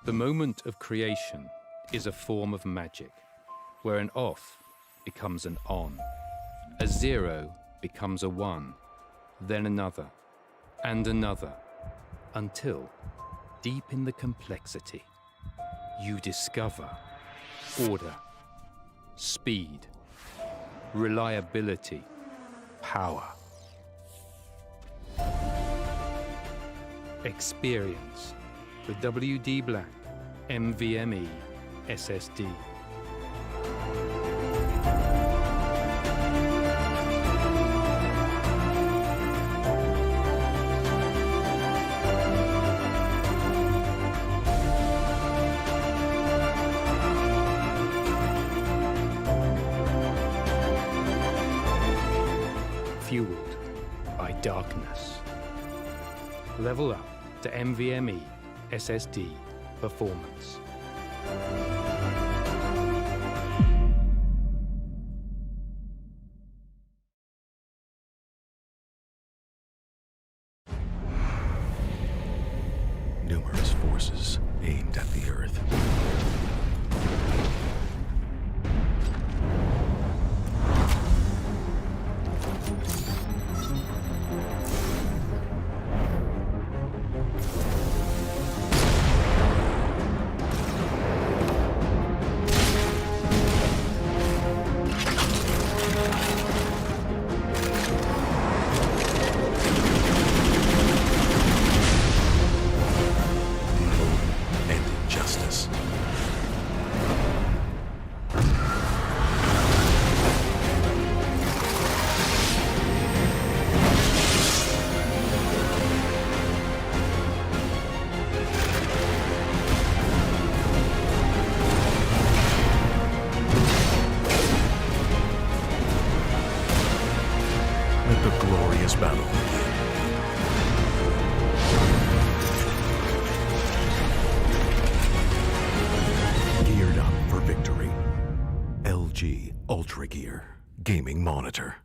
The moment of creation is a form of magic, where an off becomes an on, a 0 becomes a 1, then another, and another, until, deep in the complexity, you discover order, speed, reliability, power. Experience the WD Black NVMe SSD. Fueled by darkness. Level up to NVMe SSD performance. Numerous forces aimed at the Earth. The glorious battle begin. Geared up for victory. LG Ultragear gaming monitor.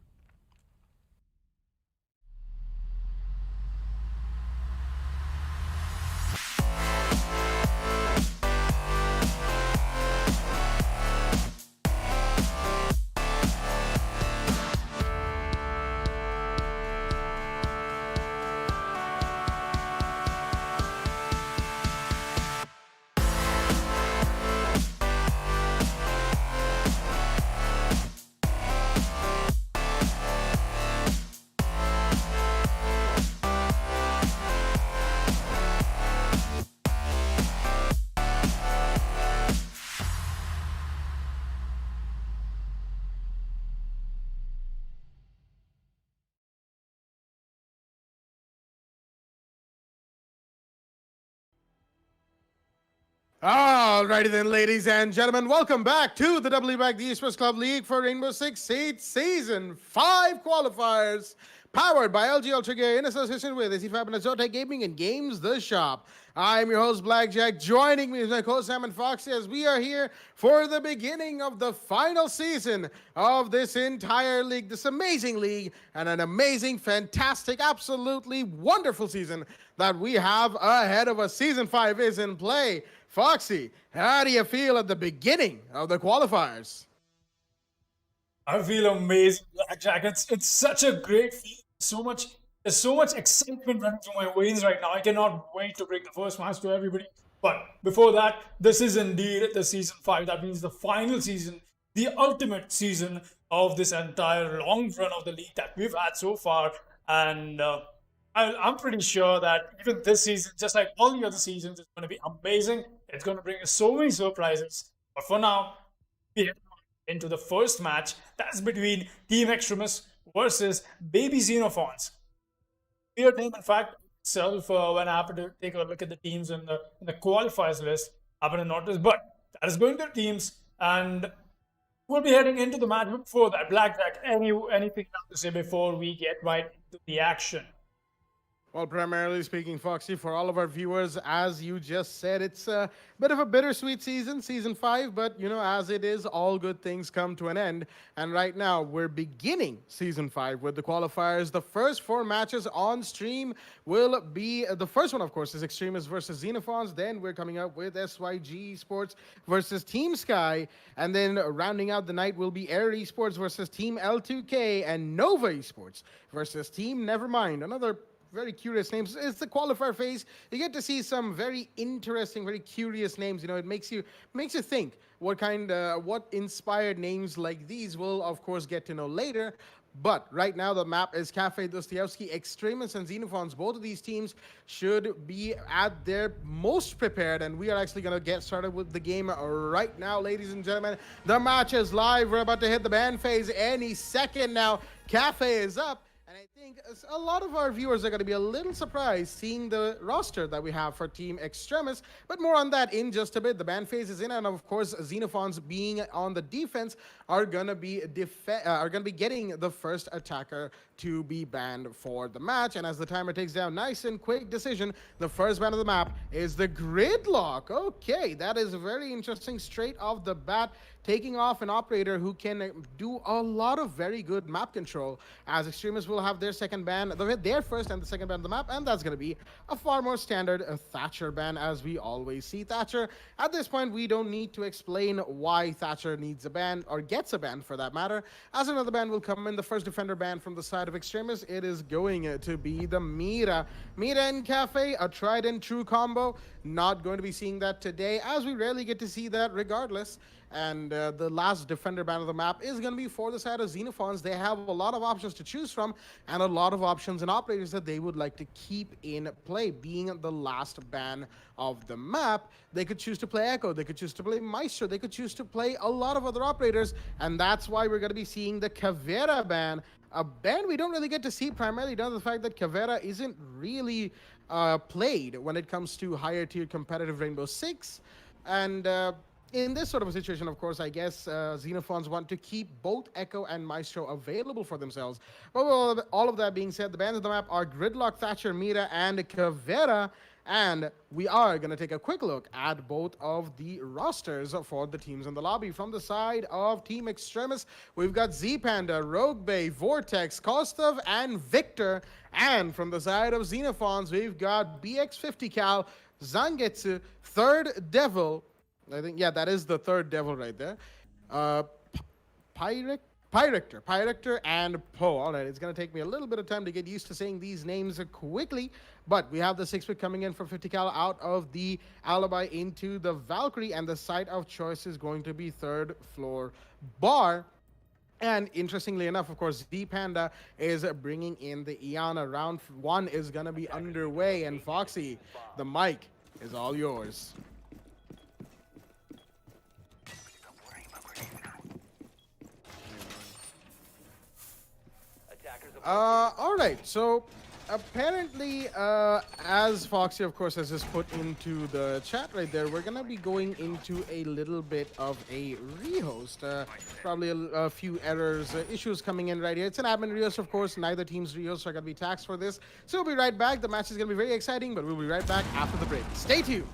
Alrighty then, ladies and gentlemen, welcome back to the WBAG the Esports Club League for Rainbow Six Siege Season 5 qualifiers, powered by LG Ultragear in association with Fibernet, Zotac Gaming and Games The Shop. I'm your host, Blackjack. Joining me is my co-host, Sam and Foxy, as we are here for the beginning of the final season of this entire league, this amazing league, and an amazing, fantastic, absolutely wonderful season that we have ahead of us. Season 5 is in play. Foxy, how do you feel at the beginning of the qualifiers? I feel amazing, Blackjack. It's such a great feeling. There's so much excitement running through my veins right now. I cannot wait to bring the first match to everybody. But before that, this is indeed the season 5. That means the final season, the ultimate season of this entire long run of the league that we've had so far. And I'm pretty sure that even this season, just like all the other seasons, is going to be amazing. It's going to bring us so many surprises. But for now, we head into the first match. That's between Team Extremis versus Baby Xenophons. Weird name, in fact, itself, when I happened to take a look at the teams in the qualifiers list, I happened to notice. But that is going to the teams, and we'll be heading into the match. Before that, Blackjack, anything else to say before we get right into the action? Well, primarily speaking, Foxy, for all of our viewers, as you just said, it's a bit of a bittersweet season, season 5, but as it is, all good things come to an end. And right now, we're beginning season 5 with the qualifiers. The first 4 matches on stream will be the first one, of course, is Extremis versus Xenophons. Then we're coming up with SYG Esports versus Team Sky. And then rounding out the night will be Air Esports versus Team L2K and Nova Esports versus Team Nevermind. Another very curious names. It's the qualifier phase. You get to see some very interesting, very curious names. It makes you think what inspired names like these. We'll of course get to know later. But right now the map is Cafe Dostoevsky, Extremis, and Xenophons. Both of these teams should be at their most prepared, and we are actually going to get started with the game right now, ladies and gentlemen. The match is live. We're about to hit the ban phase any second now. Cafe is up. And I think a lot of our viewers are going to be a little surprised seeing the roster that we have for Team Extremis, but more on that in just a bit. The ban phase is in, and of course, Xenophons being on the defense are going to be getting the first attacker to be banned for the match. And as the timer takes down, nice and quick decision. The first ban of the map is the Gridlock. Okay, that is very interesting. Straight off the bat, taking off an operator who can do a lot of very good map control, as Extremis will have their second ban, their first and the second ban of the map, and that's going to be a far more standard Thatcher ban, as we always see Thatcher. At this point, we don't need to explain why Thatcher needs a ban, or gets a ban for that matter, as another ban will come in. The first defender ban from the side of Extremis, it is going to be the Mira. Mira and Cafe, a tried and true combo. Not going to be seeing that today, as we rarely get to see that regardless. And the last defender ban of the map is going to be for the side of Xenophons. They have a lot of options to choose from, and a lot of options and operators that they would like to keep in play. Being the last ban of the map, they could choose to play Echo, they could choose to play Maestro, they could choose to play a lot of other operators, and that's why we're going to be seeing the Caveira ban. A ban we don't really get to see, primarily due to the fact that Caveira isn't really played when it comes to higher tier competitive Rainbow Six. And in this sort of a situation, of course, I guess Xenophons want to keep both Echo and Maestro available for themselves. But all of that being said, the bans of the map are Gridlock, Thatcher, Mira, and Caveira. And we are going to take a quick look at both of the rosters for the teams in the lobby. From the side of Team Extremis, we've got Z-Panda, Rogue Bay, Vortex, Kostov, and Victor. And from the side of Xenophons, we've got BX50 Cal, Zangetsu, Third Devil. I think, yeah, that is the third devil right there. Pyrector, and Poe. All right, it's going to take me a little bit of time to get used to saying these names quickly, but we have the 6-pick coming in for 50 cal out of the Alibi into the Valkyrie, and the site of choice is going to be third floor bar. And interestingly enough, of course, Z-Panda is bringing in the Iana. Round 1 is going to be underway, and Foxy, the mic is all yours. All right, so apparently, as Foxy, of course, has just put into the chat right there, we're going to be going into a little bit of a rehost. Probably a few errors, issues coming in right here. It's an admin rehost, of course. Neither team's rehosts are going to be taxed for this. So we'll be right back. The match is going to be very exciting, but we'll be right back after the break. Stay tuned.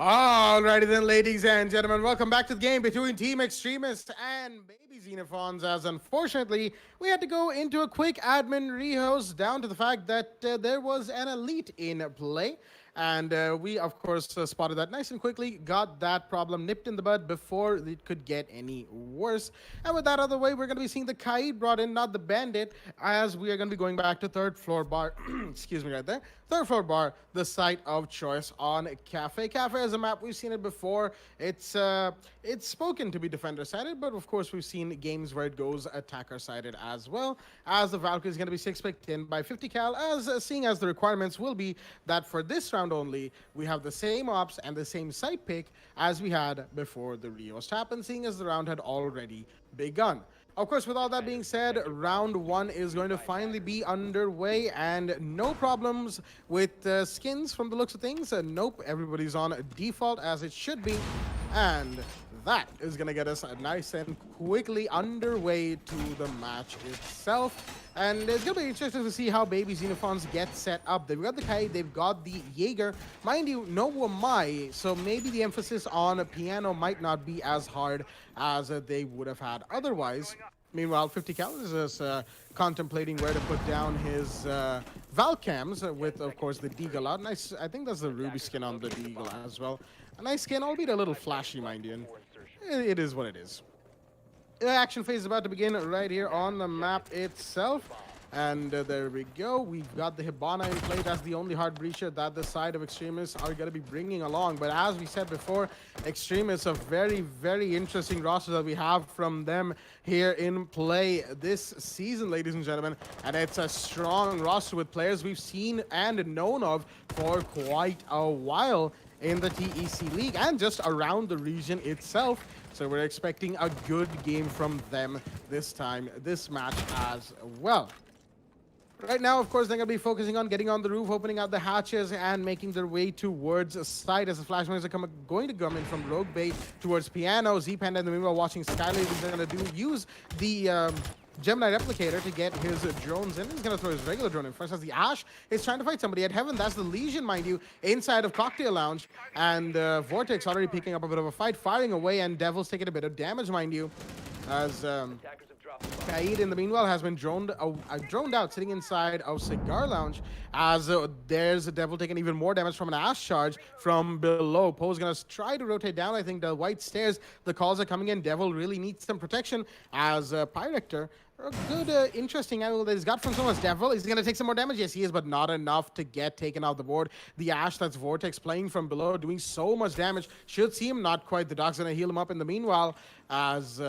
Alrighty then, ladies and gentlemen, welcome back to the game between Team Extremis and Baby Xenophons, as unfortunately, we had to go into a quick admin rehost down to the fact that there was an elite in play. And we, of course, spotted that nice and quickly, got that problem nipped in the bud before it could get any worse. And with that out of the way, we're going to be seeing the Kaid brought in, not the Bandit, as we are going to be going back to third floor bar. Excuse me right there. Third floor bar, the site of choice on Cafe. Cafe is a map, we've seen it before. It's spoken to be defender-sided, but of course we've seen games where it goes attacker-sided as well, as the Valkyrie is going to be 6-picked in by 50 cal, as seeing as the requirements will be that for this round only, we have the same ops and the same site pick as we had before the rehost happened, seeing as the round had already begun. Of course, with all that being said, round one is going to finally be underway, and no problems with skins from the looks of things. Nope, everybody's on default as it should be, and that is going to get us nice and quickly underway to the match itself. And it's going to be interesting to see how Baby Xenophons get set up. They've got the Kai, they've got the Jaeger. Mind you, no Wamai, so maybe the emphasis on a piano might not be as hard as they would have had otherwise. Meanwhile, 50 cal is contemplating where to put down his Valcams with, of course, the Deagle out. Nice, I think that's the Ruby skin on the Deagle as well. A nice skin, albeit a little flashy, mind you. It is what it is. The action phase is about to begin right here on the map itself. And there we go. We've got the Hibana in play. That's the only hard breacher that the side of Extremis are going to be bringing along. But as we said before, Extremis, a very, very interesting roster that we have from them here in play this season, ladies and gentlemen. And it's a strong roster with players we've seen and known of for quite a while in the TEC League and just around the region itself. So we're expecting a good game from them this time, this match as well. Right now, of course, they're going to be focusing on getting on the roof, opening out the hatches, and making their way towards a site as the flashbangs are going to come in from Rogue Bay towards Piano. Z-Panda in the meanwhile watching Skyler is going to use the Gemini Replicator to get his drones in. He's going to throw his regular drone in first as the Ash is trying to fight somebody at Heaven. That's the Legion, mind you, inside of Cocktail Lounge. And Vortex already picking up a bit of a fight, firing away, and Devil's taking a bit of damage, mind you, as Kaid, in the meanwhile, has been droned out, sitting inside of Cigar Lounge, as there's a Devil taking even more damage from an Ash charge from below. Poe's going to try to rotate down, I think, the white stairs. The calls are coming in. Devil really needs some protection as Pyrector. A good, interesting angle that he's got from someone's Devil. He's going to take some more damage. Yes, he is, but not enough to get taken off the board. The Ash, that's Vortex playing from below, doing so much damage. Should see him, not quite. The Dog's going to heal him up in the meanwhile as...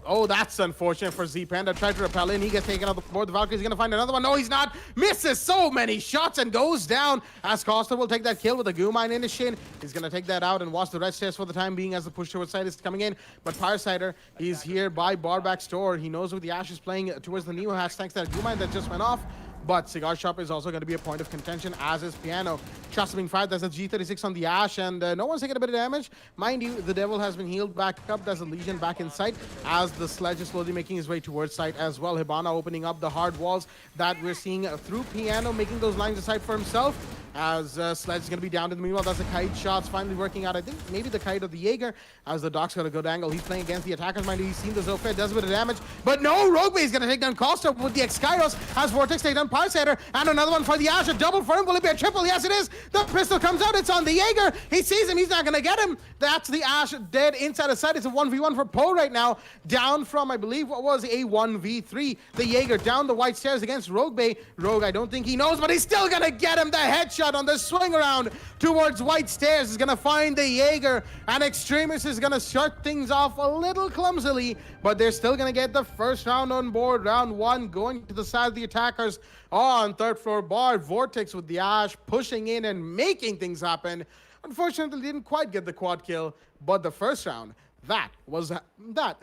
Oh, that's unfortunate for Z-Panda. Tried to repel in. He gets taken off the board. The Valkyrie's going to find another one. No, he's not. Misses so many shots and goes down as Costa will take that kill with a goo mine in his shin. He's going to take that out and watch the red stairs for the time being as the push towards side is coming in. But Firesider, he's here by Barback Store. He knows where the Ash is playing towards the Neo hatch thanks to that goo mine that just went off. But Cigar Shop is also going to be a point of contention, as is Piano. Trust being fired. There's a G36 on the Ash, and no one's taking a bit of damage. Mind you, the Devil has been healed back up. There's a Legion back in sight, as the Sledge is slowly making his way towards site as well. Hibana opening up the hard walls that we're seeing through Piano, making those lines of sight for himself. As Sledge is going to be down in the meanwhile. That's the Kite shots finally working out. I think maybe the Kite of the Jaeger, as the Doc's got a good angle. He's playing against the attackers. Mind you, he's seen the Zofed, does a bit of damage. But no, Rogue is going to take down Costa with the X-Kairos as Vortex take down Parsetter. And another one for the Ash. A double for him. Will it be a triple? Yes, it is. The pistol comes out. It's on the Jaeger. He sees him. He's not going to get him. That's the Ash dead inside the side. It's a 1v1 for Poe right now. Down from, I believe, what was a 1v3. The Jaeger down the white stairs against Rogue Bay. Rogue, I don't think he knows, but he's still going to get him. The headshot on the swing around towards white stairs is going to find the Jaeger, and Extremis is going to start things off a little clumsily, but they're still going to get the first round on board. Round one going to the side of the attackers on third floor bar. Vortex with the Ash pushing in and making things happen. Unfortunately, didn't quite get the quad kill, but the first round, that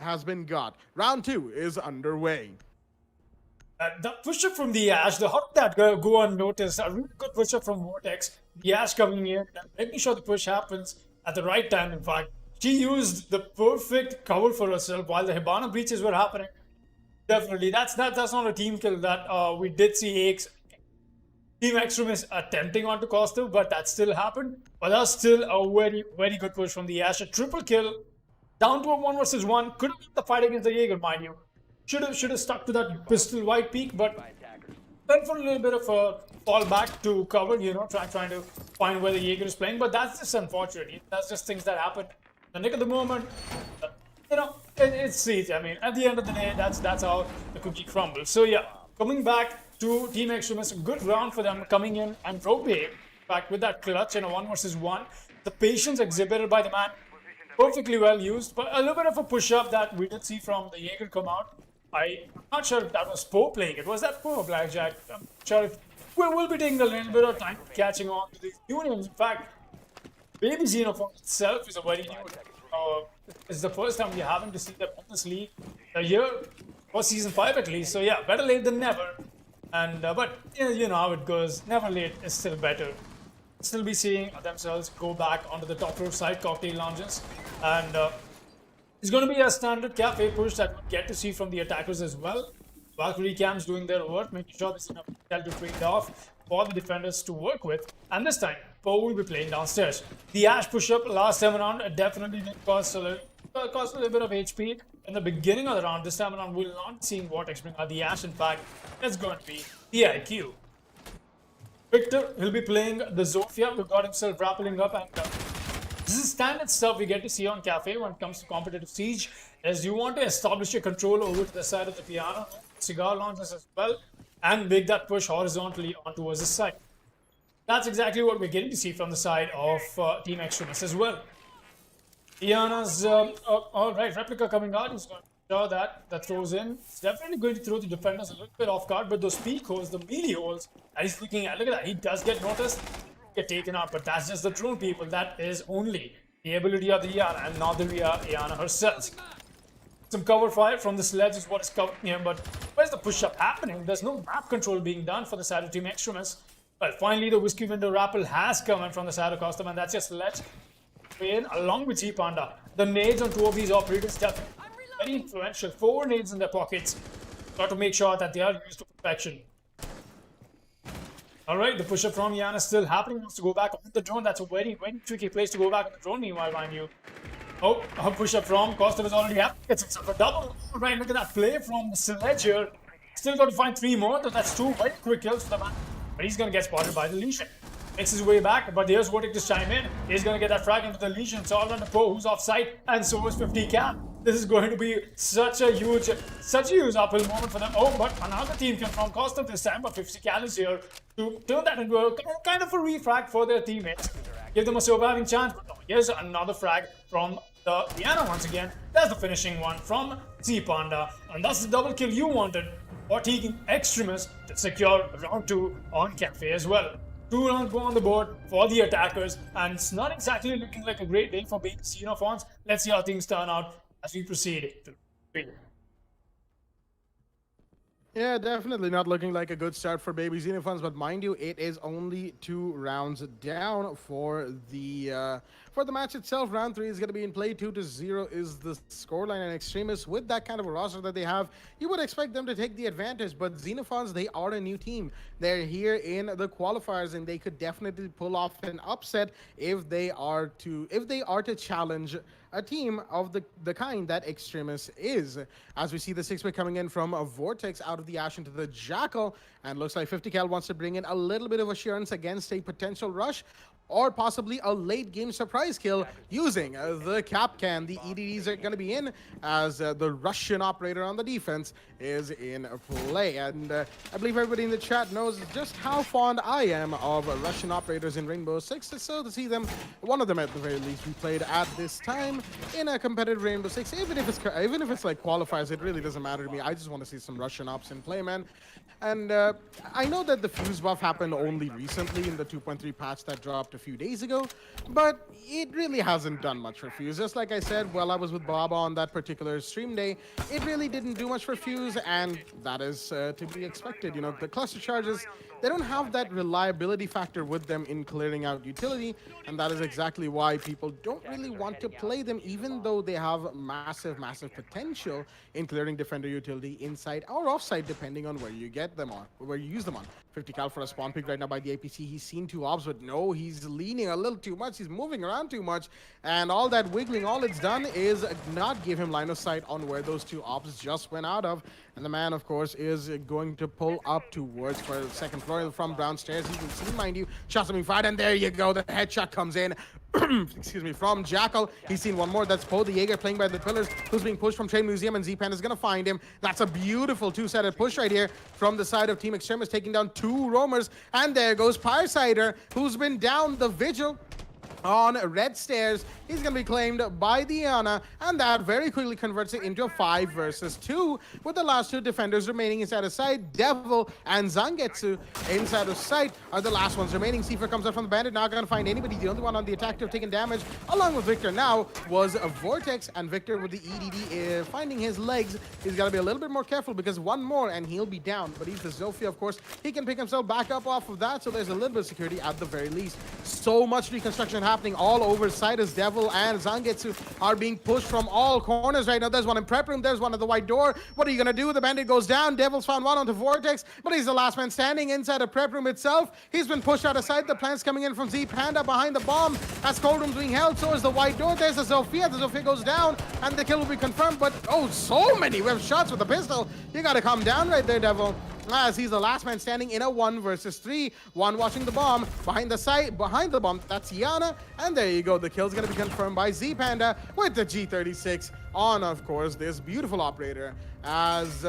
has been got. Round two is underway. The push-up from the Ash, how did that go unnoticed? A really good push-up from Vortex. The Ash coming in, making sure the push happens at the right time, in fact. She used the perfect cover for herself while the Hibana breaches were happening. Definitely, that's not a team kill that we did see Aix Team Extremis attempting onto Costa, but that still happened. But that's still a very, very good push from the Ash. A triple kill, down to a 1 versus 1. Could have won the fight against the Jaeger, mind you. Should have stuck to that pistol white peak, but went for a little bit of a fall back to cover, you know, trying to find where the Jaeger is playing. But that's just unfortunate. That's just things that happen. The nick of the moment, you know, it's Siege. I mean, at the end of the day, that's how the cookie crumbles. So yeah, coming back to Team Extremis, a good round for them coming in and rotate back with that clutch in a 1 versus 1. The patience exhibited by the man, perfectly well used, but a little bit of a push-up that we did see from the Jaeger come out. I'm not sure if that was Poe playing it. Was that Poe or Blackjack? I'm not sure if we'll be taking a little bit of time catching on to these unions. In fact, Baby Xenophons itself is a very new. It's the first time we're having to see them in this league a year for season 5 at least. So yeah, better late than never. And but you know how it goes. Never late is still better. Still be seeing themselves go back onto the top row side cocktail lounges, and it's going to be a standard cafe push that we get to see from the attackers as well. Valkyrie cams doing their work, making sure there's enough intel to trade off for the defenders to work with. And this time, Poe will be playing downstairs. The Ash push-up last time around definitely did cost a little bit of HP in the beginning of the round. This time around, we'll not be seeing Vortex bring out the Ash. In fact, it's going to be the IQ. Victor, he'll be playing the Zofia, who got himself rappelling up, and this is standard stuff we get to see on Cafe when it comes to competitive Siege, as you want to establish your control over to the side of the piano, cigar launches as well, and make that push horizontally on towards the side. That's exactly what we're getting to see from the side of Team Extremis as well. Iana's, alright, replica coming out. He's going to show that throws in. It's definitely going to throw the defenders a little bit off guard, but those peak holes, the melee holes, that he's looking at, look at that, he does get noticed, get taken out, but that's just the drone, people. That is only the ability of the Iana and not the Iana herself. Some cover fire from the sledge is what is covering him, but where's the push-up happening? There's no map control being done for the side of Team Extremis. But finally, the Whiskey Window Rappel has come in from the side of Custom, and that's just Sledge in along with G-Panda. The nades on 2 of these operators definitely very influential. 4 nades in their pockets. Got to make sure that they are used to perfection. Alright, the push-up from Iana is still happening. Wants to go back on the drone. That's a very, very tricky place to go back on the drone, meanwhile, mind you. Oh, a push-up from Costa is already happening. It's himself a double. Right, look at that play from the Sledge here. Still got to find 3 more. That's 2 very quick kills for the man. But he's going to get spotted by the Legion. Makes his way back, but there's Zotac to chime in. He's going to get that frag into the Legion. It's all on the Poe, who's offside, and so is 50 cap. This is going to be such a huge uphill moment for them. Oh, but another team can from Costa this time, but 50 cal is here to turn that into a kind of a refrag for their teammates. Give them a surviving chance, but no, here's another frag from the Diana once again. There's the finishing one from Z-Panda, and that's the double kill you wanted for Team Extremis to secure round 2 on Cafe as well. 2 rounds go on the board for the attackers, and it's not exactly looking like a great day for being Xenophons. Let's see how things turn out as we proceed to 3. Yeah, definitely not looking like a good start for Baby Xenophons, but mind you, it is only 2 rounds down for the match itself. Round 3 is going to be in play. 2-0 is the scoreline, and Extremis, with that kind of a roster that they have, you would expect them to take the advantage, but Xenophons, they are a new team. They're here in the qualifiers, and they could definitely pull off an upset if they are to challenge a team of the kind that Extremis is. As we see the 6-pick coming in from a Vortex out of the Ash into the Jackal, and looks like 50 cal wants to bring in a little bit of assurance against a potential rush, or possibly a late game surprise kill using the cap can. The EDDs are going to be in as the Russian operator on the defense is in play. And I believe everybody in the chat knows just how fond I am of Russian operators in Rainbow Six. So to see them, one of them at the very least, we played at this time in a competitive Rainbow Six. Even if it's like qualifiers, it really doesn't matter to me. I just want to see some Russian ops in play, man. And I know that the fuse buff happened only recently in the 2.3 patch that dropped a few days ago, but it really hasn't done much for fuse. Just like I said, while I was with Baba on that particular stream day, it really didn't do much for fuse, and that is to be expected. You know, the cluster charges they don't have that reliability factor with them in clearing out utility, and that is exactly why people don't really want to play them, even though they have massive, massive potential in clearing defender utility inside or offside, depending on where you get them on, where you use them on. 50 cal for a spawn pick right now by the APC. He's seen two ops, but no, he's leaning a little too much. He's moving around too much, and all that wiggling, all it's done is not give him line of sight on where those two ops just went out of. And the man, of course, is going to pull up towards for the second floor from downstairs. You can see, mind you, shots are being fired, and there you go. The headshot comes in. Excuse me, from Jackal. He's seen one more. That's Poe the Jaeger playing by the pillars, who's being pushed from Trade Museum, and Z-Pan is going to find him. That's a beautiful two-sided push right here from the side of Team Extremis, taking down two roamers. And there goes Firesider, who's been down the vigil on red stairs. He's going to be claimed by the Iana, and that very quickly converts it into a 5 versus 2, with the last two defenders remaining inside of sight. Devil and Zangetsu inside of sight are the last ones remaining. Seifer comes out from the bandit, not going to find anybody. The only one on the attack to have taken damage, along with Victor now, was a Vortex, and Victor with the EDD finding his legs. He's got to be a little bit more careful, because one more and he'll be down. But he's the Zofia, of course. He can pick himself back up off of that, so there's a little bit of security at the very least. So much reconstruction happening all over side as Devil and Zangetsu are being pushed from all corners right now. There's one in prep room, there's one at the white door. What are you gonna do? The bandit goes down. Devil's found one onto Vortex, but he's the last man standing inside the prep room itself. He's been pushed out of sight. The plans coming in from Z Panda behind the bomb as cold room's being held. So is the white door. There's the Zofia. The Zofia goes down, and the kill will be confirmed. But oh, so many web shots with the pistol. You gotta calm down right there, Devil, as he's the last man standing in a 1 versus 3. One watching the bomb behind the site, behind the bomb. That's Iana, and there you go. The kill's gonna be confirmed by Z Panda with the G36 on, of course, this beautiful operator. As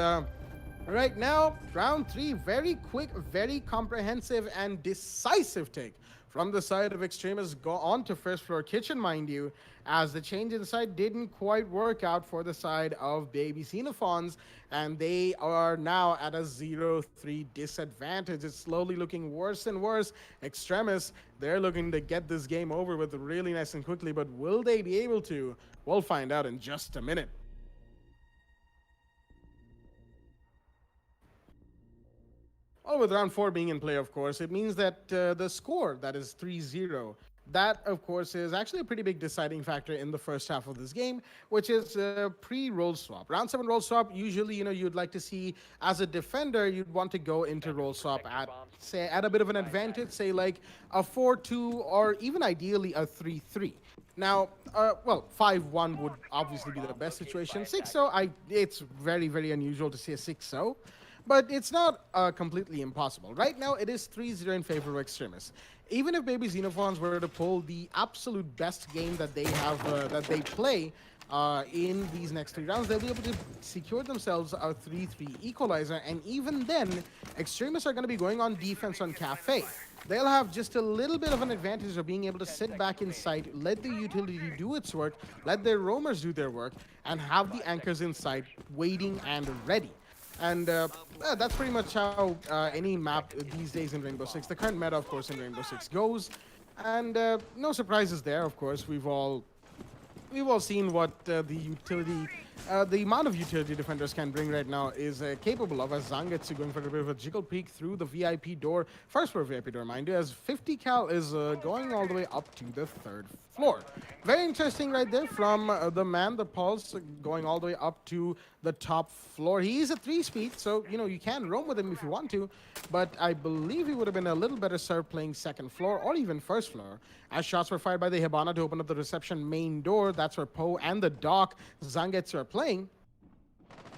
right now, round 3, very quick, very comprehensive, and decisive take from the side of Extremis. Go on to first floor kitchen, mind you, as the change inside didn't quite work out for the side of baby Xenophons, and they are now at a 0-3 disadvantage. It's slowly looking worse and worse. Extremis, they're looking to get this game over with really nice and quickly, but will they be able to? We'll find out in just a minute. Well, with round 4 being in play, of course, it means that the score, that is 3-0, that, of course, is actually a pretty big deciding factor in the first half of this game, which is pre-roll swap. Round 7 roll swap, usually, you'd like to see, as a defender, you'd want to go into roll swap at, say, at a bit of an advantage, say, like a 4-2, or even ideally a 3-3. Now, well, 5-1 would obviously be the best situation. 6-0, it's very, very unusual to see a 6-0. But it's not completely impossible. Right now, it is 3-0 in favor of Extremis. Even if baby Xenophons were to pull the absolute best game that they have, that they play in these next 3 rounds, they'll be able to secure themselves a 3-3 equalizer. And even then, Extremis are going to be going on defense on Cafe. They'll have just a little bit of an advantage of being able to sit back in sight, let the utility do its work, let their roamers do their work, and have the anchors in sight waiting and ready. And that's pretty much how any map these days in Rainbow Six, the current meta, of course, in Rainbow Six goes. And no surprises there, of course. We've all seen what the amount of utility defenders can bring right now is capable of, as Zangetsu going for a bit of a jiggle peek through the VIP door, first floor VIP door, mind you, as 50 cal is going all the way up to the 3rd floor. Very interesting right there from the man, the Pulse, going all the way up to the top floor. He is a 3-speed, so, you can roam with him if you want to, but I believe he would have been a little better served playing 2nd floor or even 1st floor, as shots were fired by the Hibana to open up the reception main door. That's where Poe and the Doc Zangetsu are playing,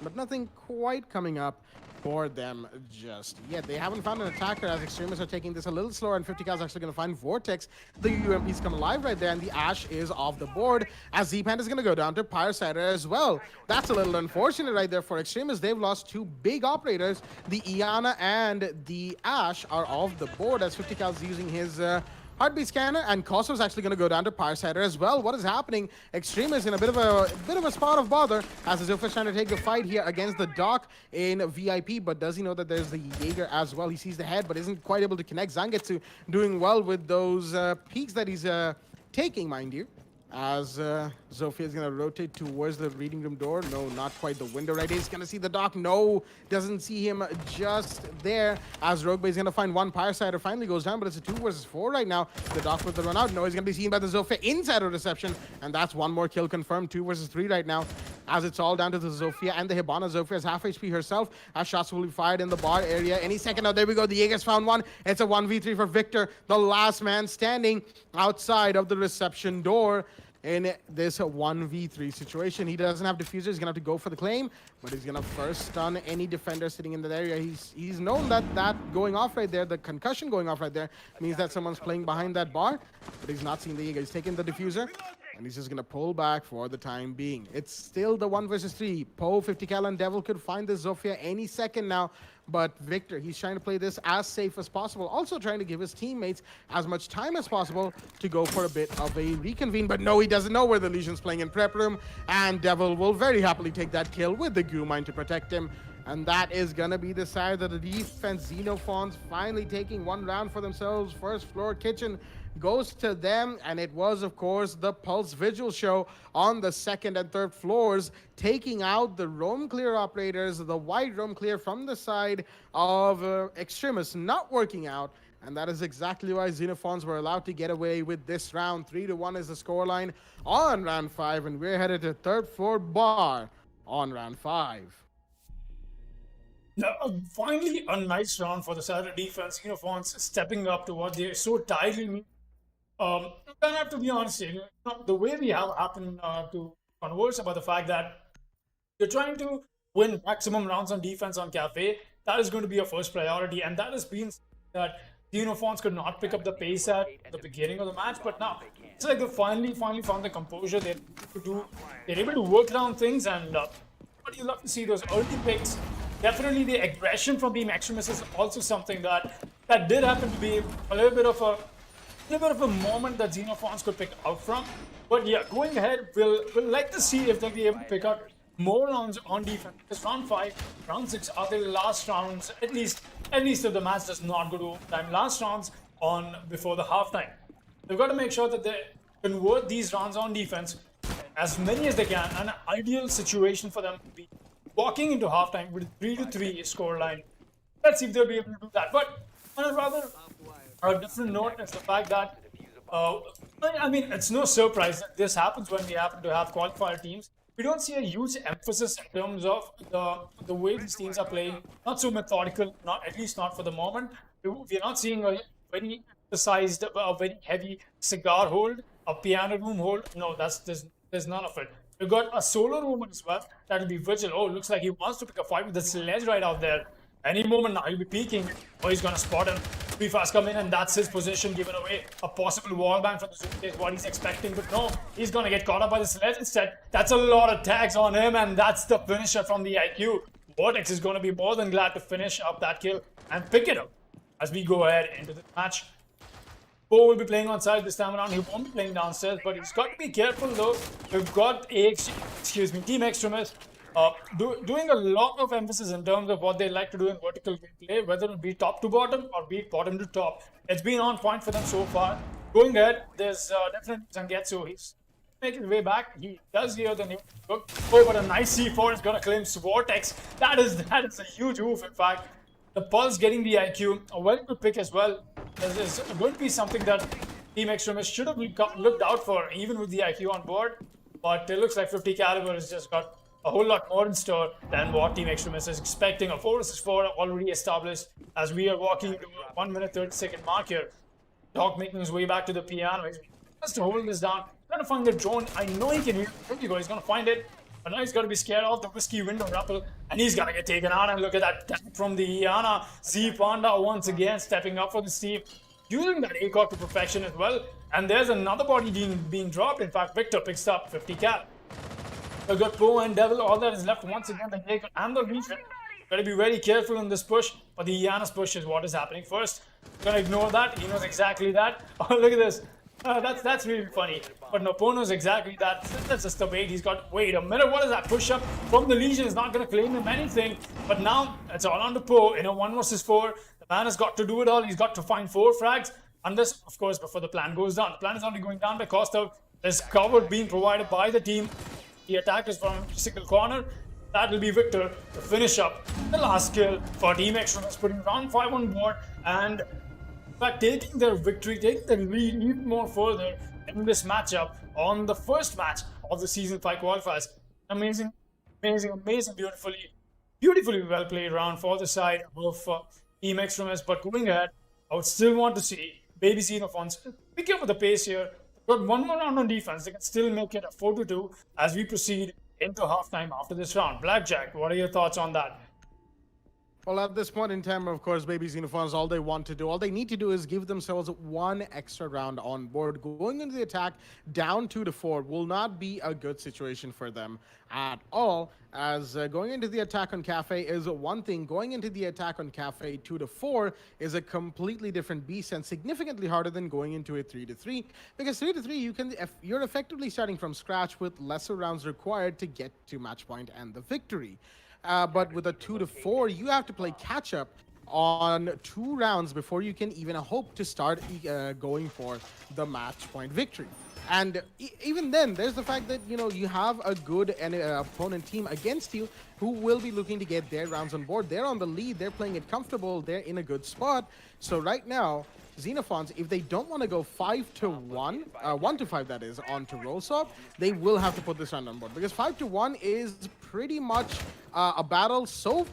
but nothing quite coming up for them just yet. They haven't found an attacker, as Extremis are taking this a little slower, and 50 cal is actually going to find Vortex. The UMP's come alive right there, and the Ash is off the board, as Z-Panda is going to go down to Firesider as well. That's a little unfortunate right there for Extremis. They've lost 2 big operators. The Iana and the Ash are off the board, as 50 cal is using his heartbeat scanner, and Koso's actually going to go down to Firesider as well. What is happening? Extremis in a bit of a spot of bother, as Zotac trying to take the fight here against the Doc in VIP, but does he know that there's the Jaeger as well? He sees the head, but isn't quite able to connect. Zangetsu doing well with those peaks that he's taking, mind you. as Zofia is going to rotate towards the reading room door. No, not quite the window right. He's going to see the dock. No, doesn't see him just there. As Roguebay is going to find one Firesider. Finally goes down, but it's a 2 versus 4 right now. The dock with the run out. No, he's going to be seen by the Zofia inside of reception. And that's one more kill confirmed. 2 versus 3 right now. As it's all down to the Zofia and the Hibana. Zofia is half HP herself. As shots will be fired in the bar area any second now. There we go. The Jaeger's found one. It's a 1v3 for Victor. The last man standing outside of the reception door. In this 1v3 situation, he doesn't have diffuser. He's gonna have to go for the claim, but he's gonna first stun any defender sitting in that area. He's known that going off right there, the concussion going off right there, means that someone's playing behind that bar, but he's not seeing the Jaeger. He's taking the diffuser, and he's just gonna pull back for the time being. It's still the 1 versus 3. Poe, 50 cal, and Devil could find the Zofia any second now. But Victor, he's trying to play this as safe as possible. Also trying to give his teammates as much time as possible to go for a bit of a reconvene. But no, he doesn't know where the Legion's playing in prep room. And Devil will very happily take that kill with the goo mine to protect him. And that is going to be the side of the defense. Xenophons finally taking one round for themselves. First floor kitchen goes to them, and it was, of course, the Pulse Vigil show on the second and third floors, taking out the roam clear operators, the wide roam clear from the side of Extremis, not working out. And that is exactly why Xenophons were allowed to get away with this round. 3-1 is the scoreline on round 5, and we're headed to third floor bar on round 5. Now, finally, a nice round for the Saturday defense. Xenophons stepping up to what they so tightly need. I have to be honest here, the way we have happened to converse about the fact that you're trying to win maximum rounds on defense on Cafe, that is going to be your first priority, and that has been that Xenophons could not pick up the pace at the beginning of the match, but now it's like they finally found the composure. They're able to work around things, and but you love to see those early picks. Definitely the aggression from Team Extremis is also something that did happen to be a little bit of a moment that Xenophons could pick out from. But yeah, going ahead, we'll like to see if they'll be able to pick out more rounds on defense. Because round 5, round 6 are the last rounds, at least if the match does not go to overtime, last rounds on before the halftime. They've got to make sure that they convert these rounds on defense as many as they can. An ideal situation for them would be walking into halftime with a 3-3 scoreline. Let's see if they'll be able to do that. But on a rather different note is the fact that, I mean, it's no surprise that this happens when we happen to have qualifier teams. We don't see a huge emphasis in terms of the way these teams are playing. Not so methodical, at least not for the moment. We're not seeing a very emphasized, a very heavy cigar hold, a piano room hold. No, there's none of it. We've got a solo room as well. That'll be Vigil. Oh, looks like he wants to pick a fight with the Sledge right out there. Any moment now, he'll be peeking. Oh, he's going to spot him. Pretty fast come in, and that's his position given away. A possible wallbang from the Zoom is what he's expecting, but no, he's going to get caught up by the Sledge instead. That's a lot of tags on him, and that's the finisher from the IQ. Vortex is going to be more than glad to finish up that kill and pick it up as we go ahead into the match. Poe will be playing on side this time around. He won't be playing downstairs, but he's got to be careful though. We've got Team Extremis doing a lot of emphasis in terms of what they like to do in vertical gameplay, whether it be top to bottom or be bottom to top. It's been on point for them so far. Going ahead, there's definitely Zangetsu. He's making his way back. He does hear the name. Oh, but a nice C4 is going to claim Vortex. That is a huge move, in fact. The Pulse getting the IQ, a very good pick as well. This is going to be something that Team Extremis should have looked out for, even with the IQ on board. But it looks like 50 caliber has just got a whole lot more in store than what Team Extremis is expecting. A 4 vs 4 already established as we are walking to 1 minute 30 second mark here. Doc making his way back to the piano. He has to hold this down. Trying to find the drone. I know he can hear it. There you go. He's going to find it. But now he's got to be scared of the whiskey window rappel, and he's going to get taken out. And look at that tap from the Iana. Z Panda once again stepping up for the team, using that ACOG to perfection as well. And there's another body being dropped. In fact, Victor picks up 50 cal. We've got Poe and Devil. All that is left once again. The Jaeger and the Legion. Got to be very careful in this push. But the Iana's push is what is happening first. Gonna ignore that. He knows exactly that. Oh, look at this. That's really funny. But no, Poe knows exactly that. That's just the bait. He's got, wait a minute, what is that push-up from the Legion? Is not going to claim him anything. But now, it's all on to Poe. In a 1 vs 4, the man has got to do it all. He's got to find 4 frags. Unless, of course, before the plan goes down. The plan is only going down by cost of There's cover being provided by the team. The attack is from single corner. That will be Victor to finish up the last kill for Team Extremis, putting round 5 on board and in fact taking their victory, taking the lead even more further in this matchup on the first match of the Season 5 qualifiers. Amazing, beautifully well played round for the side of Team Extremis. But going ahead, I would still want to see Baby Xenophons pick up the pace here. Got one more round on defense. They can still make it a 4-2 as we proceed into halftime after this round. Blackjack, what are your thoughts on that? Well, at this point in time, of course, Baby Xenophons, all they need to do is give themselves one extra round on board. Going into the attack down 2-4 will not be a good situation for them at all, as going into the attack on Cafe is one thing. Going into the attack on Cafe 2-4 is a completely different beast and significantly harder than going into a 3-3, because 3-3 you're effectively starting from scratch with lesser rounds required to get to match point and the victory. But with a 2-4, you have to play catch up on 2 rounds before you can even hope to start going for the match point victory. And even then, there's the fact that, you know, you have a good opponent team against you who will be looking to get their rounds on board. They're on the lead, they're playing it comfortable, they're in a good spot. So right now, Xenophons, if they don't want to go 5-1, 1-5 that is, onto Rollsop, they will have to put this round on board, because 5-1 is pretty much a battle so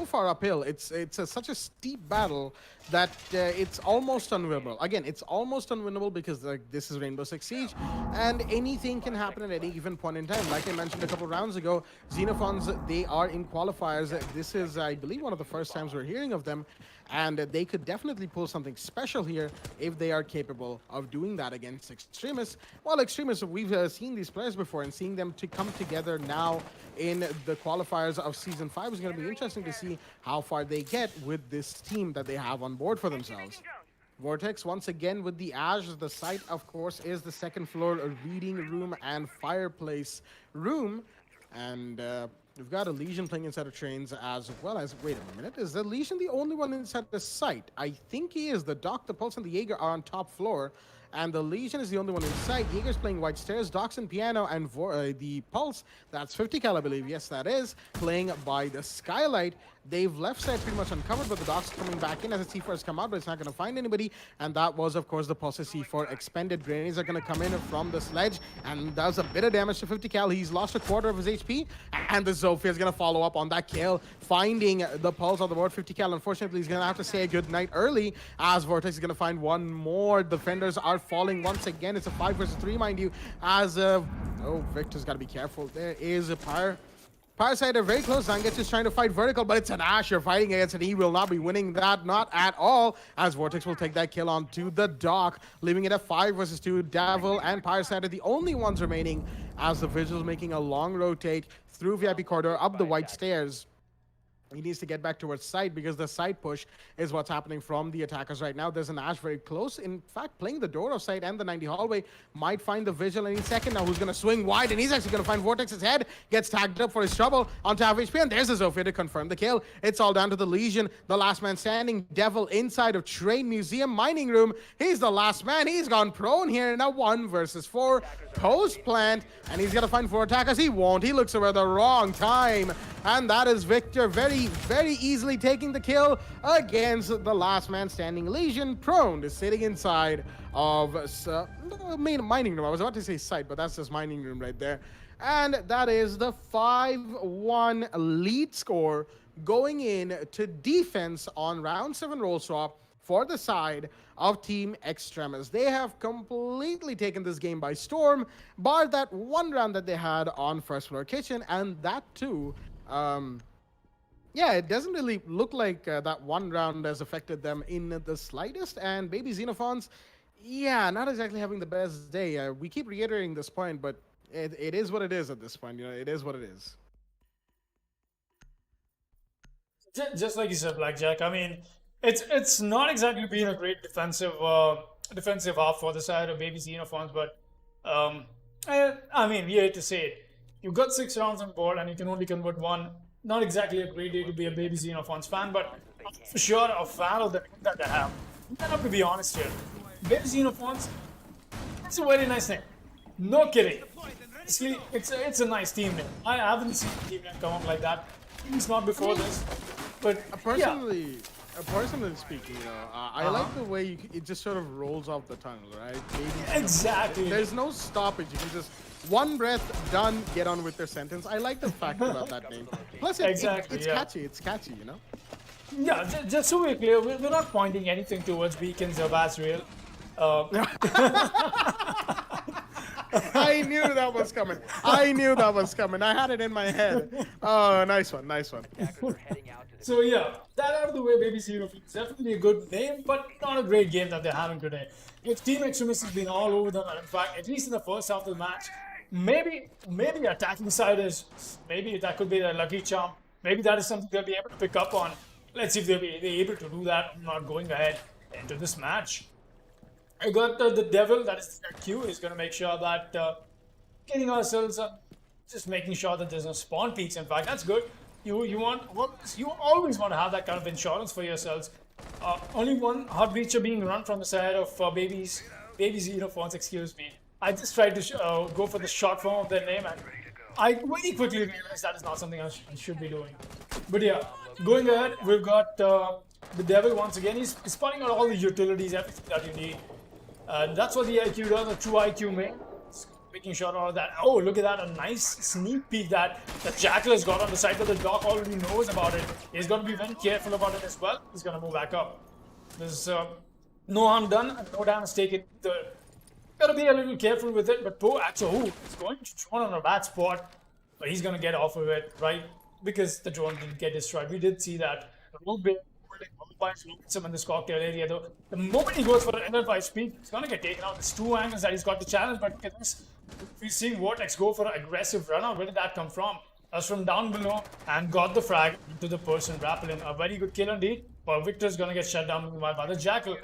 far uphill. It's such a steep battle that it's almost unwinnable. Again, it's almost unwinnable because this is Rainbow Six Siege, and anything can happen at any given point in time. Like I mentioned a couple rounds ago, Xenophons, they are in qualifiers. This is, I believe, one of the first times we're hearing of them, and they could definitely pull something special here if they are capable of doing that against Extremis. Well, Extremis, we've seen these players before, and seeing them to come together now in the qualifiers of Season 5 is going to be interesting to see how far they get with this team that they have on board for themselves. Vortex once again with the Ash. The site, of course, is the second floor reading room and fireplace room. And we've got a Legion playing inside of trains as well as... Wait a minute, is the Legion the only one inside the site? I think he is. The Doc, the Pulse, and the Jaeger are on top floor. And the Legion is the only one inside. Jaeger's playing White Stairs, Docs and Piano, and the Pulse, that's 50 cal, I believe. Yes, that is. Playing by the Skylight. They've left side pretty much uncovered, but the Docs coming back in as the C4s come out, but it's not going to find anybody. And that was, of course, the Pulse's C4 expended. Grenades are going to come in from the Sledge, and does a bit of damage to 50 cal. He's lost a quarter of his HP, and the Zofia is going to follow up on that kill, finding the Pulse on the board. 50 cal, unfortunately, he's going to have to say good night early, as Vortex is going to find one more. Defenders are falling once again. It's a 5 versus 3, mind you, as oh, Victor's got to be careful. There is a Parasite are very close. Zanget's just trying to fight vertical, but it's an Ash you're fighting against, and he will not be winning that, not at all, as Vortex will take that kill onto the Doc, leaving it at 5 versus 2. Devil and Parasite are the only ones remaining, as the Vigil's making a long rotate through VIP corridor, up the White Stairs. He needs to get back towards side, because the side push is what's happening from the attackers right now. There's an Ash very close. In fact, playing the door of side and the 90 hallway, might find the Vigil any second now, who's going to swing wide, and he's actually going to find Vortex's head. Gets tagged up for his trouble on half HP, and there's a Zofia to confirm the kill. It's all down to the Legion, the last man standing. Devil inside of Train Museum Mining Room. He's the last man. He's gone prone here in a 1 versus 4 post plant, and he's going to find 4 attackers. He won't. He looks over the wrong time, and that is Victor very easily taking the kill against the last man standing Legion. Prone is sitting inside of main mining room. I was about to say site, but that's just mining room right there. And that is the 5-1 lead score going in to defense on round 7 roll swap for the side of Team Extremis. They have completely taken this game by storm, bar that one round that they had on first floor kitchen, and that too, yeah, it doesn't really look like that one round has affected them in the slightest. And Baby Xenophons, yeah, not exactly having the best day. We keep reiterating this point, but it is what it is at this point. You know, it is what it is. Just like you said, Blackjack. I mean, it's not exactly been a great defensive half for the side of Baby Xenophons, but I mean, you hate to say it. You've got 6 rounds on board, and you can only convert 1. Not exactly a great day to be a Baby Xenophons fan, but I'm for sure a fan of the name that they have. I have to be honest here. Baby Xenophons, it's a very nice name. No kidding. Honestly, it's a nice team name. I haven't seen a team name come up like that. It's not before this, but yeah. Personally speaking, I like the way it just sort of rolls off the tongue, right? Exactly. There's no stoppage. You can just one breath, done, get on with their sentence. I like the fact about that name. Plus, it's catchy. It's catchy, you know. Yeah, just so we're clear, we're not pointing anything towards Beacons or Basriel. I knew that was coming. I had it in my head. Oh, nice one. So yeah, that out of the way, Baby Xenophons. Definitely a good name, but not a great game that they're having today. If Team Extremis has been all over them, and in fact, at least in the first half of the match, maybe attacking side is, maybe that could be their lucky charm. Maybe that is something they'll be able to pick up on. Let's see if they're able to do that, not going ahead into this match. I got the devil, that is the Q, is going to make sure that getting ourselves, just making sure that there's no spawn peaks. In fact, that's good. You always want to have that kind of insurance for yourselves. Only one hot breacher being run from the side of baby Xenophons, excuse me. I just tried to go for the short form of their name, and I very quickly realized that is not something I should be doing. But yeah, going ahead, we've got the devil once again. He's spotting out all the utilities, everything that you need. That's what the IQ does, a true IQ main. Making sure all of that. Oh, look at that, a nice sneak peek that the Jackal has got on the side, but the Doc already knows about it. He's got to be very careful about it as well. He's going to move back up. There's no harm done and no damage taken. Got to be a little careful with it, but Poe actually, he's going to drone on a bad spot, but he's going to get off of it, right? Because the drone didn't get destroyed. We did see that. The rogue bay him in this cocktail area, though. The moment he goes for an L5 speed, he's going to get taken out. There's two angles that he's got to challenge, but look at this. We're seeing Vortex go for an aggressive run out. Where did that come from? That's from down below and got the frag into the person grappling. A very good kill indeed, but Victor's going to get shut down by the Jackal.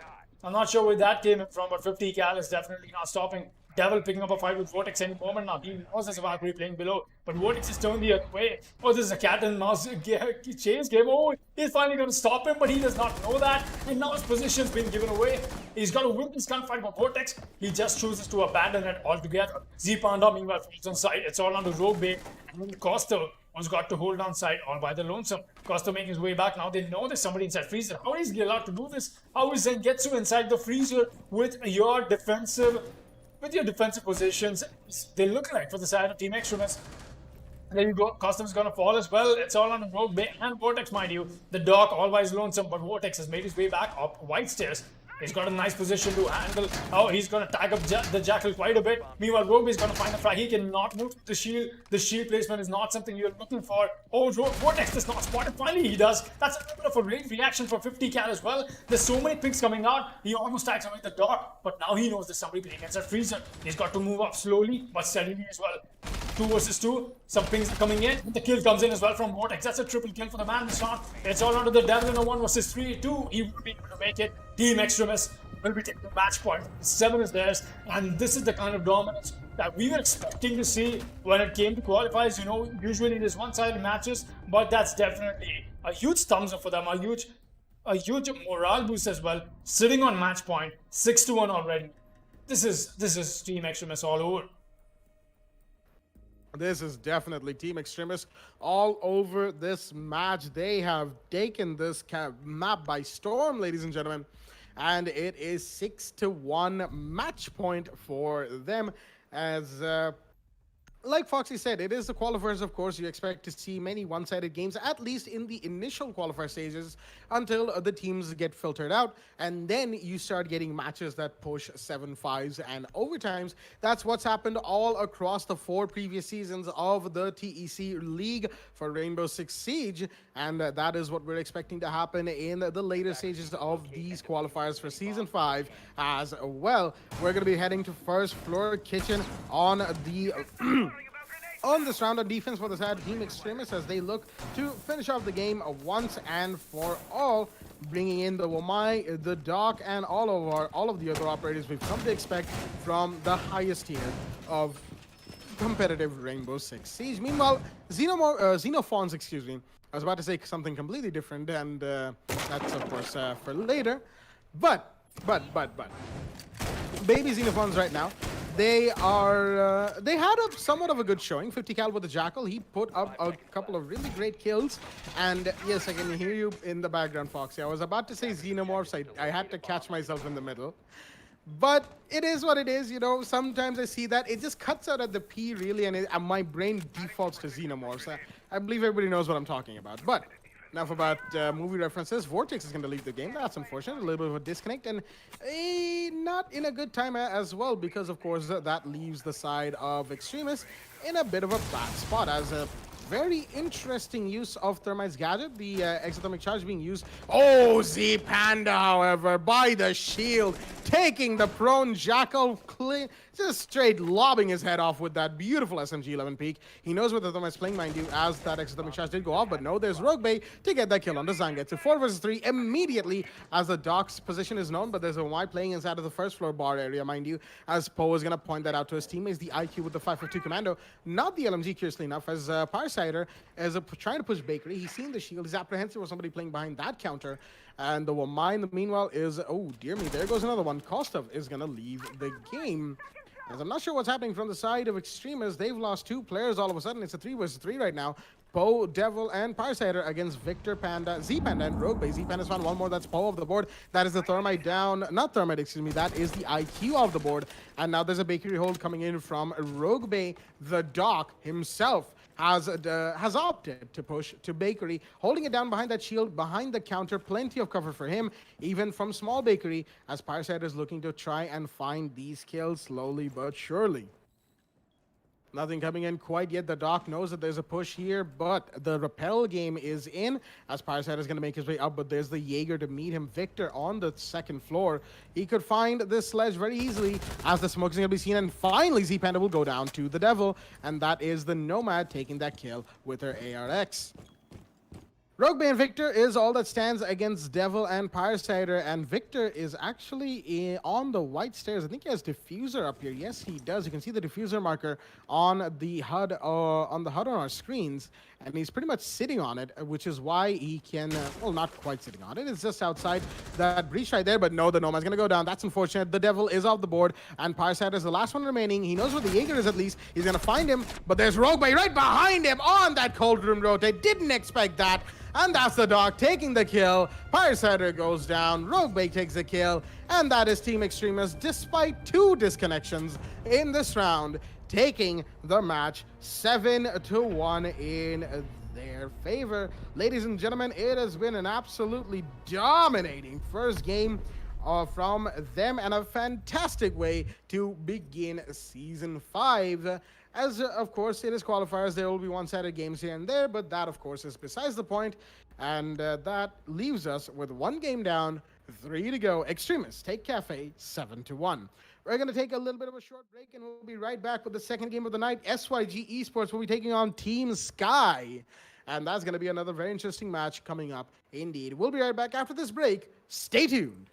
I'm not sure where that came from, but 50 cal is definitely not stopping Devil picking up a fight with Vortex any moment now. He knows there's a Valkyrie playing below, but Vortex is turned the other way. Oh, this is a cat and mouse chase game. Oh, he's finally going to stop him, but he does not know that. And now his position's been given away. He's got to win this gunfight for Vortex. He just chooses to abandon it altogether. Z-Panda, meanwhile, falls on side. It's all on the rogue bay. And Costa was got to hold on side all by the lonesome. Costa making his way back. Now they know there's somebody inside freezer. How is he allowed to do this? How is Zengetsu inside the freezer with your defensive positions? They look like for the side of Team Extremis. There you go. Custom's gonna fall as well. It's all on the rogue bay and Vortex, mind you. The Doc always lonesome, but Vortex has made his way back up white stairs. He's got a nice position to handle. Oh, he's gonna tag up the Jackal quite a bit. Meanwhile, Rogue is gonna find the frag. He cannot move the shield. The shield placement is not something you're looking for. Oh, Vortex does not spot it. Finally, he does. That's a little bit of a range reaction for 50 cal as well. There's so many pings coming out. He almost tags away the Doc, but now he knows there's somebody playing against a freezer. He's got to move up slowly but steadily as well. 2 versus 2. Some pings are coming in. The kill comes in as well from Vortex. That's a triple kill for the man in the shot. It's all under the Devil in a 1 versus 3. 2. He will be able to make it. Team Extremis will be taking the match point. 7 is theirs, and this is the kind of dominance that we were expecting to see when it came to qualifiers. You know, usually there's one-sided matches, but that's definitely a huge thumbs up for them, a huge morale boost as well. Sitting on match point, 6-1 already. This is Team Extremis all over. This is definitely Team Extremis all over this match. They have taken this map by storm, ladies and gentlemen. And it is 6-1 match point for them. As like Foxy said, it is the qualifiers, of course. You expect to see many one-sided games, at least in the initial qualifier stages, until the teams get filtered out. And then you start getting matches that push 7-5s and overtimes. That's what's happened all across the 4 previous seasons of the TEC League for Rainbow Six Siege. And that is what we're expecting to happen in the later stages of these qualifiers for Season 5 as well. We're going to be heading to first floor kitchen on the... on this round of defense for the side of Team Extremis as they look to finish off the game once and for all, bringing in the Womai, the Doc, and all of the other operators we've come to expect from the highest tier of competitive Rainbow Six Siege. Meanwhile, Xenophons, excuse me, I was about to say something completely different, and that's of course for later. But baby Xenophons right now They had a somewhat of a good showing. 50 cal with the Jackal. He put up a couple of really great kills. And yes, I can hear you in the background, Foxy. I was about to say Xenomorphs. I had to catch myself in the middle. But it is what it is, you know. Sometimes I see that. It just cuts out at the P, really, and my brain defaults to Xenomorphs. I believe everybody knows what I'm talking about. But enough about movie references. Vortex is going to leave the game. That's unfortunate. A little bit of a disconnect. And not in a good time as well, because, of course, that leaves the side of Extremis in a bit of a bad spot as a very interesting use of Thermite's gadget, the exothermic charge being used. Oh, Z Panda, however, by the shield, taking the prone Jackal clean, just straight lobbing his head off with that beautiful SMG-11 peak. He knows what the Thermite's playing, mind you, as that exothermic charge did go off, but no, there's Rogue Bay to get that kill on the Zanga to 4 versus 3 immediately as the Doc's position is known, but there's a Y playing inside of the first floor bar area, mind you, as Poe is going to point that out to his teammates. The IQ with the 552 Commando, not the LMG, curiously enough, as Parasider is trying to push Bakery. He's seen the shield. He's apprehensive with somebody playing behind that counter. And the mine, meanwhile, is... Oh, dear me. There goes another one. Kostov is going to leave the game. As I'm not sure what's happening from the side of Extremis. They've lost 2 players all of a sudden. It's a 3 versus 3 right now. Poe, Devil, and Parasider against Victor, Panda, Z-Panda, and Rogue Bay. Z-Panda's found one more. That's Poe off the board. That is the Thermite down. Not Thermite, excuse me. That is the IQ off the board. And now there's a Bakery hold coming in from Rogue Bay. The Doc himself has opted to push to Bakery, holding it down behind that shield, behind the counter. Plenty of cover for him, even from small Bakery, as Parasite is looking to try and find these kills slowly but surely. Nothing coming in quite yet. The Doc knows that there's a push here, but the rappel game is in as Parasite is going to make his way up, but there's the Jaeger to meet him. Victor on the second floor. He could find this sledge very easily as the smoke is going to be seen, and finally Z-Panda will go down to the Devil, and that is the Nomad taking that kill with her ARX. Rogue Bay and Victor is all that stands against Devil and Parasider, and Victor is actually on the white stairs. I think he has Diffuser up here. Yes, he does. You can see the Diffuser marker on the HUD on our screens, and he's pretty much sitting on it, which is why he can, well, not quite sitting on it. It's just outside that breach right there, but no, the Nomad's going to go down. That's unfortunate. The Devil is off the board, and Parasider is the last one remaining. He knows where the Jaeger is at least. He's going to find him, but there's Rogue Bay right behind him on that cold room rotate. Didn't expect that. And that's the Doc taking the kill. Parasider goes down. Rogue Bay takes the kill. And that is Team Extremis, despite 2 disconnections in this round, taking the match 7-1 in their favor. Ladies and gentlemen, it has been an absolutely dominating first game from them, and a fantastic way to begin Season 5. As, of course, it is qualifiers. There will be one-sided games here and there, but that, of course, is besides the point. And that leaves us with 1 game down, 3 to go. Extremis take Cafe 7-1. We're going to take a little bit of a short break, and we'll be right back with the second game of the night. SYG Esports will be taking on Team Sky. And that's going to be another very interesting match coming up indeed. We'll be right back after this break. Stay tuned.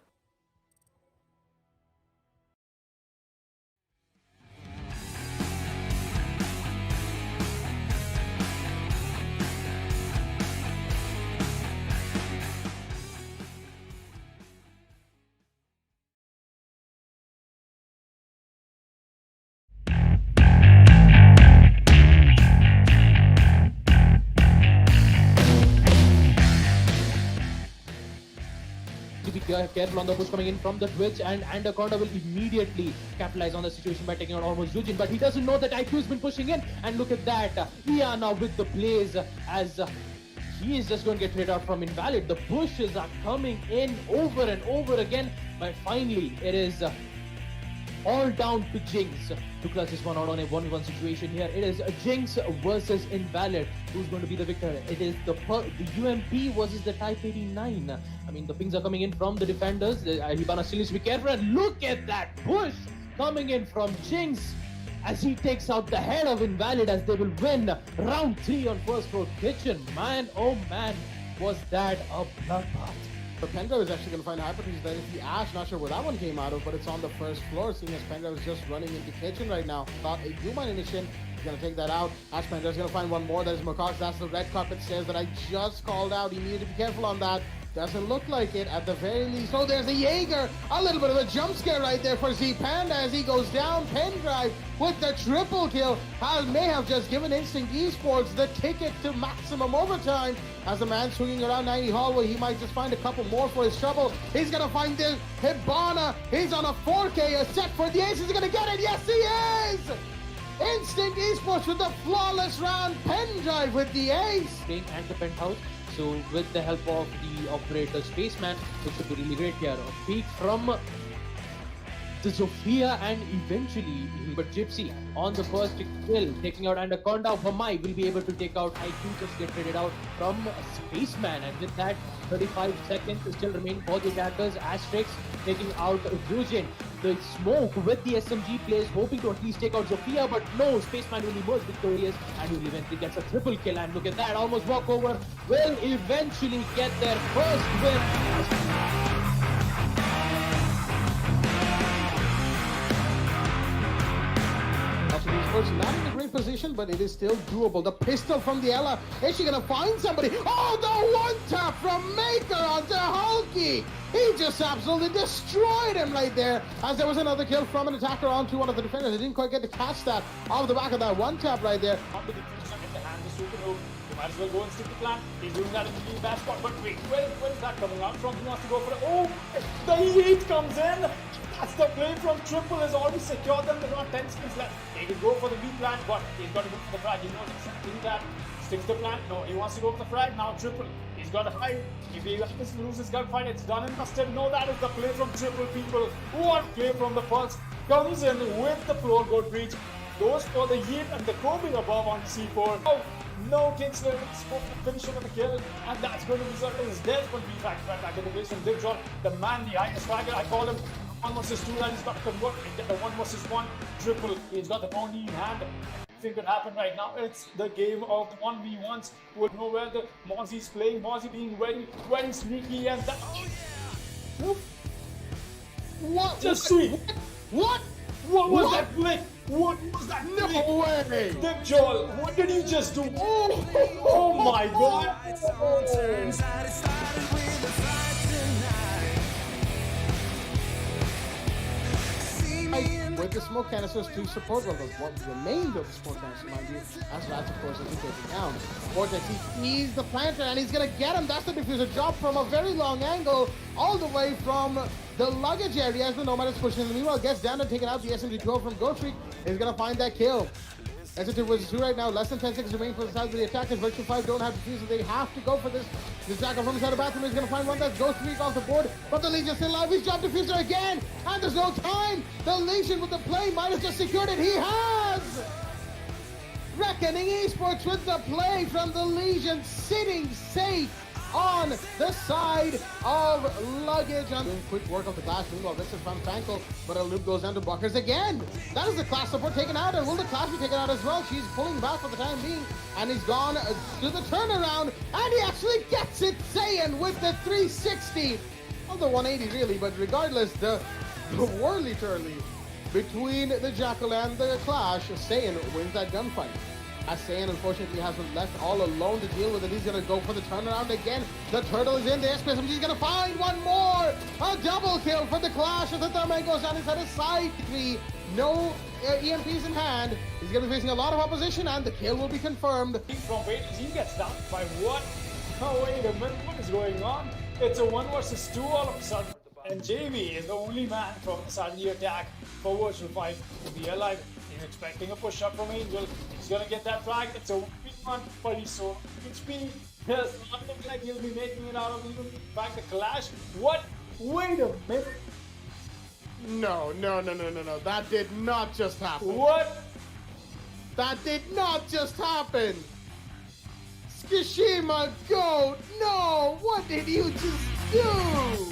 Be careful on the push coming in from the Twitch, and Anaconda will immediately capitalize on the situation by taking out almost Yujin, but he doesn't know that IQ has been pushing in, and look at that, Iana with the plays as he is just going to get traded out from Invalid. The pushes are coming in over and over again, but finally it is all down to Jinx to clutch this one out on a 1v1 situation here. It is Jinx versus Invalid. Who's going to be the victor? It is the UMP versus the Type 89. I mean, the pings are coming in from the defenders. Hibana still needs to be careful, and look at that push coming in from Jinx as he takes out the head of Invalid, as they will win round 3 on first floor kitchen. Man, oh man, was that a bloodbath. The Pendra is actually going to find Hypertrees. That is the Ash. Not sure where that one came out of, but it's on the first floor. Seeing as Pendra is just running into kitchen right now. Thought a Human initiation. He's going to take that out. Ash Pendra is going to find one more. That is Mokox. That's the red carpet stairs that I just called out. He needed to be careful on that. Doesn't look like it at the very least. Oh, there's a Jaeger. A little bit of a jump scare right there for Z Panda as he goes down. Pendrive with the triple kill. May have just given Instinct Esports the ticket to maximum overtime. As the man swinging around 90 hallway, he might just find a couple more for his trouble. He's going to find the Hibana. He's on a 4K, a set for the ace. Is he going to get it? Yes, he is! Instinct Esports with the flawless round. Pendrive with the ace. Playing at the penthouse. So with the help of the operator Spaceman, it should be really great here. A peek from the Zofia and eventually but Gypsy on the first kill, taking out Anaconda. Vamai will be able to take out IQ, just get traded out from Spaceman, and with that 35 seconds still remain for the attackers. Asterix taking out Rujin. The smoke with the SMG plays, hoping to at least take out Zofia, but no, Spaceman will emerge victorious and will eventually get a triple kill. And look at that, almost walkover, will eventually get their first win. Not in a great position, but it is still doable. The pistol from the Ella. Is she gonna find somebody? Oh, the one tap from Maker onto Hulky. He just absolutely destroyed him right there. As there was another kill from an attacker onto one of the defenders. They didn't quite get to catch that off the back of that one tap right there. After the Christian in the hand, the super hook. You might as well go and stick the plan. He's doing that in the really bad spot. But wait, where is that coming out from? He wants to go for it. Oh, the E8 comes in. That's the play from Triple has already secured them. There's not 10 seconds left. He can go for the B plan, but he's got to go for the frag. He knows exactly that. Sticks the plan. No, he wants to go for the frag. Now Triple. He's got to hide. If he happens to lose his gunfight, it's done and dusted. No, that is the play from Triple, people. What play from the Pulse. Comes in with the floor goat breach. Goes for the Yeet and the Kobe above on C4. Oh, no, Kingsler finish him with the kill, and that's going to result in his death. But be back in the base from Digjon, the man behind the swagger. I call him 1 versus 2, and he's got to convert the 1 versus 1 triple. He's got the pony in hand. Anything could happen right now. It's the game of the 1v1s. We'll know where the Mozzie's playing. Mozzie being very sneaky, and that. Oh yeah! Whoop. What? Just see. What? What was that flick? What was that flick? No way! Dick Joel, what did you just do? Oh my god! With the smoke canisters to support what remained of the smoke canister, mind you, as Rats, of course, is taken down. Vortex, he sees the planter and he's gonna get him. That's the diffuser drop from a very long angle, all the way from the luggage area as the Nomad is pushing. Meanwhile, gets down and taking out the SMG-12 from Ghost Freak. He's gonna find that kill. SMG was 2 right now, less than 10 seconds remain for the side of the attackers. Virtue 5 don't have defusers, they have to go for this. The attacker from inside the bathroom is gonna find one that's Ghost Freak off the board, but the Legion's still alive. He's dropped diffuser again, and there's no time. The Legion with the play might have just secured it. He has! Reckoning Esports with the play from the Legion, sitting safe on the side of luggage. And doing quick work of the Clash. Meanwhile, this is from Frankel, but a loop goes down to Buckers again. That is the Clash support taken out, and will the Clash be taken out as well? She's pulling back for the time being, and he's gone to the turnaround, and he actually gets it. Saiyan with the 360. Well, the 180 really, but regardless, the whirly-turly between the Jackal and the Clash, Saiyan wins that gunfight. As Saiyan unfortunately has been left all alone to deal with it. He's going to go for the turnaround again. The turtle is in. The SPSMG is going to find one more. A double kill for the Clash as the Thermite goes down inside his side 3. No EMPs in hand. He's going to be facing a lot of opposition, and the kill will be confirmed. From Waiters, he gets down by what? Oh, wait a minute. What is going on? It's a 1 versus 2 all of a sudden. And JV is the only man from the side of the attack for Virtual 5 to be alive. He's expecting a push up from Angel. He's gonna get that flag. It's a 1v1, but he's so HP. Does not look like he'll be making it out of even back the Clash. What? Wait a minute. No. That did not just happen. What? That did not just happen. Skishima Goat. No. What did you just do?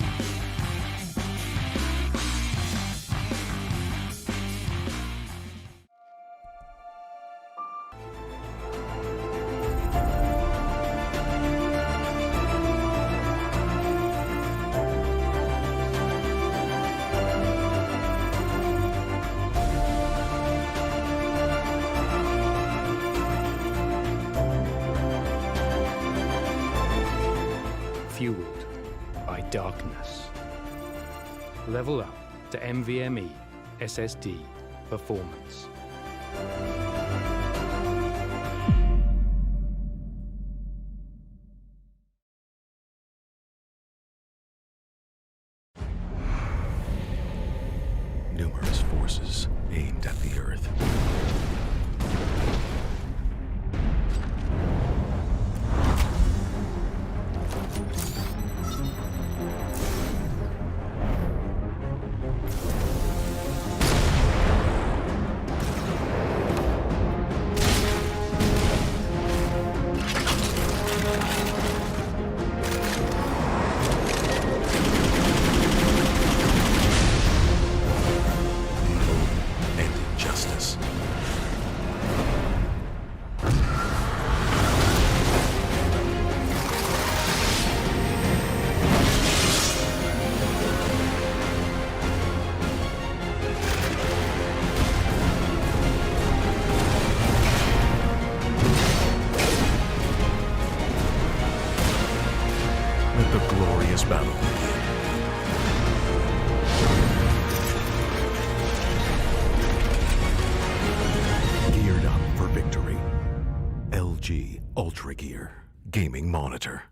Fueled by darkness. Level up to NVMe SSD performance. Numerous forces aimed at the Earth. And injustice. Let the glorious battle begin. Geared up for victory. LG Ultragear Gaming Monitor.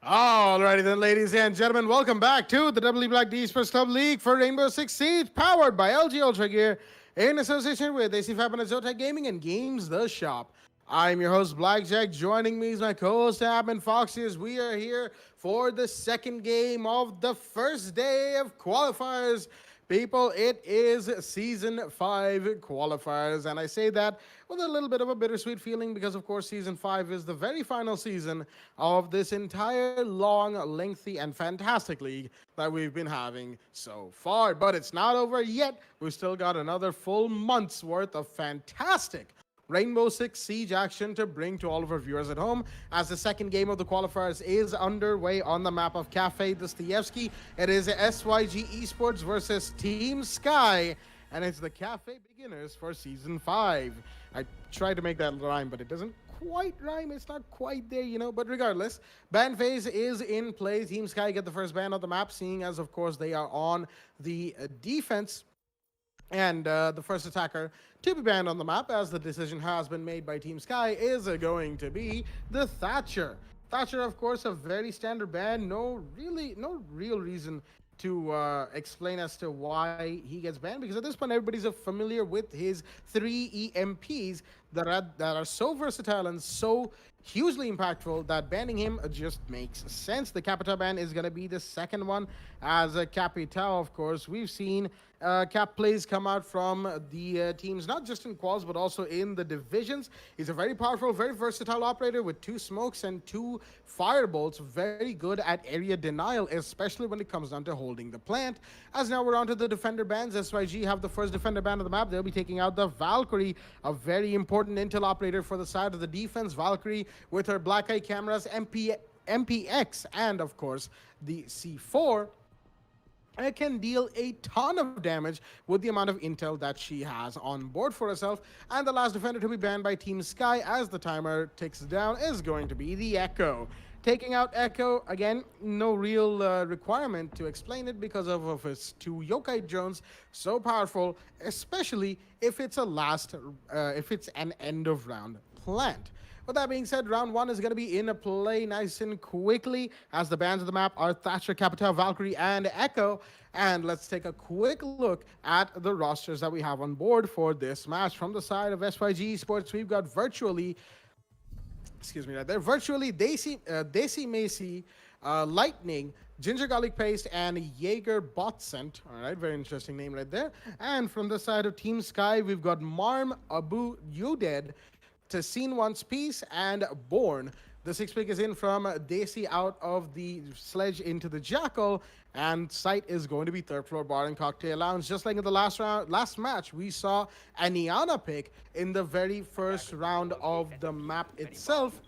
Alrighty then, ladies and gentlemen, welcome back to the W Black D Esports Club League for Rainbow Six Siege, powered by LG Ultragear, in association with AC Fibernet, Zotac Gaming, and Games The Shop. I'm your host, Blackjack. Joining me is my co-host, Abin Foxy, as we are here for the second game of the first day of qualifiers. People, it is Season 5 qualifiers, and I say that with a little bit of a bittersweet feeling because, of course, Season 5 is the very final season of this entire long, lengthy, and fantastic league that we've been having so far. But it's not over yet. We've still got another full month's worth of fantastic Rainbow Six Siege action to bring to all of our viewers at home, as the second game of the qualifiers is underway on the map of Cafe Dostoevsky. It is SYG Esports versus Team Sky, and it's the Cafe Beginners for Season 5. I tried to make that rhyme, but it doesn't quite rhyme. It's not quite there, you know. But regardless, ban phase is in play. Team Sky get the first ban on the map, seeing as, of course, they are on the defense. And the first attacker to be banned on the map, as the decision has been made by Team Sky, is going to be the Thatcher. Thatcher, of course, a very standard ban. No real reason to explain as to why he gets banned, because at this point everybody's familiar with his 3 EMPs that are so versatile and so hugely impactful that banning him just makes sense. The Capita ban is going to be the second one, as Capita, of course, we've seen Cap plays come out from the teams, not just in quals, but also in the divisions. He's a very powerful, very versatile operator with 2 smokes and 2 firebolts. Very good at area denial, especially when it comes down to holding the plant. As now we're on to the defender bans. SYG have the first defender ban of the map. They'll be taking out the Valkyrie, a very important intel operator for the side of the defense. Valkyrie with her black eye cameras, MPX, and of course the C4. It can deal a ton of damage with the amount of intel that she has on board for herself. And the last defender to be banned by Team Sky as the timer ticks down is going to be the Echo. Taking out Echo, again, no real requirement to explain it because of his 2 yokai drones, so powerful, especially if it's if it's an end of round plant. With that being said, round 1 is going to be in a play nice and quickly, as the bans of the map are Thatcher, Capita, Valkyrie, and Echo. And let's take a quick look at the rosters that we have on board for this match. From the side of SYG Esports, we've got virtually Desi Macy, Lightning, Ginger Garlic Paste, and Jaeger Botsent. All right, very interesting name right there. And from the side of Team Sky, we've got Marm, Abu, Uded, to Scene Once Piece, and Born. The 6-pick is in from Desi out of the Sledge into the Jackal, and site is going to be 3rd floor bar and cocktail lounge. Just like in the last match, we saw a Niana pick in the very first round of the map itself.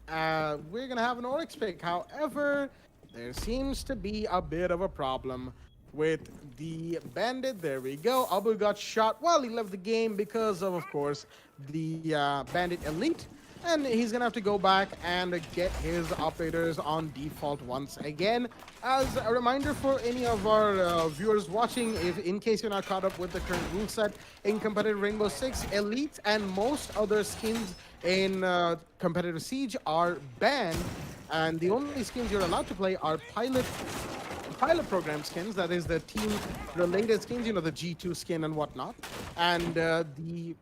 We're gonna have an Oryx pick. However, there seems to be a bit of a problem with the bandit. There we go. Abu got shot while he left the game because of course, the bandit elite. And he's going to have to go back and get his operators on default once again. As a reminder for any of our viewers watching, if in case you're not caught up with the current rule set, in competitive Rainbow Six, Elite and most other skins in competitive Siege are banned. And the only skins you're allowed to play are pilot program skins, that is the team related skins, you know, the G2 skin and whatnot, and the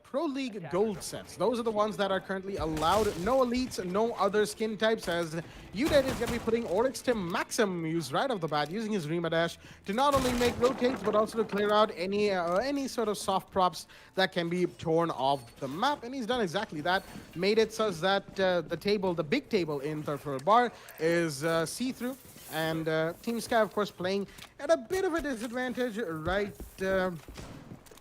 Pro League gold sets. Those are the ones that are currently allowed. No elites, no other skin types, as Uded is going to be putting Oryx to maximum use right off the bat, using his Rima Dash to not only make rotates, but also to clear out any sort of soft props that can be torn off the map. And he's done exactly that. Made it such that the big table in 3rd floor bar is see-through. And Team Sky, of course, playing at a bit of a disadvantage right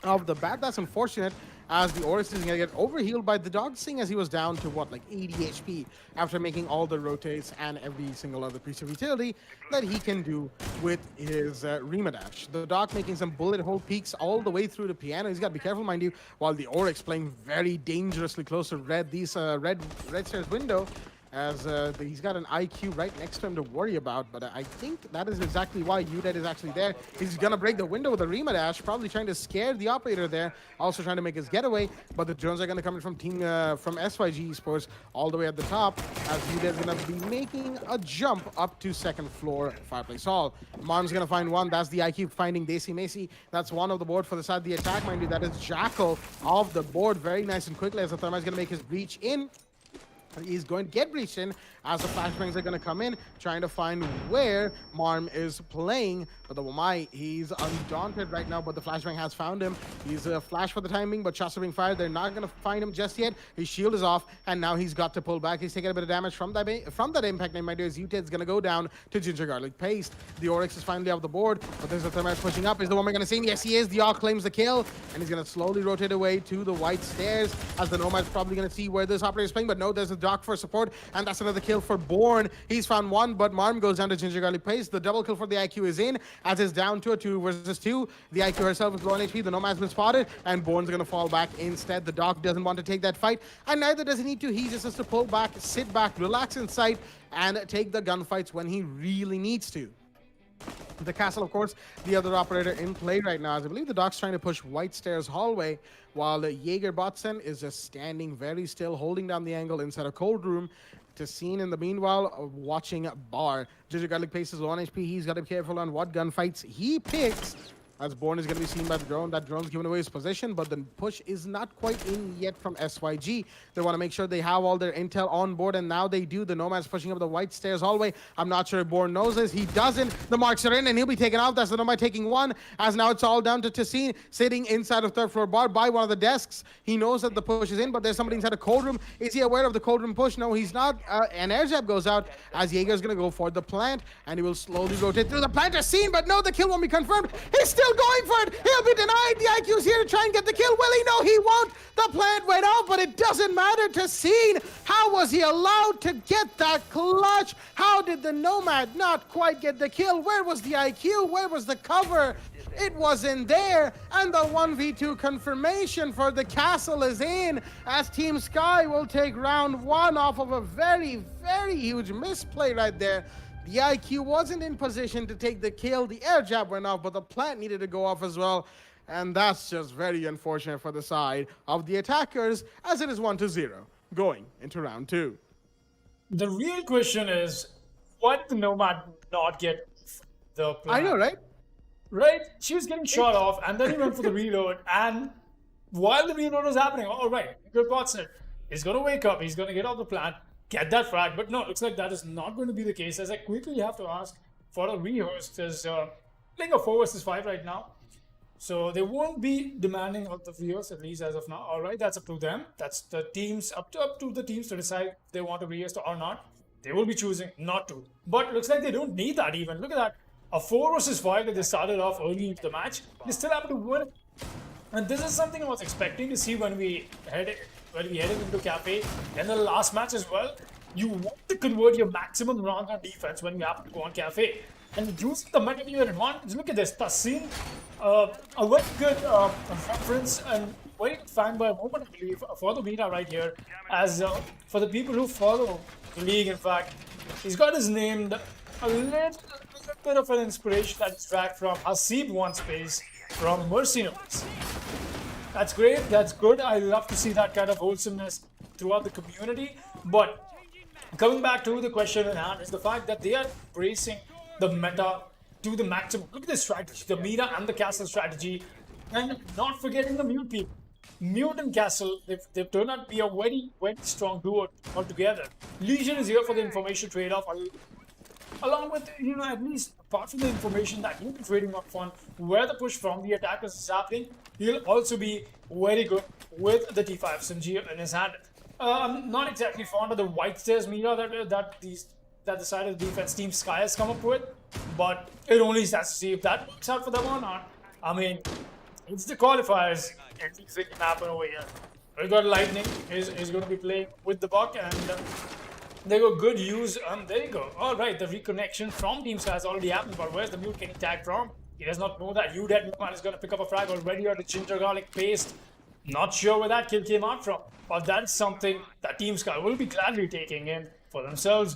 off the bat. That's unfortunate, as the Oryx is going to get overhealed by the dog, seeing as he was down to, what, like 80 HP after making all the rotates and every single other piece of utility that he can do with his Rima Dash. The dog making some bullet hole peeks all the way through the piano. He's got to be careful, mind you, while the Oryx playing very dangerously close to red stairs window, as he's got an IQ right next to him to worry about. But I think that is exactly why Uded is actually there. He's gonna break the window with a Rima Dash, probably trying to scare the operator there, also trying to make his getaway. But the drones are gonna come in from SYG Esports all the way at the top, as Uded's gonna be making a jump up to 2nd floor fireplace hall. Marm's gonna find one. That's the IQ finding Desi Macy. That's one of the board for the side of the attack, mind you. That is Jackal off the board very nice and quickly, as the Thermite's gonna make his breach in. He's going to get breached in, as the flashbangs are going to come in, trying to find where Marm is playing. But the Wamai, he's undaunted right now, but the flashbang has found him. He's a flash for the timing, but shots are being fired. They're not going to find him just yet. His shield is off, and now he's got to pull back. He's taking a bit of damage from that impact. And my dear, Uted's going to go down to Ginger Garlic Paste. The Oryx is finally off the board, but there's a Thermite pushing up. Is the Wamai going to see him? Yes, he is. The Arc claims the kill, and he's going to slowly rotate away to the white stairs, as the Nomad's probably going to see where this operator is playing. But no, there's a Doc for support, and that's another kill for Bourne. He's found one, but Marm goes down to Ginger Garlic Pace. The double kill for the IQ is in, as is down to a 2 versus 2. The IQ herself is low on HP, the Nomad's been spotted, and Bourne's gonna fall back instead. The Doc doesn't want to take that fight, and neither does he need to. He just has to pull back, sit back, relax inside, and take the gunfights when he really needs to. The castle, of course, the other operator in play right now, as I believe the Doc's trying to push White Stairs hallway, while Jaeger Botsen is just standing very still, holding down the angle inside a cold room. To Scene in the meanwhile, watching Bar. Ginger Garlic Pace is low on HP. He's got to be careful on what gunfights he picks, as Bourne is going to be seen by the drone. That drone's giving away his position, but the push is not quite in yet from SYG. They want to make sure they have all their intel on board, and now they do. The Nomad's pushing up the White Stairs hallway. I'm not sure if Bourne knows this. He doesn't. The marks are in, and he'll be taken out. That's the Nomad taking one, as now it's all down to Tassine, sitting inside of third floor bar by one of the desks. He knows that the push is in, but there's somebody inside a cold room. Is he aware of the cold room push? No, he's not. An air jab goes out, as Jaeger's going to go for the plant, and he will slowly rotate through the plant. Tassine, but no, the kill won't be confirmed. He's still going for it. He'll be denied. The IQ's here to try and get the kill. Will he? No, he won't. The plant went off, but it doesn't matter to Scene. How was he allowed to get that clutch? How did the Nomad not quite get the kill? Where was the IQ? Where was the cover? It wasn't there. And the 1v2 confirmation for the castle is in, as Team Sky will take round 1 off of a very, very huge misplay right there. The IQ wasn't in position to take the kill. The air jab went off, but the plant needed to go off as well. And that's just very unfortunate for the side of the attackers, as it is 1-0 going into round 2. The real question is, why did the Nomad not get the plant? I know, right? Right? She was getting shot off, and then he went for the reload, and while the reload was happening, all right, good Botsen is going to wake up, he's going to get off the plant, get that frag, but no, looks like that is not going to be the case, as I quickly have to ask for a rehearse. There's playing a 4 versus 5 right now, so they won't be demanding of the viewers, at least as of now. All right, that's up to them. That's the teams, up to the teams to decide if they want to rehearse or not. They will be choosing not to, but looks like they don't need that even. Look at that, a 4 versus 5 that they started off early into the match. They still happen to win, and this is something I was expecting to see when we headed into Cafe in the last match as well. You want to convert your maximum rounds on defense when you happen to go on Cafe. And using the meta to your advantage, look at this. Tassine, a very good reference and very good fanboy moment, I believe, for the meta right here. As for the people who follow the league, in fact, he's got his name, a little bit of an inspiration that is dragged from Hasib One Space from Mercenaries. That's great, that's good. I love to see that kind of wholesomeness throughout the community. But coming back to the question at hand is the fact that they are embracing the meta to the maximum. Look at this strategy, the meta and the castle strategy, and not forgetting the mute people. Mute and castle, they've turned out to be a very, very strong duo altogether. Legion is here for the information trade-off, along with, you know, at least apart from the information that he'll be trading up on where the push from the attackers is happening, he'll also be very good with the T5 SMG in his hand. I'm not exactly fond of the White Stairs meta that the side of the defense team Sky has come up with, but it only has to see if that works out for them or not. I mean, it's the qualifiers. Anything can happen over here. We got Lightning is going to be playing with the Buck, and they got good use. There you go. All right, the reconnection from Team Sky has already happened, but where's the mute getting tagged from? He does not know that Udead man is going to pick up a frag already on the Ginger Garlic Paste. Not sure where that kill came out from, but that's something that Team Sky will be gladly taking in for themselves.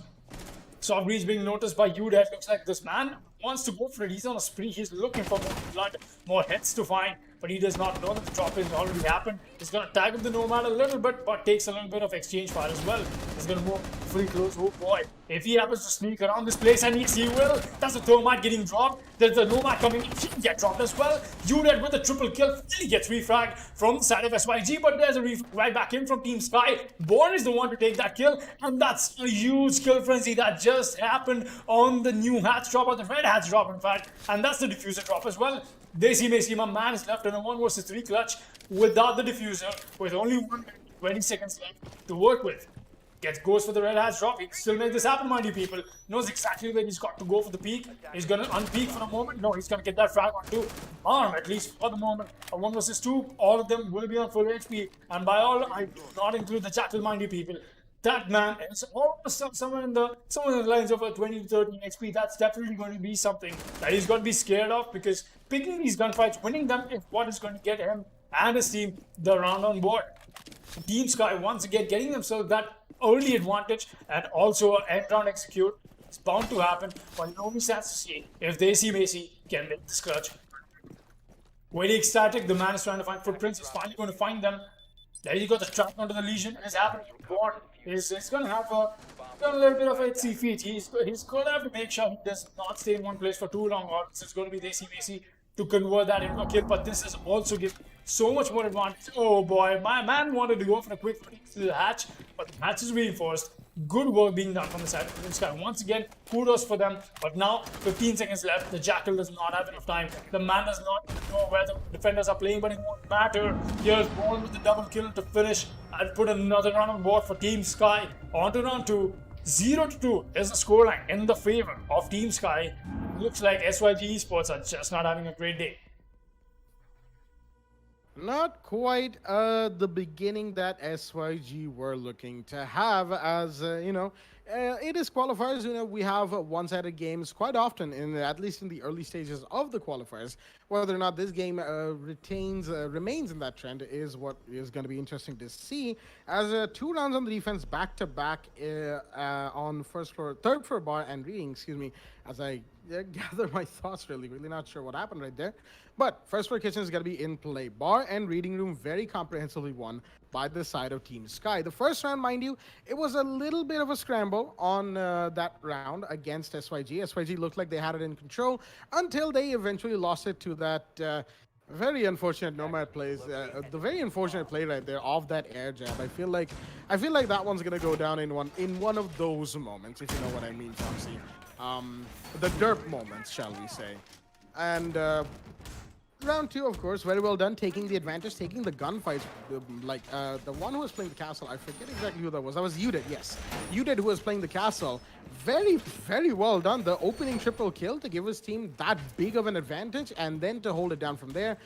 Soft Breeze being noticed by Udead. Looks like this man wants to go for it. He's on a spree. He's looking for more blood, more heads to find, but he does not know that the drop has already happened. He's going to tag up the Nomad a little bit, but takes a little bit of exchange fire as well. He's going to move pretty close. Oh boy. If he happens to sneak around this place, and he will, that's the Nomad getting dropped. There's the Nomad coming in. He can get dropped as well. Udead with a triple kill. He gets refrag from the side of SYG, but there's a refrag back in from Team Sky. Bourne is the one to take that kill, and that's a huge kill frenzy that just happened on the new hats drop, or the red hats drop, in fact, and that's the diffuser drop as well. Daisy Macy, my man, is left in a 1 versus 3 clutch without the diffuser, with only 1 minute, 20 seconds left to work with. Goes for the red hats drop. He can still make this happen, mind you, people. Knows exactly where he's got to go for the peak. He's going to unpeak for a moment. No, he's going to get that frag on too. Arm, at least for the moment. A 1 versus 2. All of them will be on full HP. And by all, I do not include the Jackal, mind you, people. that man is almost somewhere in the lines of a 20 to 13 XP. That's definitely going to be something that he's going to be scared of, because picking these gunfights, winning them is what is going to get him and his team the round on board. Team Sky once again getting themselves that early advantage, and also an end round execute. It's bound to happen, but it only stands to see if they see Macy can make this clutch. Very ecstatic, the man is trying to find footprints. He's finally going to find them. There you go, the trap onto the Legion is happening. Born is going to have a little bit of a HC feat. He's going to have to make sure he does not stay in one place for too long, or it's going to be Desi Macy to convert that into a kill. But this is also giving so much more advantage. Oh boy, my man wanted to go for a quick to the hatch, but the hatch is reinforced. Good work being done from the side of Team Sky. Once again, kudos for them. But now, 15 seconds left. The Jackal does not have enough time. The man does not know where the defenders are playing, but it won't matter. Here's Ball with the double kill to finish and put another run on board for Team Sky. On to round 2. 0-2 is the scoreline in the favor of Team Sky. Looks like SYG Esports are just not having a great day. Not quite the beginning that SYG were looking to have, as it is qualifiers. We have one-sided games quite often, at least in the early stages of the qualifiers. Whether or not this game remains in that trend is what is going to be interesting to see. As 2 rounds on the defense, back-to-back on third floor bar and reading. Excuse me, as I gather my thoughts. Really not sure what happened right there. But first floor kitchen is going to be in play. Bar and reading room very comprehensively won by the side of Team Sky. The first round, mind you, it was a little bit of a scramble on that round against SYG. SYG looked like they had it in control until they eventually lost it to that very unfortunate Nomad plays. The very unfortunate play right there of that air jab. I feel like that one's gonna go down in one of those moments, if you know what I mean, Chauncey. The derp moments, shall we say. And round 2, of course, very well done, taking the advantage, taking the gunfights. The one who was playing the castle, I forget exactly who that was. That was Udit, yes. Udit, who was playing the castle. Very, very well done. The opening triple kill to give his team that big of an advantage, and then to hold it down from there.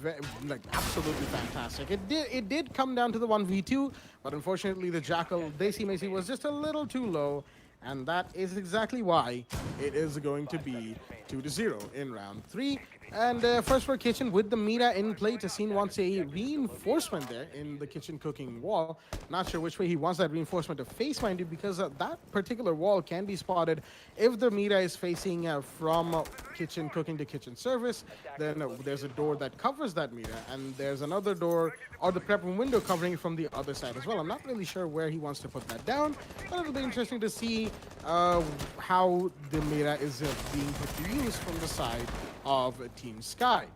Absolutely fantastic. It did come down to the 1v2, but unfortunately the Jackal, Desi Macy, was just a little too low. And that is exactly why it is going to be 2-0 in round 3. And first for kitchen with the Mira in play. Tassine wants a reinforcement there in the kitchen cooking wall. Not sure which way he wants that reinforcement to face, mind you, because that particular wall can be spotted if the Mira is facing from kitchen cooking to kitchen service. Then there's a door that covers that Mira, and there's another door or the prep room window covering from the other side as well. I'm not really sure where he wants to put that down, but it'll be interesting to see how the Mira is being put to use from the side of Team Sky.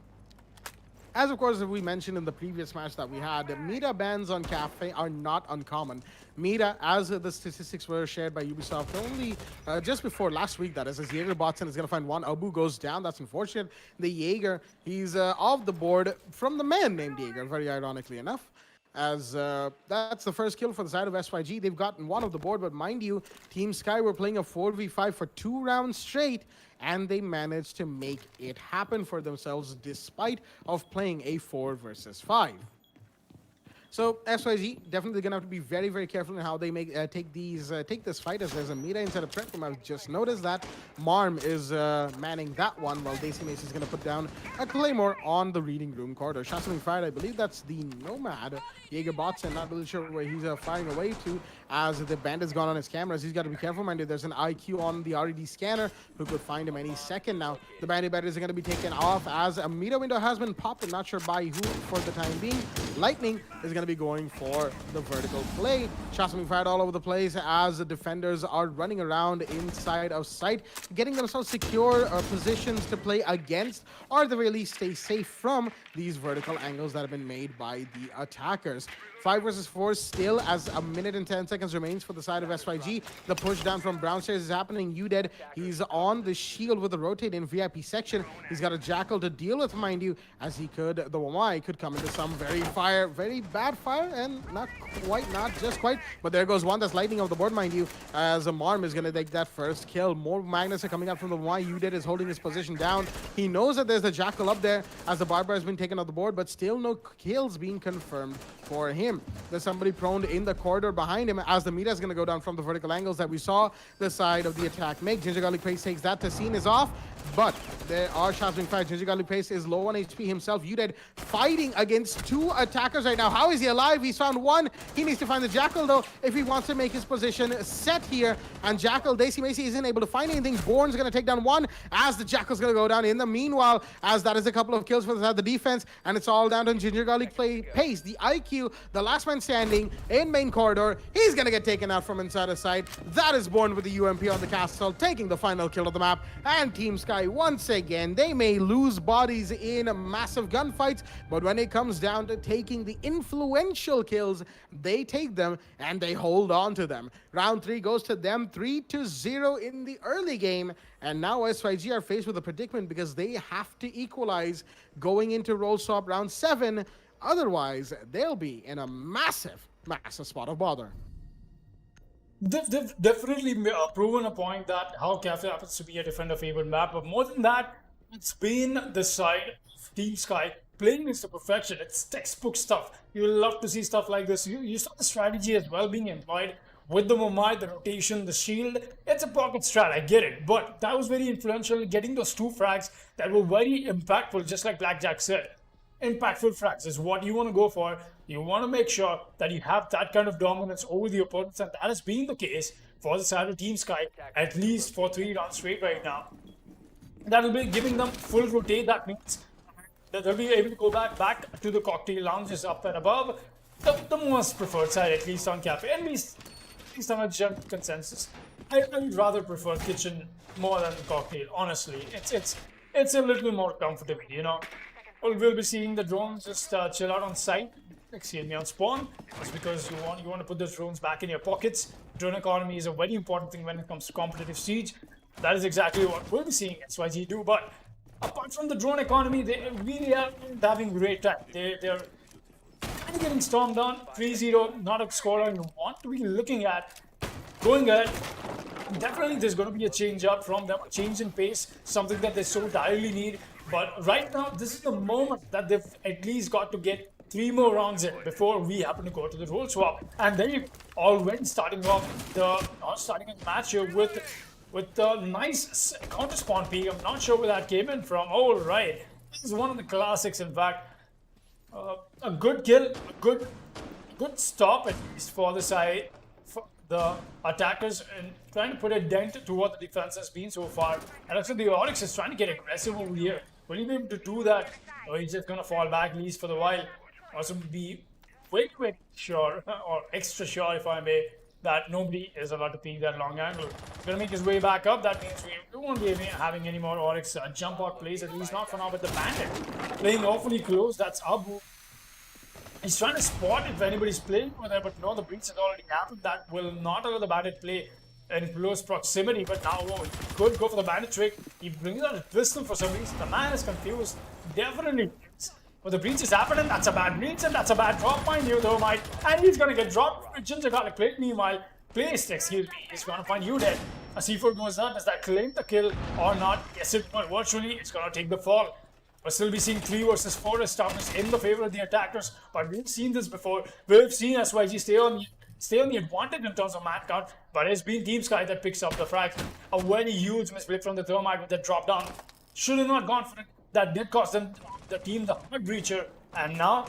As of course we mentioned in the previous match that we had, Mira bans on Cafe are not uncommon. Mira, as the statistics were shared by Ubisoft only just before last week, that is, as Jaeger Botson is going to find one. Abu goes down. That's unfortunate. The Jaeger, he's off the board from the man named Jaeger, very ironically enough. As that's the first kill for the side of SYG. They've gotten one off the board, but mind you, Team Sky were playing a 4v5 for 2 rounds straight, and they managed to make it happen for themselves despite of playing a 4 versus 5. So SYG definitely gonna have to be very, very careful in how they take this fight, as there's a Mira inside a prep room. I've just noticed that Marm is manning that one, while Desi Macy is gonna put down a Claymore on the reading room corridor. Shots being fired, I believe that's the Nomad. Jaeger Botson, not really sure where he's firing away to, as the bandit's gone on his cameras. He's got to be careful, mind you. There's an IQ on the RED scanner who could find him any second now. The bandit is going to be taken off as a Mira window has been popped. I'm not sure by who for the time being. Lightning is going to be going for the vertical play. Shots being fired all over the place as the defenders are running around inside of sight, getting themselves secure positions to play against, or at the very least stay safe from these vertical angles that have been made by the attackers. 5 versus 4 still, as a minute and 10 seconds remains for the side of SYG. The push down from Brownstairs is happening. Uded, he's on the shield with the rotate in VIP section. He's got a Jackal to deal with, mind you, as he could, the Wamai could come into some very bad that fire, and not just quite, but there goes one. That's lightning off the board, mind you, as Marm is going to take that first kill. More Magnus are coming up from the Y. Udid is holding his position down. He knows that there's the Jackal up there as the Barber has been taken off the board, but still no kills being confirmed for him. There's somebody prone in the corridor behind him as the meter is going to go down from the vertical angles that we saw the side of the attack make. Ginger Garlic Paste takes that. Tassine is off, but there are shots being fired. Ginger Garlic Paste is low on HP himself. Udid fighting against two attackers right now. How is he alive? He's found one. He needs to find the Jackal, though, if he wants to make his position set here. And Jackal, Daisy Macy isn't able to find anything. Bourne's going to take down one as the Jackal's going to go down. In the meanwhile, as that is a couple of kills for the defense, and it's all down to Ginger Garlic Paste. The IQ, the last man standing in main corridor. He's going to get taken out from inside the side. That is Bourne with the UMP on the castle, taking the final kill of the map. And Team Sky, once again, they may lose bodies in massive gunfights, but when it comes down to taking the influential kills, they take them and they hold on to them. Round 3 goes to them, 3-0 in the early game, and now SYG are faced with a predicament because they have to equalize going into roll swap round 7. Otherwise, they'll be in a massive spot of bother. They've definitely proven a point that how Cafe happens to be a defender favored map, but more than that, it's been the side of Team Sky playing this to perfection. It's textbook stuff. You'll love to see stuff like this. You saw the strategy as well being employed with the Momai, the rotation, the shield. It's a pocket strat, I get it, but that was very influential in getting those 2 frags that were very impactful, just like Blackjack said. Impactful frags is what you want to go for. You want to make sure that you have that kind of dominance over the opponents, and that has been the case for the side of Team Sky, at least for 3 rounds straight right now. That will be giving them full rotate. That means that they'll be able to go back to the cocktail lounges up and above. The most preferred side, at least on Cafe, at least on a general consensus. I would rather prefer kitchen more than cocktail, honestly. It's a little more comfortable, you know. We'll be seeing the drones just chill out on site, excuse me, on spawn. It's because you want to put those drones back in your pockets. Drone economy is a very important thing when it comes to competitive siege. That is exactly what we'll be seeing SYG do. But apart from the drone economy, they really are having a great time. They're kind of getting stormed on. 3-0, not a score you want to be looking at. Going ahead, definitely there's going to be a change up from them, a change in pace, something that they so direly need. But right now, this is the moment that they've at least got to get 3 more rounds in before we happen to go to the roll swap. And they've already starting off the match here with the nice counter spawn peak. I'm not sure where that came in from. All right, this is one of the classics. In fact, a good kill, a good stop at least for the side. The attackers and trying to put a dent to what the defense has been so far. And actually the Oryx is trying to get aggressive over here. Will he be able to do that? Or he's just going to fall back at least for the while. Also be very sure, or extra sure if I may, that nobody is allowed to peek that long angle. He's going to make his way back up. That means we won't be having any more Oryx jump out plays, at least not for now. But the Bandit playing awfully close. That's Abu. He's trying to spot if anybody's playing over there, but no, the breach has already happened. That will not allow the Bandit play in close proximity. But now, he could go for the Bandit trick. He brings out a pistol for some reason. The man is confused. Definitely. But the breach is happening. That's a bad breach, and that's a bad drop, mind you, though, Mike. And he's going to get dropped. Ginger Garlic Plate, meanwhile, placed, excuse me. He's going to find you dead. A C4 goes down. Does that claim the kill or not? Yes, it will. Virtually, it's going to take the fall. We'll still be seeing 3 versus 4 established in the favor of the attackers, but we've seen this before. We've seen SYG stay on the advantage in terms of man count, but it's been Team Sky that picks up the frags. A very huge misplay from the Thermite with that drop down. Should have not gone for it. That did cost them, the team, the hard breacher, and now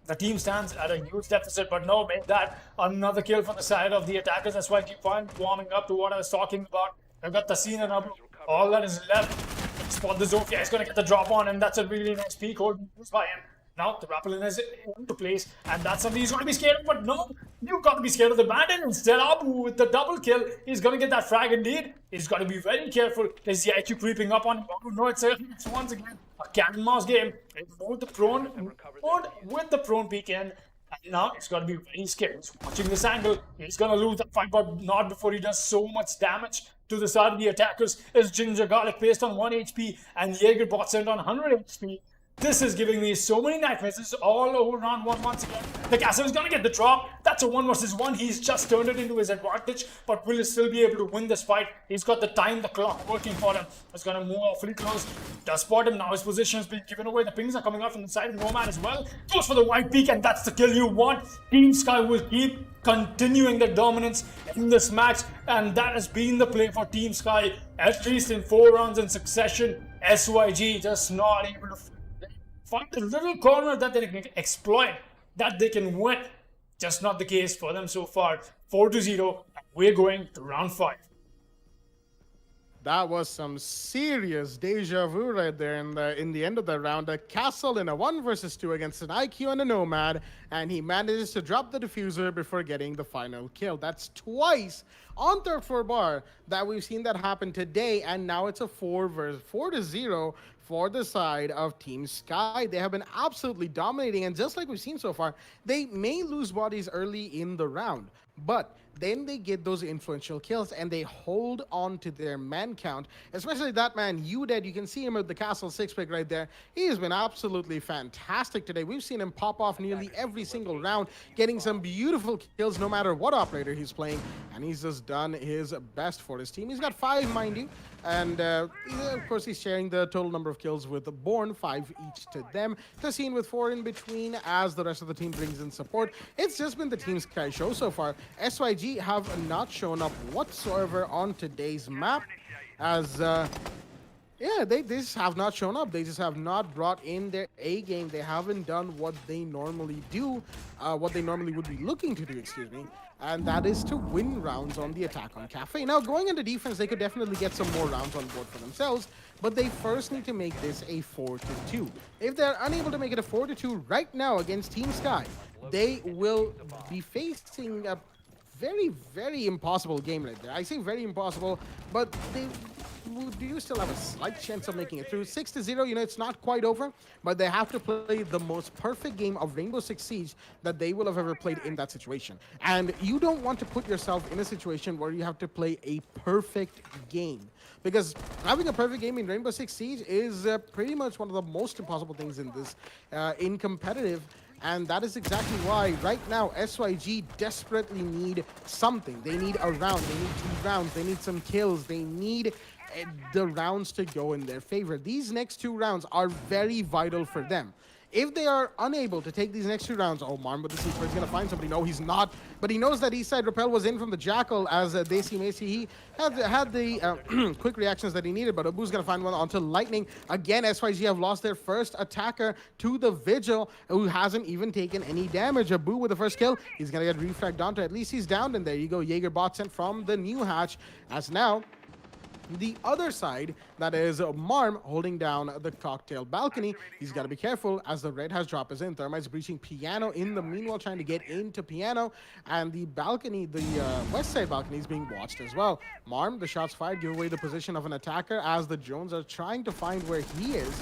the team stands at a huge deficit, but no, made that another kill from the side of the attackers. That's why keep warming up to what I was talking about. They've got Tassine and Abu. All that is left. Spot the Zofia, he's going to get the drop on, and that's a really nice peek hold by him. Now the Rappelin is into place, and that's something he's going to be scared of, but no, you've got to be scared of the Bandit. Instead, Abu with the double kill, he's going to get that frag indeed. He's got to be very careful. There's the IQ creeping up on him. Oh no, it's once again a cat and mouse game. With the prone peek in. And now he's got to be very scared. He's watching this angle. He's going to lose the fight, but not before he does so much damage to the side of the attackers. Is Ginger Garlic Paste on 1 HP and Jaeger bot sent on 100 HP. This is giving me so many nightmares. This is all over round 1 once again. The Castle is going to get the drop. That's a 1 versus 1. He's just turned it into his advantage, but will still be able to win this fight. He's got the time, the clock working for him. He's going to move awfully close. Does spot him. Now his position is being given away. The pings are coming out from the side of Nomad as well. Goes for the white peak, and that's the kill you want. Team Sky will keep continuing their dominance in this match, and that has been the play for Team Sky, at least in 4 rounds in succession. SYG just not able to find a little corner that they can exploit, that they can win. Just not the case for them so far. 4-0, we're going to round 5. That was some serious deja vu right there in the end of the round. A Castle in a 1 versus 2 against an IQ and a Nomad, and he manages to drop the diffuser before getting the final kill. That's twice on third floor bar that we've seen that happen today, and now it's a 4-0 for the side of Team Sky. They have been absolutely dominating, and just like we've seen so far, they may lose bodies early in the round, but then they get those influential kills and they hold on to their man count, especially that man Udead. You can see him at the Castle 6-pick right there. He has been absolutely fantastic today. We've seen him pop off nearly every single round, getting some beautiful kills no matter what operator he's playing, and he's just done his best for his team. He's got 5, mind you, and of course he's sharing the total number of kills with the Born, 5 each to them. The scene with 4 in between as the rest of the team brings in support. It's just been the Team Sky show so far. SYG have not shown up whatsoever on today's map, as yeah, they just have not shown up. They just have not brought in their A game. They haven't done what they normally do, what they normally would be looking to do, excuse me, and that is to win rounds on the attack on Cafe. Now, going into defense, they could definitely get some more rounds on board for themselves, but they first need to make this a 4-2. If they're unable to make it a 4-2 right now against Team Sky, they will be facing a very, very impossible game right there. I say very impossible, but they do still have a slight chance of making it through. 6-0, you know, it's not quite over, but they have to play the most perfect game of Rainbow Six Siege that they will have ever played in that situation. And you don't want to put yourself in a situation where you have to play a perfect game, because having a perfect game in Rainbow Six Siege is pretty much one of the most impossible things in this, in competitive. And that is exactly why right now SYG desperately need something. They need a round, they need 2 rounds, they need some kills, they need the rounds to go in their favor. These next 2 rounds are very vital for them. If they are unable to take these next 2 rounds, oh, Marm with the C4 is going to find somebody. No, he's not. But he knows that Eastside Rappel was in from the Jackal as Desi Macy. He had the quick reactions that he needed, but Abu's going to find one onto Lightning. Again, SYG have lost their first attacker to the Vigil, who hasn't even taken any damage. Abu with the first kill. He's going to get refragged onto. At least he's down, and there you go. Jaeger bot sent from the new hatch, as now the other side, that is Marm holding down the cocktail balcony. He's got to be careful as the red has droppers in. Thermite's breaching Piano in the meanwhile, trying to get into Piano, and the balcony, the west side balcony, is being watched as well. Marm, the shots fired, give away the position of an attacker as the Jones are trying to find where he is.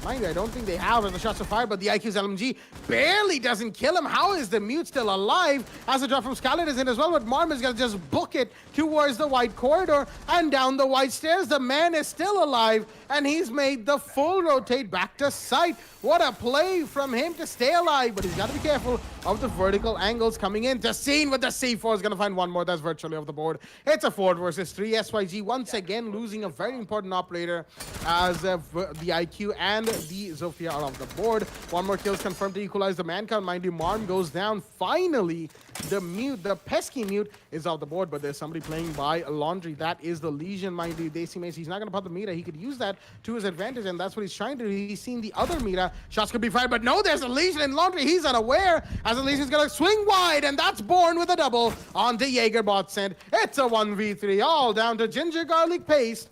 Mind you, I don't think they have as the shots are fired, but the IQ's LMG barely doesn't kill him. How is the Mute still alive? As the drop from Scarlet is in as well, but Marm is going to just book it towards the white corridor and down the white stairs. The man is still alive, and he's made the full rotate back to site. What a play from him to stay alive, but he's got to be careful of the vertical angles coming in. The scene with the C4 is going to find one more. That's virtually off the board. It's a 4 versus 3. SYG once again losing a very important operator as the IQ and the Zofia are off the board. One more kill is confirmed to equalize the man count. Mind you, Marm goes down. Finally, the Mute, the pesky Mute, is off the board, but there's somebody playing by Laundry. That is the Legion, mind you. Desi Mace, he's not going to pop the Mira. He could use that to his advantage, and that's what he's trying to do. He's seen the other Mira. Shots could be fired, but no, there's a Legion in Laundry. He's unaware as the Legion's going to swing wide, and that's Born with a double on the Jaeger bot send. It's a 1v3, all down to Ginger Garlic Paste.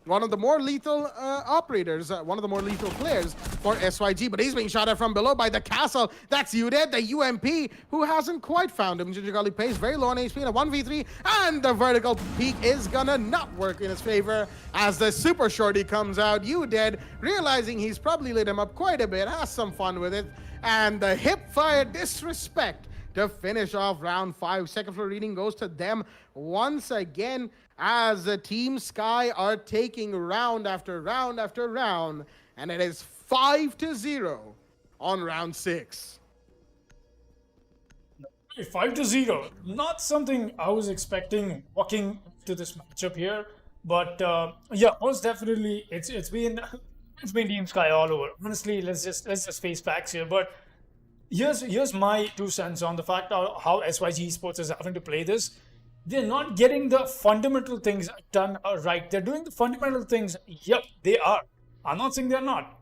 One of the more lethal operators, one of the more lethal players for SYG, but he's being shot at from below by the Castle. That's Udead, the UMP, who hasn't quite found him. Ginger Garlic Paste, very low on HP in a 1v3, and the vertical peak is gonna not work in his favor as the super shorty comes out. Udead, realizing he's probably lit him up quite a bit, has some fun with it, and the hip fire disrespect to finish off round 5. Second floor reading goes to them once again, as the Team Sky are taking round after round after round, and it is 5-0 on round 6. 5-0. Not something I was expecting walking to this matchup here, but yeah, most definitely it's been Team Sky all over. Honestly, let's just face facts here. But here's my 2 cents on the fact of how SYG Esports is having to play this. They're not getting the fundamental things done right. They're doing the fundamental things. Yep, they are. I'm not saying they're not,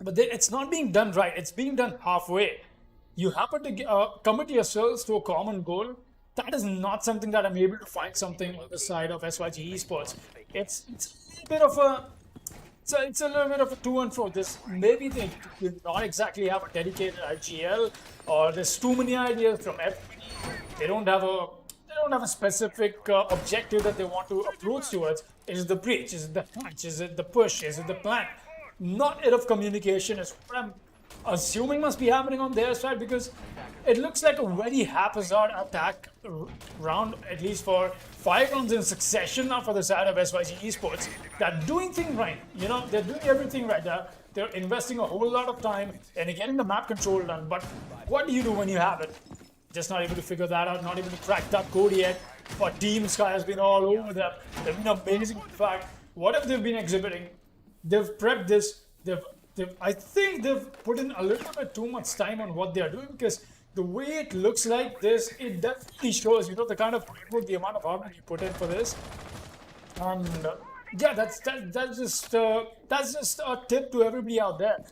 but it's not being done right. It's being done halfway. You happen to commit yourselves to a common goal. That is not something that I'm able to find something on the side of SYG Esports. It's a little bit of a it's a little bit of a to and fro. Maybe they do not exactly have a dedicated IGL, or there's too many ideas from everybody. They don't have a specific objective that they want to approach towards. Is it the breach? Is it the punch? Is it the push? Is it the plant? Not enough communication is what I'm assuming must be happening on their side, because it looks like a very haphazard attack round, at least for 5 rounds in succession now for the side of SYG Esports. They're doing things right, they're doing everything right. They're investing a whole lot of time and getting the map control done, but what do you do when you have it? Just not able to figure that out, not able to crack that code yet. But Team Sky has been all over them. They've been amazing. In fact, what have they been exhibiting? They've prepped this. I think they've put in a little bit too much time on what they're doing, because the way it looks like this, it definitely shows, the kind of work, the amount of hard work you put in for this. And yeah, that's just a tip to everybody out there.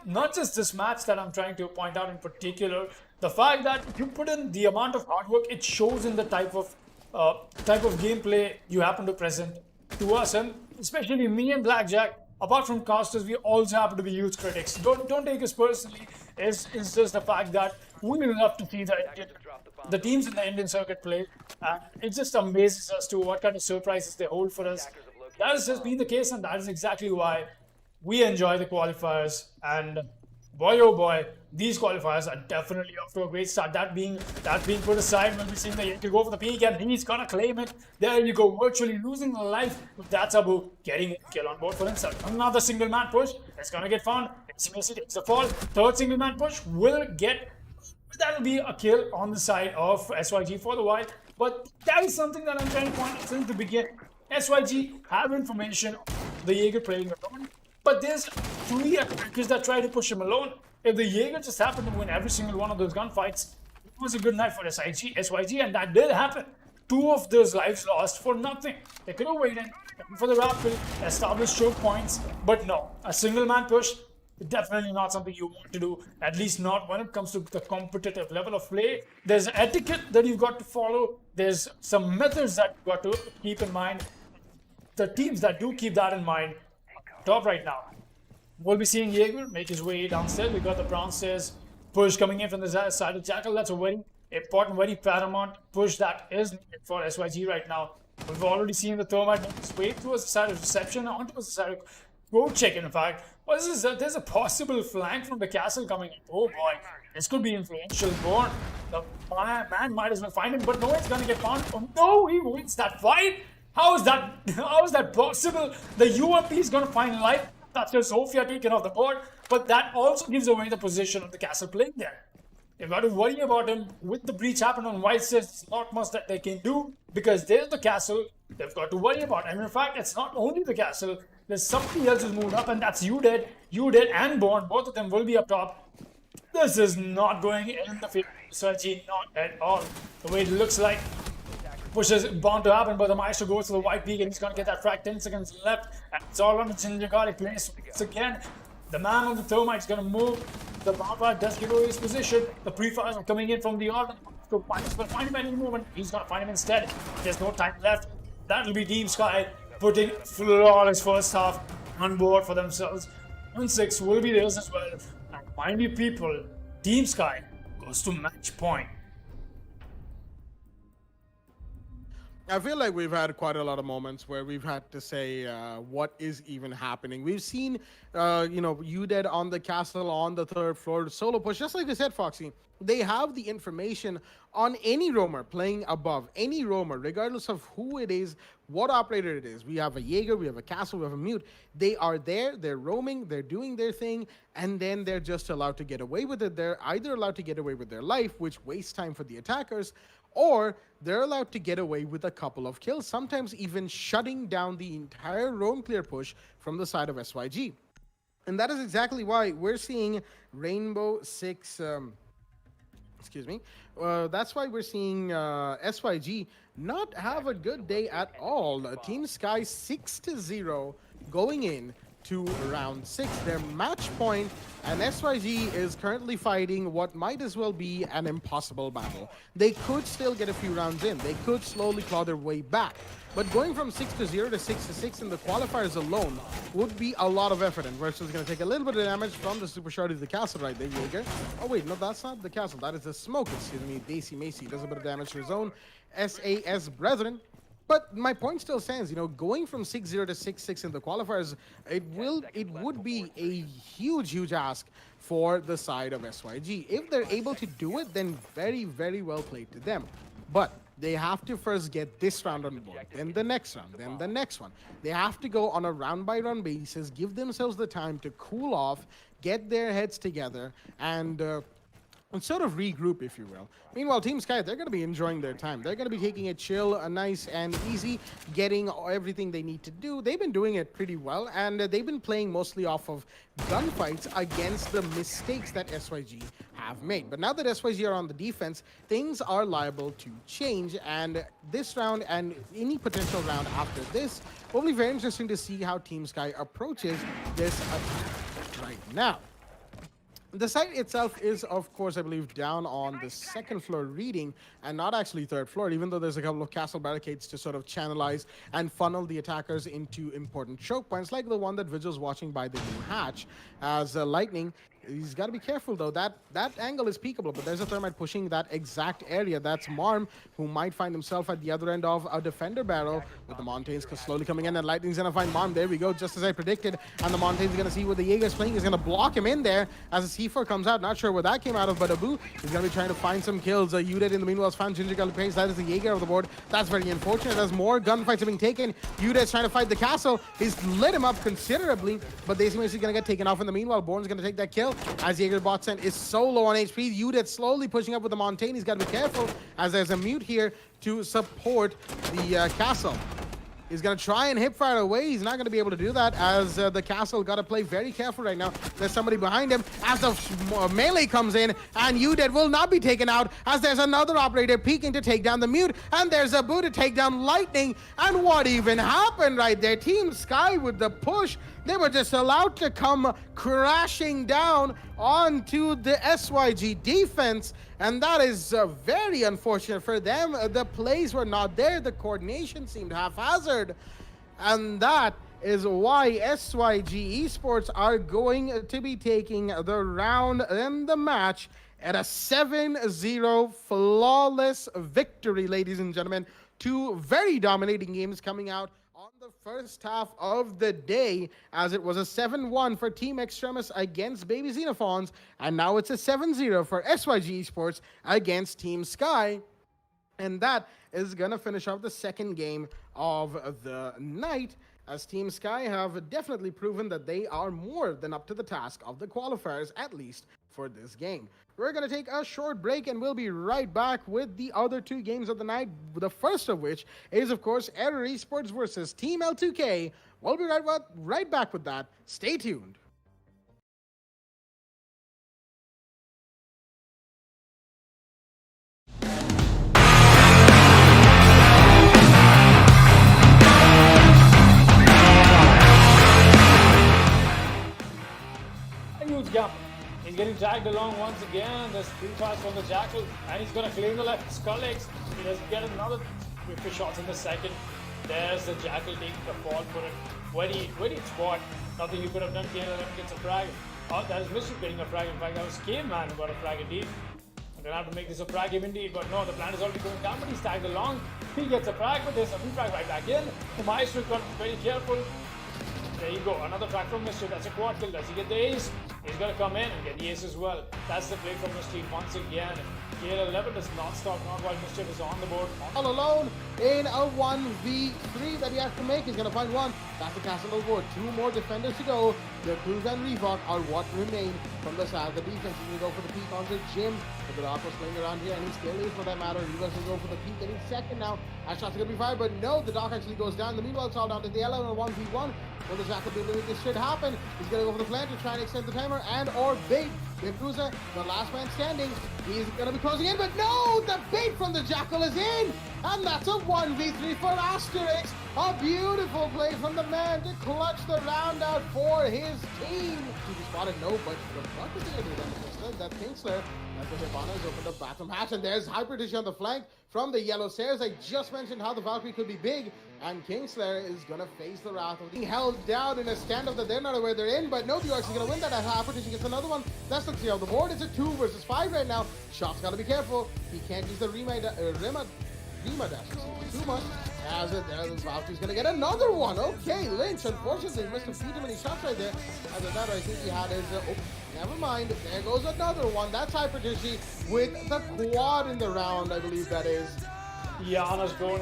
Not just this match that I'm trying to point out in particular. The fact that you put in the amount of hard work, it shows in the type of gameplay you happen to present to us, and especially me and Blackjack. Apart from casters, we also happen to be huge critics. Don't take us personally. It's just the fact that we love to see the teams in the Indian circuit play. It just amazes us to what kind of surprises they hold for us. That has just been the case, and that is exactly why we enjoy the qualifiers. And boy, oh boy, these qualifiers are definitely off to a great start. That being put aside, we'll be seeing the Yankee go for the peak, and he's gonna claim it. There you go, virtually losing a life with that Sabu getting a kill on board for himself. Another single man push, it's gonna get found. Extremis takes the fall. Third single man push will get. That'll be a kill on the side of SYG for the while. But that is something that I'm trying to point out since the beginning. SYG have information on the Jaeger playing alone, but there's 3 attackers that try to push him alone. If the Jaeger just happened to win every single one of those gunfights, it was a good night for SYG, and that did happen. 2 of those lives lost for nothing. They could have waited for the rapid, established choke points, but no. A single man push, definitely not something you want to do, at least not when it comes to the competitive level of play. There's etiquette that you've got to follow. There's some methods that you've got to keep in mind. The teams that do keep that in mind, top right now. We'll be seeing Jaeger make his way downstairs. We got the brown stairs push coming in from the side of Jackal. That's a very important, very paramount push that is needed for SYG right now. We've already seen the Thermite make his way towards the side of reception, onto the side of road check. In fact, what is this? There's a possible flank from the castle coming in. Oh boy, this could be influential. Born, the man might as well find him, but no, it's gonna get found. Oh no, he wins that fight. How is that possible? The UMP is gonna find life. That's just Sophia taken off the board, but that also gives away the position of the castle playing there. They've got to worry about him. With the breach happening on White Stairs, there's not much that they can do, because there's the castle they've got to worry about. And in fact, it's not only the castle, there's somebody else who's moved up, and that's You Dead and Born. Both of them will be up top. This is not going in the favor of SYG, not at all. The way it looks like. Push is bound to happen, but the Maestro goes to the white peak, and he's going to get that frag. 10 seconds left, and it's all on the Chinjagari place. Once again, the man on the Thermite is going to move. The Bonfire does give away his position. The pre-fires are coming in from the order. To find him any movement. He's going to find him instead. There's no time left. That'll be Team Sky putting flawless first half on board for themselves. 1-6 will be theirs as well. And mind you, people, Team Sky goes to match point. I feel like we've had quite a lot of moments where we've had to say what is even happening. We've seen, You Dead on the castle on the 3rd floor, solo push, just like I said, Foxy. They have the information on any roamer playing above, any roamer, regardless of who it is, what operator it is. We have a Jaeger, we have a Castle, we have a Mute. They are there, they're roaming, they're doing their thing, and then they're just allowed to get away with it. They're either allowed to get away with their life, which wastes time for the attackers, or they're allowed to get away with a couple of kills, sometimes even shutting down the entire roam clear push from the side of SYG. And that is exactly why we're seeing Rainbow Six... that's why we're seeing SYG not have a good day at all. Team Sky 6-0 going in to round 6. Their match point, and SYG is currently fighting what might as well be an impossible battle. They could still get a few rounds in. They could slowly claw their way back. But going from 6-0 to 6-6 in the qualifiers alone would be a lot of effort, and Versus is going to take a little bit of damage from the super shard of the castle right there, Jaeger. Oh wait, no, that's not the castle. That is the smoke. Excuse me, Daisy Macy does a bit of damage to his own SAS brethren. But my point still stands, going from 6-0 to 6-6 in the qualifiers, it would be a huge ask for the side of SYG. If they're able to do it, then very, very well played to them. But they have to first get this round on board, then the next round, then the next one. They have to go on a round-by-round basis, give themselves the time to cool off, get their heads together, and sort of regroup, if you will. Meanwhile, Team Sky, they're going to be enjoying their time. They're going to be taking it chill, nice and easy, getting everything they need to do. They've been doing it pretty well, and they've been playing mostly off of gunfights against the mistakes that SYG have made. But now that SYG are on the defense, things are liable to change, and this round and any potential round after this will be very interesting to see how Team Sky approaches this attack right now. The site itself is, of course, I believe, down on the second floor reading and not actually third floor, even though there's a couple of castle barricades to sort of channelize and funnel the attackers into important choke points, like the one that Vigil's watching by the new hatch. As Lightning, he's got to be careful, though. That angle is peekable, but there's a thermite pushing that exact area. That's Marm, who might find himself at the other end of a defender barrel, with the Montaignes slowly coming in, and Lightning's going to find Marm. There we go, just as I predicted. And the Montaigne's going to see what the Jaeger's playing. He's going to block him in there as the C4 comes out. Not sure where that came out of, but Abu is going to be trying to find some kills. Uded in the meanwhile has found Ginger Gully Pace. That is the Jaeger of the board. That's very unfortunate as more gunfights are being taken. Uded's trying to fight the castle. He's lit him up considerably, but Daisy Macy is going to get taken off in the meanwhile. Born's going to take that kill as Jaeger Botsen is so low on HP. Uded slowly pushing up with the Montaigne. He's got to be careful as there's a Mute here to support the castle. He's going to try and hipfire away. He's not going to be able to do that as the castle got to play very careful right now. There's somebody behind him as the melee comes in, and Uded will not be taken out as there's another operator peeking to take down the Mute, and there's Abu to take down Lightning. And what even happened right there? Team Sky with the push. They were just allowed to come crashing down onto the SYG defense, and that is very unfortunate for them. The plays were not there. The coordination seemed haphazard, and that is why SYG Esports are going to be taking the round and the match at a 7-0 flawless victory, ladies and gentlemen. Two very dominating games coming out on the first half of the day, as it was a 7-1 for Team Extremis against Baby Xenophons, and now it's a 7-0 for SYG Esports against Team Sky. And that is going to finish off the second game of the night, as Team Sky have definitely proven that they are more than up to the task of the qualifiers, at least for this game. We're going to take a short break, and we'll be right back with the other two games of the night, the first of which is, of course, Error Esports versus Team L2K. We'll be right back with that. Stay tuned. Huge gap. He's getting dragged along once again. There's 3 tries from the Jackal, and he's going to claim the left skull legs. He doesn't get another 50 shots in the second. There's the Jackal taking the fall for it. Very spot. Nothing he could have done. Kane gets a frag. Oh, that is Mystery getting a frag. In fact, that was Caveman who got a frag indeed. I'm going to have to make this a frag game indeed, but no, the plan is already going down, but he's tagged along. He gets a frag, but there's a frag right back in. The Maestro got very careful. There you go, another frag from Mystery. That's a quad kill. Does he get the ace? He's going to come in and get the ace as well. That's the play from Mischief once again. Gale 11 does not stop, not while Mischief is on the board. All alone in a 1v3 that he has to make. He's going to find one. That's the castle on the board. 2 more defenders to go. The Cruz and Reebok are what remain from the side. The defense is going to go for the peak on the Jim. But the Dark was playing around here, and he still is for that matter. Reebok will go for the peak, getting second now. As shots are going to be fired, but no, the Dark actually goes down. The meanwhile, it's all down to the Yellow in a 1v1. Well, the Jack will be able to make this shit happen. He's going to go for the flank to try and extend the timer and or bait. With Cruiser, the last man standing, he's going to be closing in, but no, the bait from the Jackal is in, and that's a 1v3 for Asterix. A beautiful play from the man to clutch the round out for his team. He spotted no, but the fuck is going to do that? That Kingsler, that's what Xenophons opened the bathroom hatch, and there's Hyperdish on the flank from the yellow stairs. I just mentioned how the Valkyrie could be big, and Kingslayer is going to face the wrath of being held down in a standoff that they're not aware they're in, but no, the Orcs is going to win that. Hyperdish gets another one. That's looks on the board. It's a 2 versus 5 right now. Shot's got to be careful. He can't use the Rima dash. Too much. As it there, the Valkyrie's going to get another one. Okay, Lynch, unfortunately, missed a few too many shots right there. Other than that, I think he had his... never mind. There goes another one. That's Hyperdishi with the quad in the round, I believe that is. Yana's going...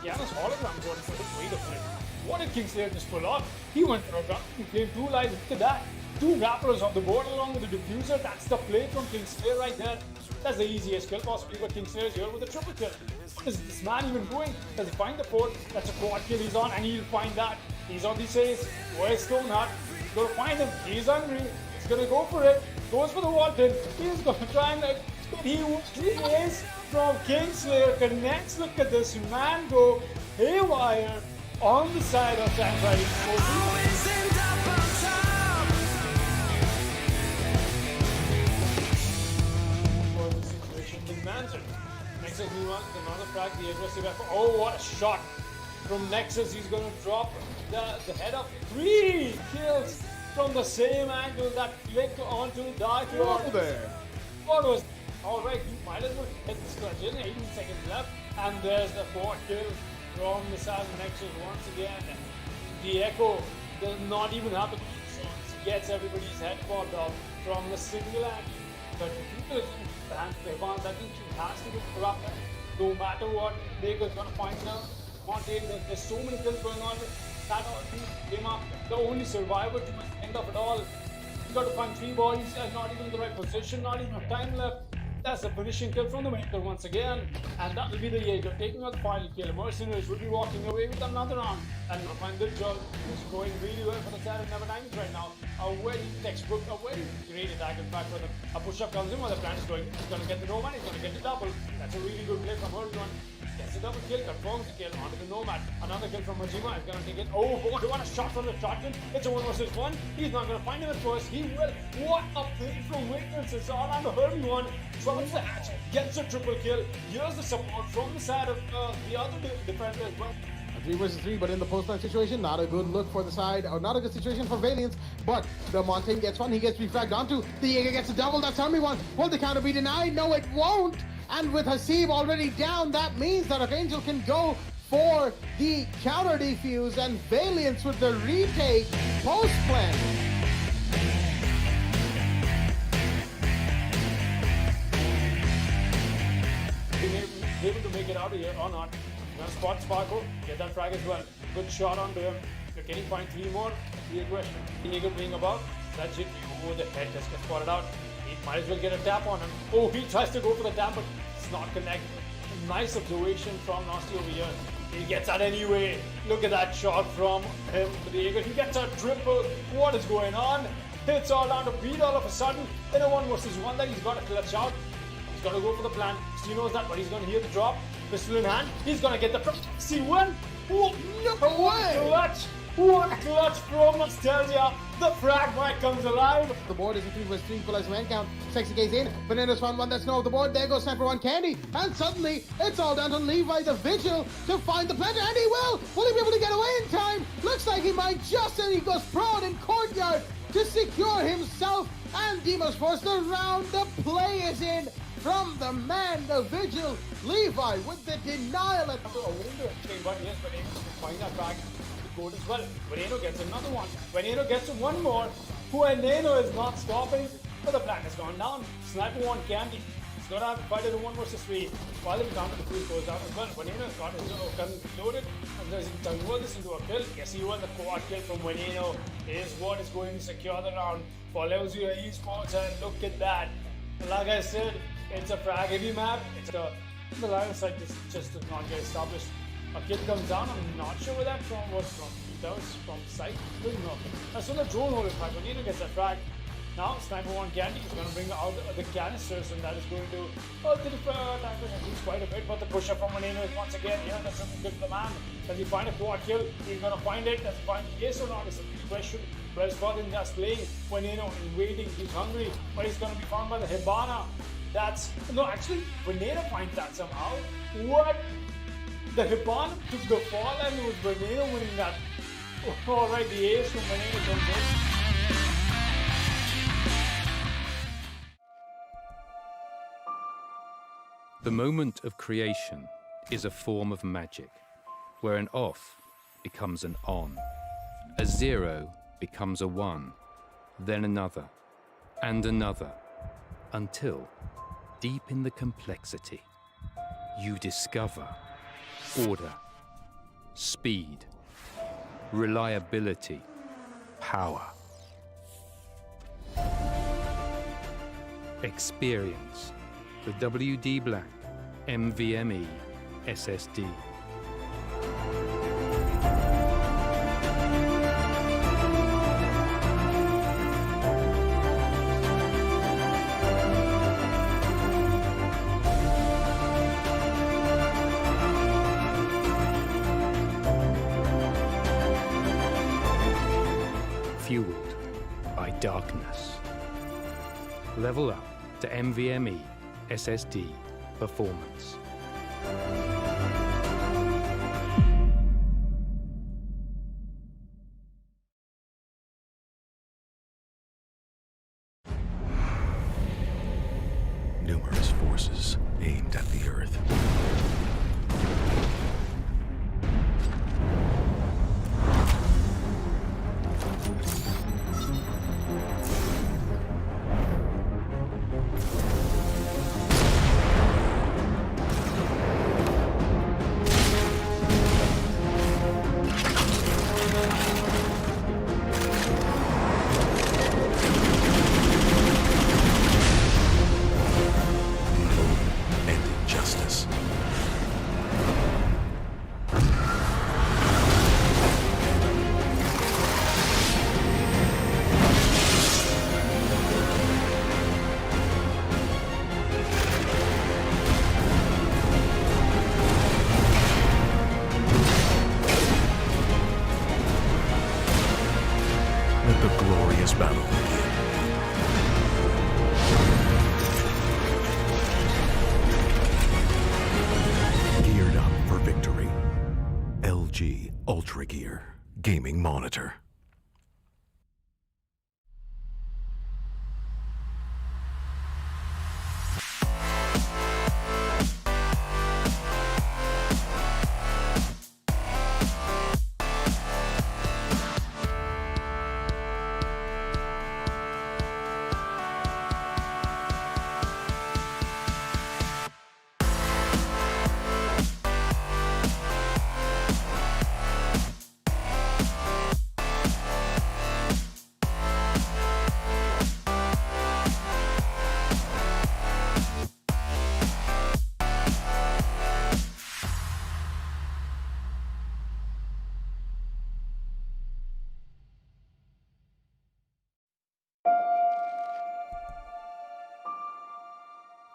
Yana's hologram going for the way to play. What did Kingslayer just pull off? He went for a gun. He claimed 2 lives. Look at that. 2 grapplers on the board along with the diffuser. That's the play from Kingslayer right there. That's the easiest kill possibly, but Kingslayer's here with a triple kill. What is this man even doing? Does he find the port? That's a quad kill he's on, and he'll find that. He's on the chase. Where's Stoneheart? He's going to find him. He's hungry. He's going to go for it. Goes for the Walton. He's going to try and he is from Kingslayer. Connects. Look at this man go haywire on the side of Sandra. Nexus meanwhile another frag, the aggressive effort. Oh, what a shot from Nexus. He's going to drop the head of 3 kills from the same angle that flicked onto Dark Lord. There. What was... Alright, you might as well hit this clutch in. 18 seconds left, and there's the 4th kill from the Saz Nexus once again. The Echo does not even have to gets everybody's head popped off from the single angle. But people and Xenophons, I think she has to be corrupt. No matter what, Baker's gonna find her. There's so many kills going on. That came up. The only survivor to the end of it all. You got to find 3 bodies and not even in the right position, not even time left. That's a finishing kill from the Maker once again. And that will be the Jaeger taking out the final kill. Mercenaries will be walking away with another round. And you'll find this job is going really well for the side of Nevermind right now. A very textbook, a very great attack in fact for them. A push-up comes in while the plan is going. He's going to get the Nomad, he's going to get the double. That's a really good play from Horizon. Gets a double kill, confirms the kill onto the Nomad. Another kill from Majima is going to take it. Oh, what a shot from the shotgun. It's a 1 versus 1. He's not going to find him at first. He will. What a play from Wiggins. It's all on the Herbie one. Drops the hatch, gets a triple kill. Here's the support from the side of the other defender as well. 3 versus 3, but in the post-match situation, not a good look for the side, or not a good situation for Valiance, but the Montaigne gets one, he gets refragged onto, the Jaeger gets a double, that's Army one. Will the counter be denied? No, it won't! And with Hasib already down, that means that Archangel can go for the counter defuse, and Valiance with the retake post-plan. Able to make it out of here or not. Gonna spot Sparko, get that frag as well. Good shot onto him. Can he find 3 more? The question. Jaeger being above. That's it. Oh, the head just gets spotted out. He might as well get a tap on him. Oh, he tries to go for the tap, but it's not connected. Nice observation from Nasty over here. He gets that anyway. Look at that shot from him for the Jaeger. He gets a triple. What is going on? It's all down to beat all of a sudden. In a 1 versus 1 that he's got to clutch out. He's going to go for the plan. He knows that, but he's going to hear the drop. Pistol in hand. He's going to get the C1. Oh, no way! Clutch. What a clutch from Nostalgia. The frag might comes alive. The board is a 3 versus 3 equalized man count. Sexy K's in. Bananas found one that's no off the board. There goes Sniper 1 Candy. And suddenly, it's all down to Levi the Vigil to find the planter. And he will! Will he be able to get away in time? Looks like he might just, and he goes prone in courtyard to secure himself. And Demon's forced the round. The play is in from the man, the Vigil. Levi with the denial at but yes, but able to find that frag. scored as well. Veneno gets another one. Veneno gets one more. Veneno is not stopping, but the plan has gone down. Sniper one Candy. He's going to have to fight it in 1 versus 3. While the counter the fuse goes down as well. Veneno has got his gun loaded. And does he convert this into a kill? Yes, he will. The quad kill from Veneno is what is going to secure the round for SYG Esports. And look at that. Like I said, it's a frag heavy map. It's the line of sight just does not get established. A kill comes down. I'm not sure where that was from. That was from sight. No. So the drone hole is back. Veneno gets a frag. Now, Sniper 1 Candy is going to bring out the canisters, and that is going to attack at least quite a bit. But the pusher from Veneno is once again here. That's something good for the man. Does he find a quad kill? He's going to find it. Does he find it? Yes or not? It's a big question. Well, Scott is just playing. Veneno is waiting. He's hungry, but he's going to be found by the Hibana. Actually, Veneno finds that somehow. What? The Hibana took the fall, and it was Veneno winning that. Alright, the ace from Veneno comes in. The moment of creation is a form of magic, where an off becomes an on, a 0 becomes a 1, then another, and another, until, deep in the complexity, you discover order, speed, reliability, power, experience. The WD Black NVMe SSD. Fueled by darkness. Level up to NVMe SSD performance. Numerous forces aimed at the Earth. Let the glorious battle begin. Geared up for victory. LG Ultragear Gaming Monitor.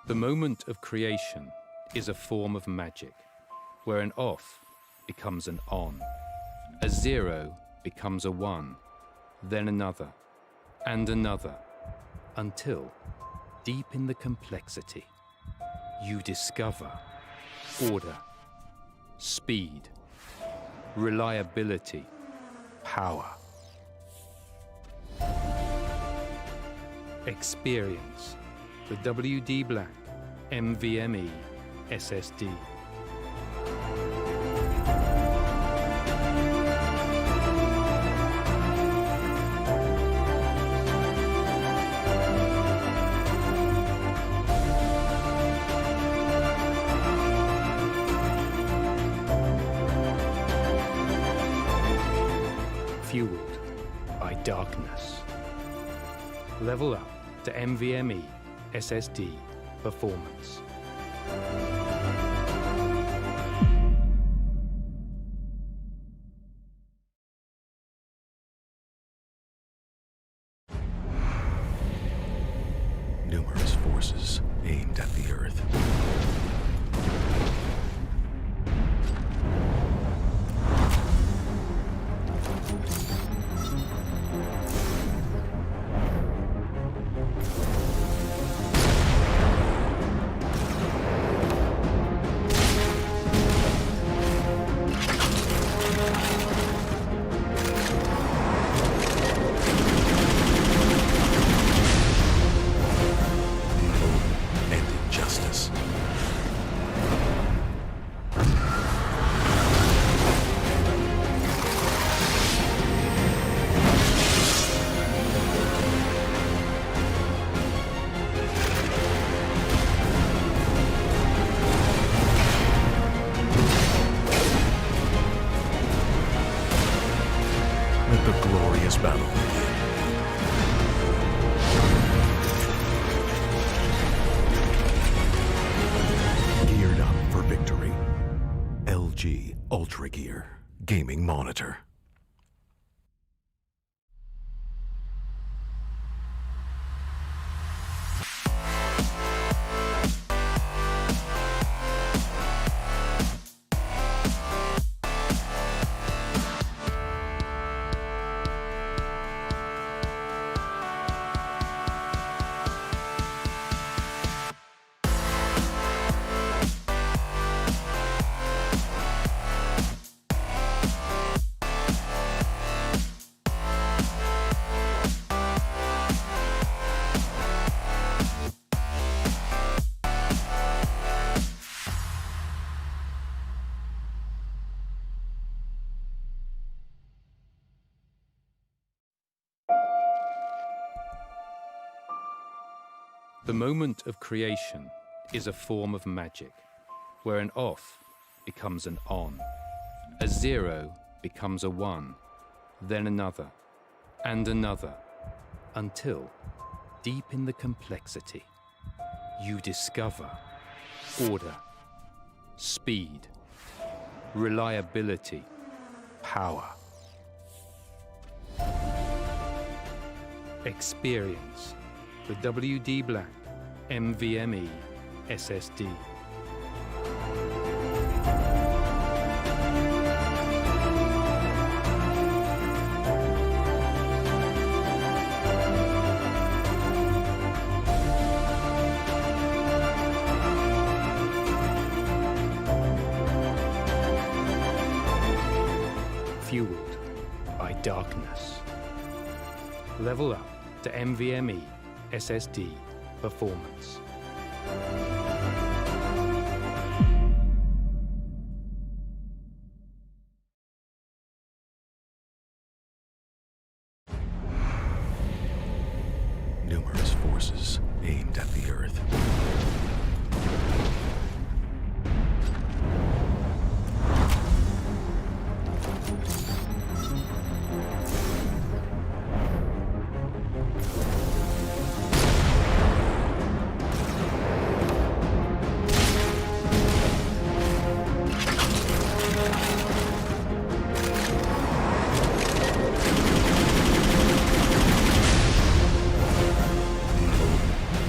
The moment of creation is a form of magic, where an off becomes an on, a 0 becomes a 1, then another, and another, until, deep in the complexity, you discover order, speed, reliability, power, experience. The WD Black NVMe SSD. darkness. Level up to NVMe SSD performance. Numerous forces aimed at the Earth. And injustice. Let the glorious battle begin. Geared up for victory. LG Ultragear Gaming Monitor. The moment of creation is a form of magic, where an off becomes an on, a zero becomes a one, then another, and another, until, deep in the complexity, you discover order, speed, reliability, power. Experience the WD Black NVMe SSD. Fueled by darkness. Level up to NVMe SSD performance. Numerous forces aimed at the Earth.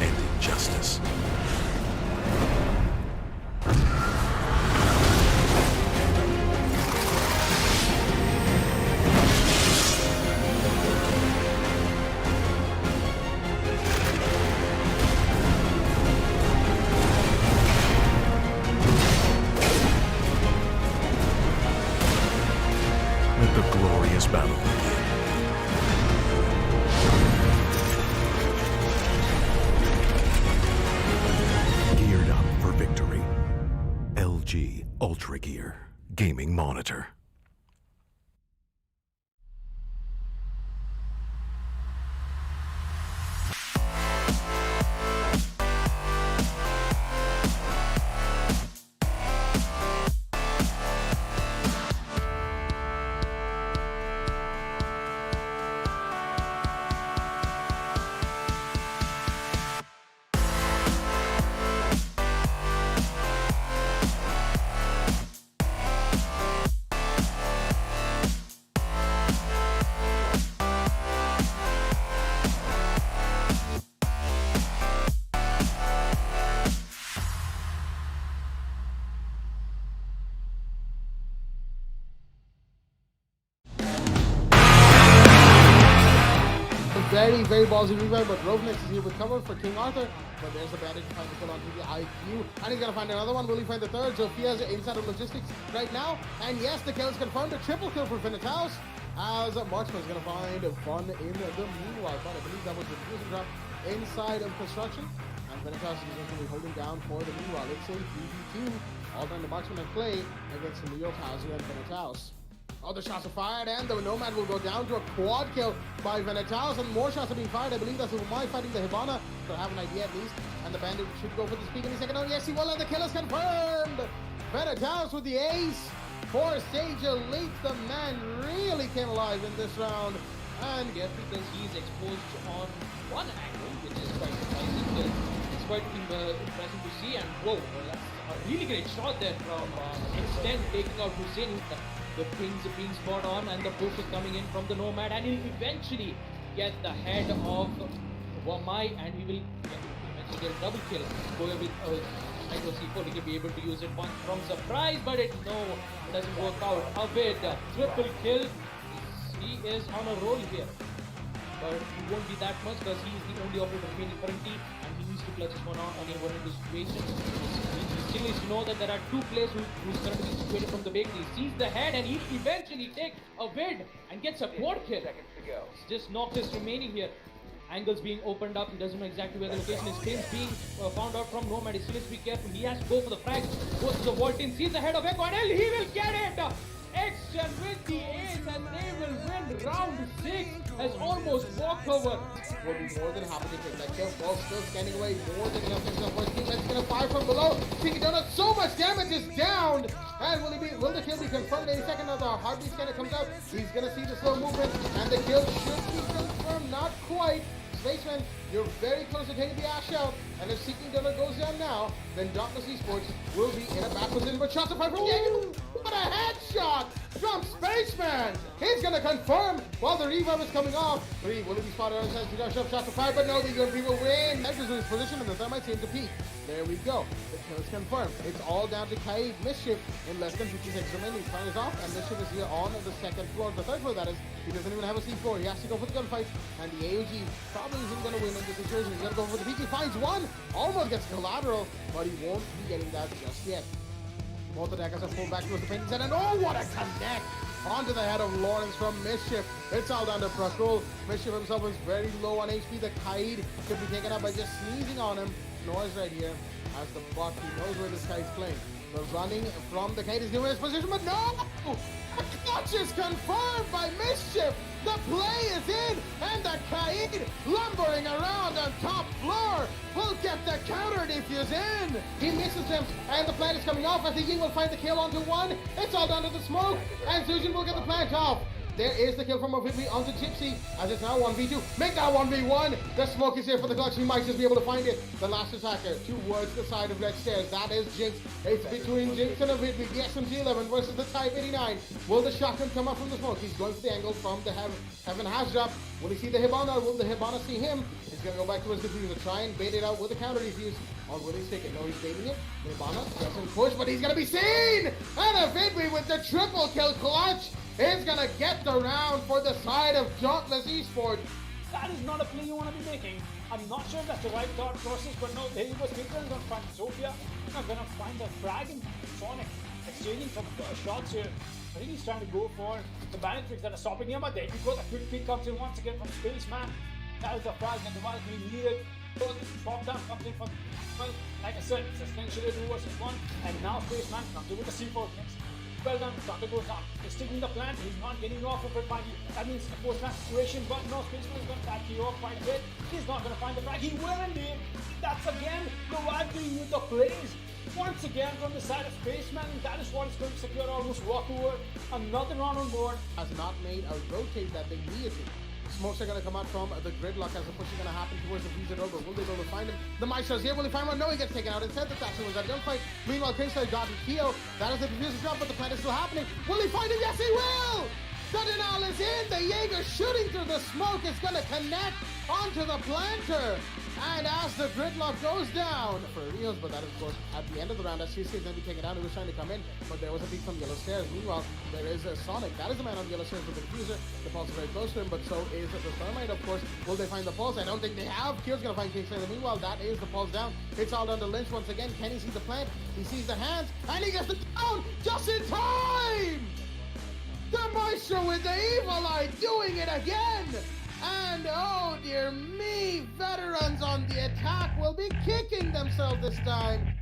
And injustice. Let the glorious battle begin. Geared up for victory. LG Ultragear Gaming Monitor. very ballsy revive, but Rovnex is here with cover for King Arthur. But there's a bandage to find the kill onto the IQ. And he's gonna find another one. Will he find the third? Zophia's inside of logistics right now. And yes, the kill is confirmed. A triple kill for Finitaus. As Marksman's gonna find fun in the meanwhile. But I believe that was the fusion drop inside of construction. And Finitaus is going to be holding down for the meanwhile. It's a 3v2. All time the Marksman at play against Leo Tazu and Finitaus. Oh, the shots are fired, and the Nomad will go down to a quad kill by Venetaus, and more shots are being fired. I believe that's Umai fighting the Hibana, so I have an idea at least. And the Bandit should go for the speak any second. Oh, yes, he will, and the kill is confirmed! Venetaus with the ace for Sage Elite. The man really came alive in this round. And Yes, because he's exposed on one angle, which is quite surprising. It's quite impressive to see, and whoa, that's a really great shot there from Extend taking out Hussein. The pings are being spot on, and the push is coming in from the Nomad, and he'll eventually get the head of Wamai, and he will eventually get a double kill. Goya with Micro C4, he can be able to use it once from surprise, but it doesn't work out. Abid, triple kill. He is on a roll here, but he won't be that much because he is the only operator remaining currently, and he needs to clutch this one out on a vulnerable situation. He still needs to know that there are two players who's currently situated from the bakery. He sees the head, and he'll eventually take a vid and gets a quad kill. Just Noctis remaining here. Angles being opened up. He doesn't know exactly where the location is. Things being found out from Nomad. He still needs to be careful. He has to go for the frag. Goes to the vault in, sees the head of Echo, and he will get it! Extra with the ace, and they will win round 6 as almost walkover. Will be more than happy to take that kill. Ball still scanning away more than enough himself. First team that's gonna fire from below. Tiki Donut, so much damage is down. And will the kill be confirmed any second? Now the heartbeat scanner comes out. He's gonna see the slow movement, and the kill should be confirmed. Not quite. Spaceman, you're very close to taking the ash out. And if Seeking Donut goes down now, then Darkness Esports will be in a back position. But shots are fired from Jaeger. What a headshot from Spaceman! He's gonna confirm while the revive is coming off. 3, will it be spotted on his sense? Shots are fired, but no, the UMP will win. Next is his position, and the Thermite seem to peak. There we go. The kill is confirmed. It's all down to Kaid. Mischief in less than 50 seconds remaining. Fires off, and Mischief is here on the second floor. The third floor, that is. He doesn't even have a C4. He has to go for the gunfight, and the AOG probably isn't going to win in this situation. He's going to go for the peak. He finds one. Almost gets collateral, but he won't be getting that just yet. Both attackers are pulled back towards the painting set, and oh, what a connect! Onto the head of Lawrence from Mischief. It's all down to Prakul. Mischief himself is very low on HP. The Kaid could be taken out by just sneezing on him. Noise right here as the bot. He knows where this guy is playing. The running from the Kaid is given his position, but no! The clutch is confirmed by Mischief. The play is in, and the Kaid lumbering around on top floor will get the counter defuse in. He misses him, and the plant is coming off. I think he will find the kill onto one. It's all down to the smoke, and Zujin will get the plant off. There is the kill from Ovitri onto Gypsy, as it's now 1v2. Make that 1v1. The smoke is here for the clutch. He might just be able to find it. The last attacker towards the side of Red Stairs. That is Jinx. It's between Jinx and Ovitri. The SMG-11 versus the Type 89. Will the shotgun come up from the smoke? He's going for the angle from the Heaven Hash Drop. Will he see the Hibana? Will the Hibana see him? He's going to go back towards the diffuser. Try and bait it out with a counter defuse. Or will he stick it? No, he's baiting it. The Hibana doesn't push, but he's going to be seen! And Ovitri with the triple kill clutch is gonna get the round for the side of Dauntless Esports. That is not a play you want to be making. I'm not sure if that's the right thought process, but no, there he was. He's going to find Sophia. He's not going to find the frag and Sonic exchanging some shots here. I think he's trying to go for the bandit tricks that are stopping him, but there you go. The quick peek comes in once again from Spaceman. That is the frag and the device being needed. So this drop down comes in from, well, like I said, it's essentially 2 versus 1, and now Spaceman comes in with the C4 next. Well done, Doctor goes down. He's sticking the plant. He's not getting off of it by that means the post-match situation, but no, Spaceman is going to back you off quite a bit. He's not going to find the frag. He will indeed. That's again the Wadley with the plays. Once again from the side of Spaceman, that is what is going to secure almost walkover. Another round on board. Has not made a rotate that they needed to. Smokes are going to come out from the gridlock as the push is going to happen towards the Visa Rover. Will they be able to find him? The Maestro's here. Will he find one? No, he gets taken out. Instead, the Thatcher was at gunfight. Meanwhile, Kingstar got Keo. That is the diffuser drop, but the plant is still happening. Will he find him? Yes, he will! The Denal is in. The Jaeger shooting through the smoke is going to connect onto the planter. And as the gridlock goes down for Rios, but that is, of course, at the end of the round, as CC is going to be taken down. He was trying to come in, but there was a peek from Yellow Stairs. Meanwhile, there is a Sonic. That is the man on Yellow Stairs with the diffuser. The Pulse is very close to him, but so is the Thermite, of course. Will they find the Pulse? I don't think they have. Kyo's going to find Kingslayer. Meanwhile, that is the Pulse down. It's all down to Lynch once again. Kenny sees the plant. He sees the hands, and he gets the down just in time! The Maestro with the Evil Eye doing it again! And oh dear me, veterans on the attack will be kicking themselves this time.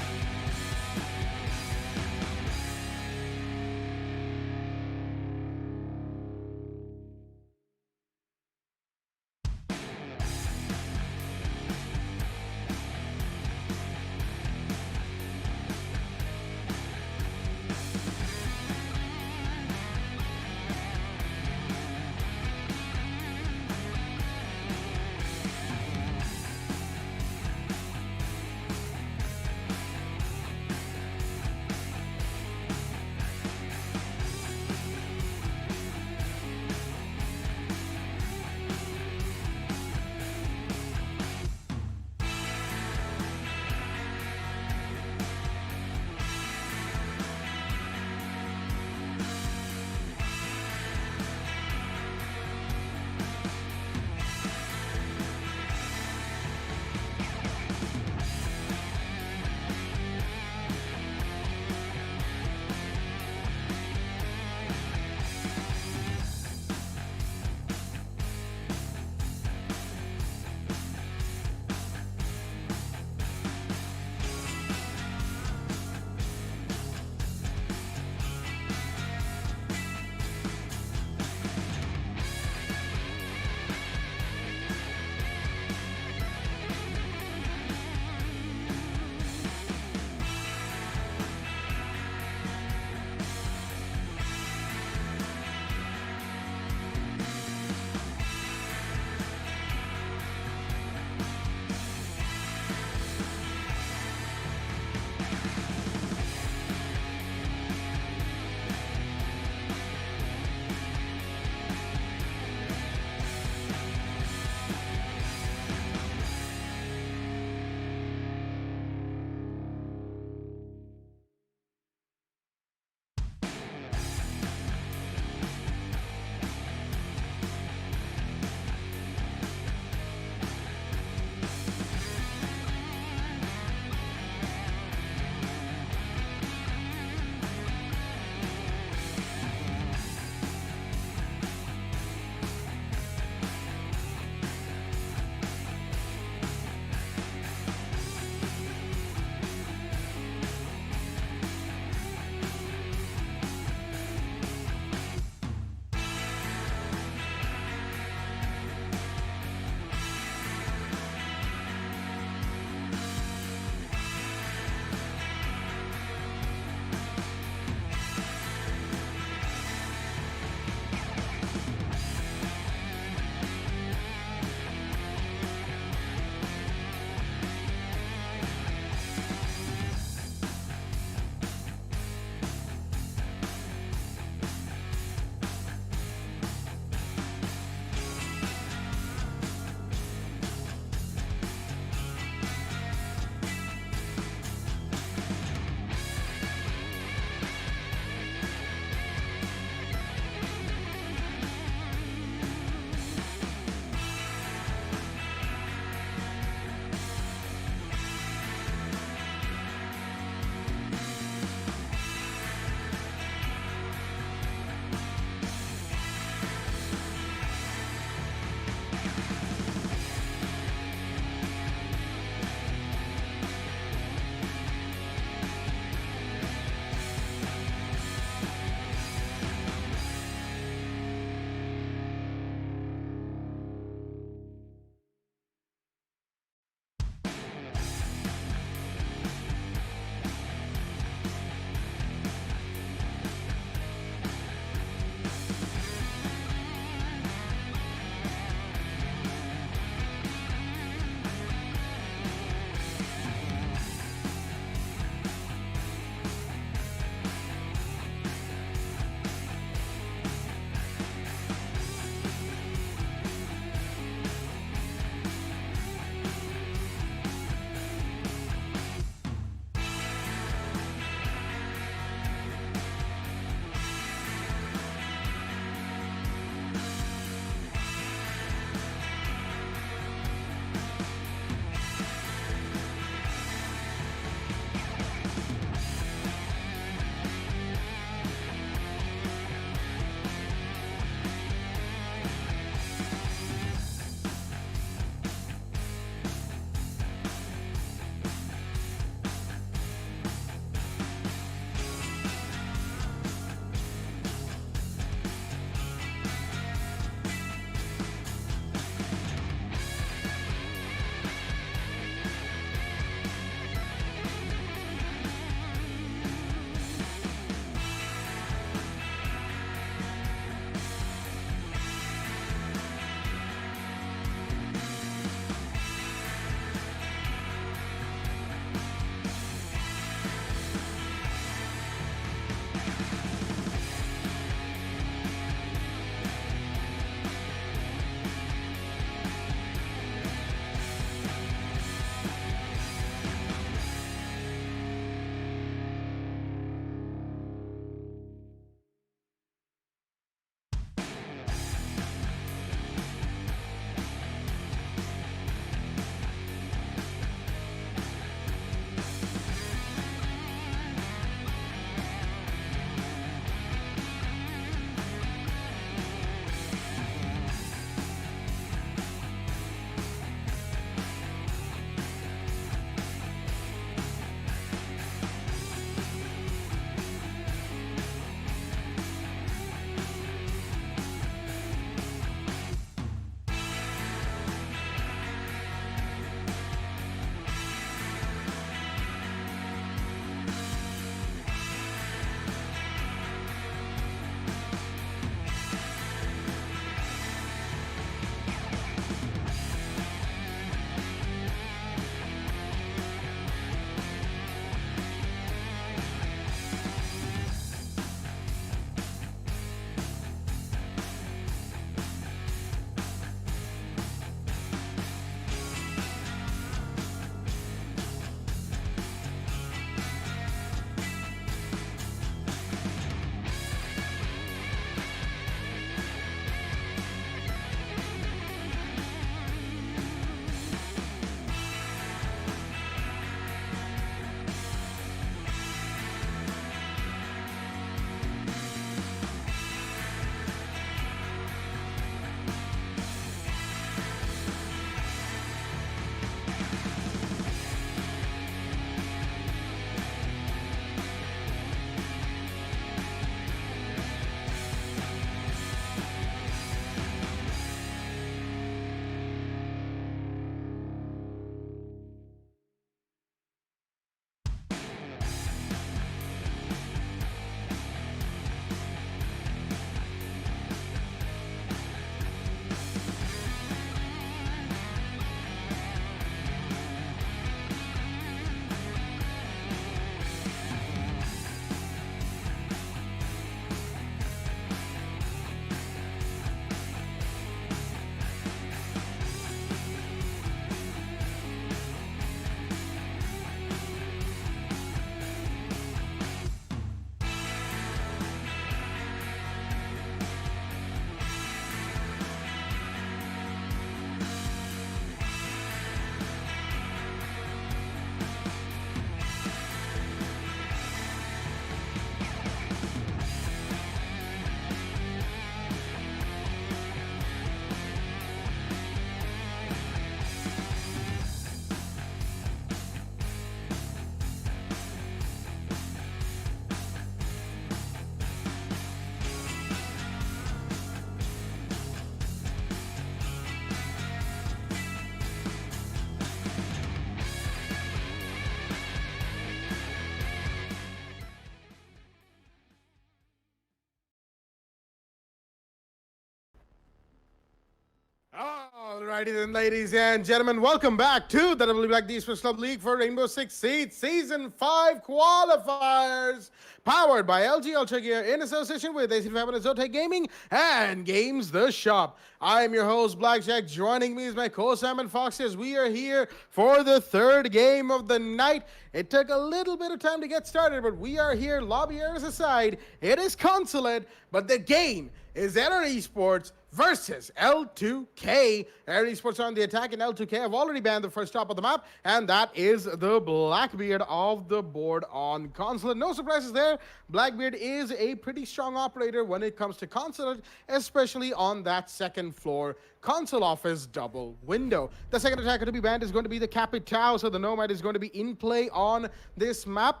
Alrighty then, ladies and gentlemen, welcome back to the WBlack Esports Club League for Rainbow Six Siege Season 5 Qualifiers, powered by LG Ultragear in association with AC Fibernet, Zotac Gaming and Games the Shop. I am your host, Blackjack. Joining me is my co-Sam and Fox as we are here for the third game of the night. It took a little bit of time to get started, but we are here, lobby errors aside. It is Consulate, but the game is Error Esports versus L2K. Error Esports are on the attack, and L2K have already banned the first top of the map, and that is the Blackbeard of the board on Consulate. No surprises there. Blackbeard is a pretty strong operator when it comes to Consulate, especially on that second floor console office double window. The second attacker to be banned is going to be the Capitao, so the Nomad is going to be in play on this map.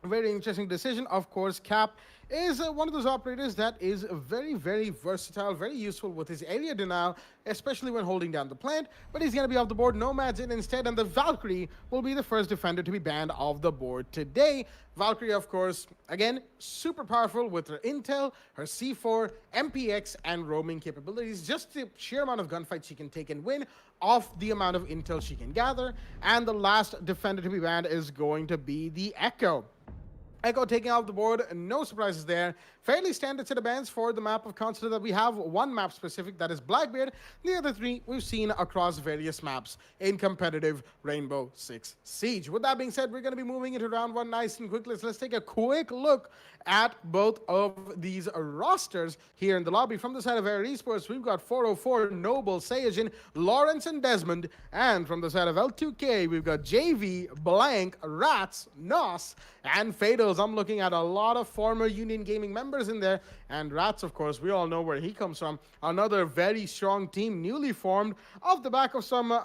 Very interesting decision. Of course, Cap is one of those operators that is very, very versatile, very useful with his area denial, especially when holding down the plant, but he's going to be off the board. Nomad's in instead, and the Valkyrie will be the first defender to be banned off the board today. Valkyrie, of course, again, super powerful with her intel, her C4, MPX, and roaming capabilities. Just the sheer amount of gunfights she can take and win off the amount of intel she can gather. And the last defender to be banned is going to be the Echo. Echo taking off the board, no surprises there. Fairly standard set of bans for the map of Consulate that we have. One map specific, that is Blackbeard. The other three we've seen across various maps in competitive Rainbow Six Siege. With that being said, we're going to be moving into round one nice and quickly. So let's take a quick look at both of these rosters here in the lobby. From the side of Error Esports, we've got 404, Noble, Sayajin, Lawrence, and Desmond. And from the side of L2K, we've got JV, Blank, Rats, Nos, and Fatals. I'm looking at a lot of former Union Gaming members in there, and Rats, of course, we all know where he comes from. Another very strong team, newly formed off the back of some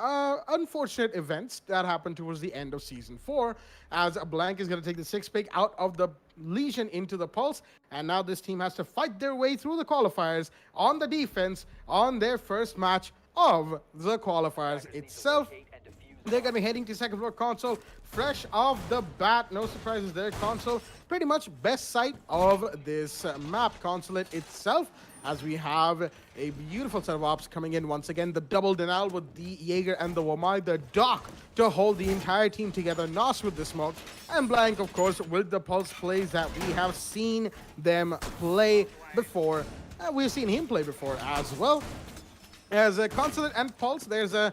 unfortunate events that happened towards the end of Season 4, as Blank is going to take the 6th pick out of the Legion into the Pulse, and now this team has to fight their way through the qualifiers on the defense on their first match of the qualifiers itself. They're going to be heading to second floor console fresh off the bat. No surprises there. Console, pretty much best site of this map. Consulate itself, as we have a beautiful set of ops coming in once again. The double denial with the Jaeger and the Wamai. The Doc to hold the entire team together. Nos with the smoke. And Blank, of course, with the Pulse plays that we have seen them play before. We've seen him play before as well. As a Consulate and Pulse, there's a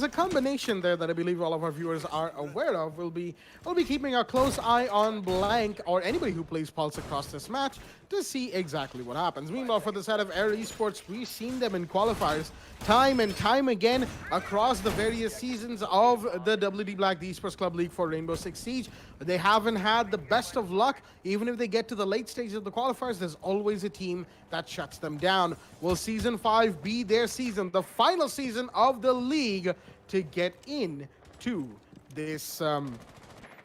combination there that I believe all of our viewers are aware of. We'll be keeping a close eye on Blank or anybody who plays Pulse across this match to see exactly what happens. Meanwhile, for the side of Error Esports, we've seen them in qualifiers time and time again across the various seasons of the WBlack Esports Club League for Rainbow Six Siege. They haven't had the best of luck. Even if they get to the late stages of the qualifiers, there's always a team that shuts them down. Will Season 5 be their season, the final season of the league, to get into this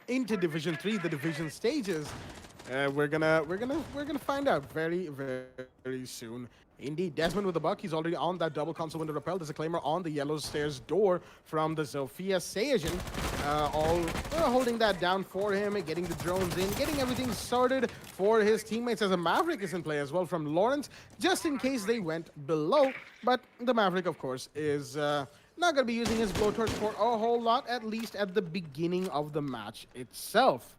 into Division 3, the division stages? We're gonna find out very, very soon. Indeed, Desmond with the buck. He's already on that double console window rappel. There's a claimer on the yellow stairs door from the Zofia. Sayajin all holding that down for him, getting the drones in, getting everything sorted for his teammates, as a Maverick is in play as well from Lawrence, just in case they went below. But the Maverick, of course, is not going to be using his blowtorch for a whole lot, at least at the beginning of the match itself.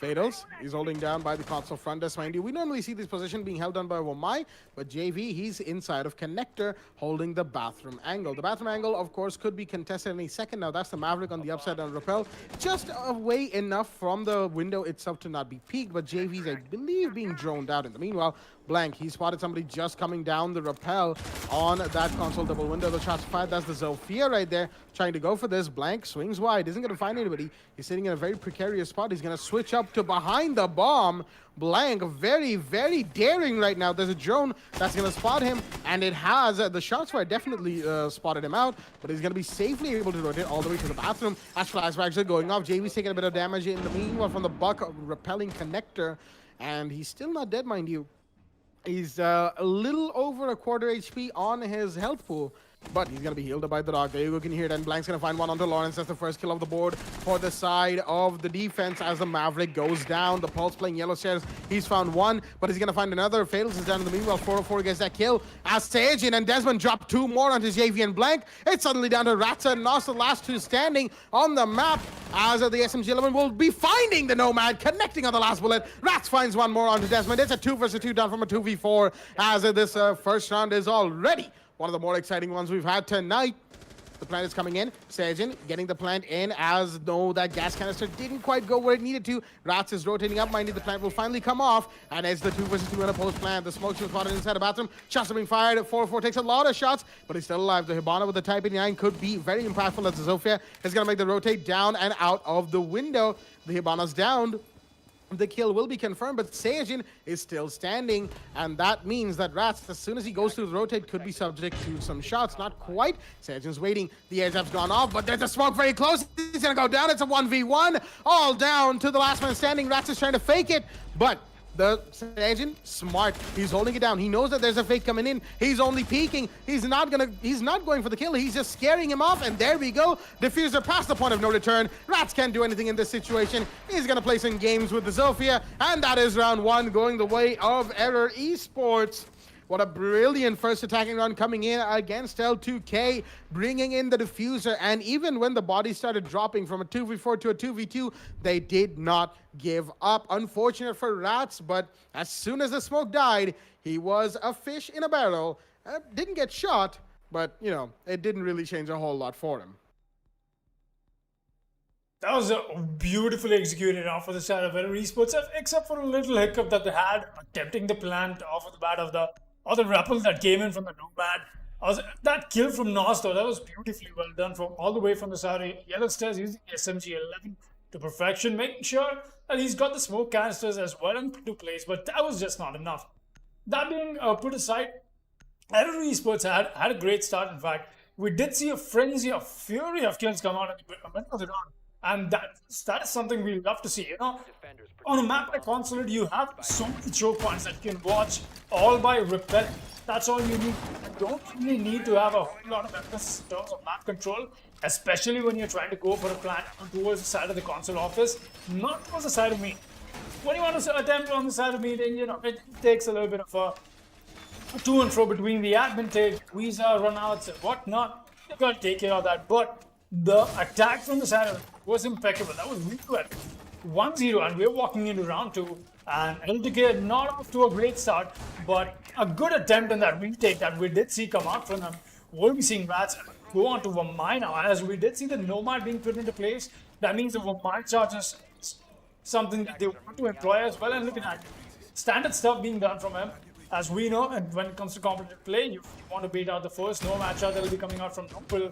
Fatals, he's holding down by the console front desk, mind you. We normally see this position being held down by Wamai, but JV, he's inside of Connector, holding the bathroom angle. The bathroom angle, of course, could be contested any second. Now, that's the Maverick on the upside down rappel. Just away enough from the window itself to not be peaked, but JV's, I believe, being droned out. In the meanwhile, Blank, he spotted somebody just coming down the rappel on that console double window. The shots fired. That's the Zofia right there, trying to go for this. Blank swings wide, isn't going to find anybody. He's sitting in a very precarious spot. He's going to switch up to behind the bomb. Blank, very, very daring right now. There's a drone that's going to spot him, and it has. The shots fired definitely spotted him out, but he's going to be safely able to rotate all the way to the bathroom as flashbacks are going off. JV's taking a bit of damage in the meanwhile from the buck repelling Connector, and he's still not dead, mind you. He's a little over a quarter HP on his health pool. but he's going to be healed by the dog. There you go, can hear it, and Blank's going to find one onto Lawrence. That's the first kill of the board for the side of the defense as the Maverick goes down. The Pulse playing yellow shares. He's found one, but he's going to find another. Fails is down in the meanwhile. 404 gets that kill as Sajin and Desmond drop two more onto JV and Blank. It's suddenly down to Ratsa and Nos, the last two standing on the map, as the SMG11 will be finding the Nomad, connecting on the last bullet. Rats finds one more onto Desmond. It's a 2 versus 2 down from a 2v4, as this first round is already one of the more exciting ones we've had tonight. The plant is coming in. Sajin getting the plant in, as though that gas canister didn't quite go where it needed to. Rats is rotating up, minding the plant will finally come off, and it's the 2 versus 2 in a post plant. The smoke was spotted inside the bathroom. Shots are being fired. 404 takes a lot of shots, but he's still alive. The Hibana with the Type 89 could be very impactful, as Zofia is going to make the rotate down and out of the window. The Hibana's downed. The kill will be confirmed, but Sajin is still standing, and that means that Rats, as soon as he goes through the rotate, could be subject to some shots. Not quite. Sajin's waiting. The air zap's gone off, but there's a smoke very close. He's gonna go down. It's a 1v1. All down to the last man standing. Rats is trying to fake it, but the Sajin, smart. He's holding it down. He knows that there's a fake coming in. He's only peeking. He's not going for the kill. He's just scaring him off, and there we go. Diffuser past the point of no return. Rats can't do anything in this situation. He's gonna play some games with the Zofia, and that is round one going the way of Error Esports. What a brilliant first attacking run coming in against L2K, bringing in the diffuser. And even when the bodies started dropping from a 2v4 to a 2v2, they did not give up. Unfortunate for Rats, but as soon as the smoke died, he was a fish in a barrel. Didn't get shot, but, you know, it didn't really change a whole lot for him. That was beautifully executed off of the side of Error Esports, except for a little hiccup that they had attempting the plant off of the bat of the other rappel that came in from the Nomad. That kill from Nos, though, that was beautifully well done from all the way from the side of Yellow Stairs, using SMG11 to perfection, making sure that he's got the smoke canisters as well into place, but that was just not enough. That being put aside, Error Esports had a great start. In fact, we did see a frenzy, a fury of kills come out at the middle of the round. And that is something we love to see. You know, on a map like Consulate, you have so many choke points that you can watch all by repel. That's all you need. You don't really need to have a whole lot of emphasis in terms of map control, especially when you're trying to go for a plant towards the side of the console office, not towards the side of me. When you want to attempt on the side of me, then, you know, it takes a little bit of a to and fro between the admin take, visa runouts, and whatnot. You gotta take care of that. But the attack from the side of it was impeccable. That was really well. 1-0, and we're walking into round two. And Ultragear not off to a great start, but a good attempt in that retake that we did see come out from them. We'll be seeing Rats go on to Vermine now, as we did see the Nomad being put into place. That means the Vermine charge is something that they want to employ as well. And look at that, standard stuff being done from him. As we know, and when it comes to competitive play, you want to beat out the first Nomad charge that will be coming out from Noble.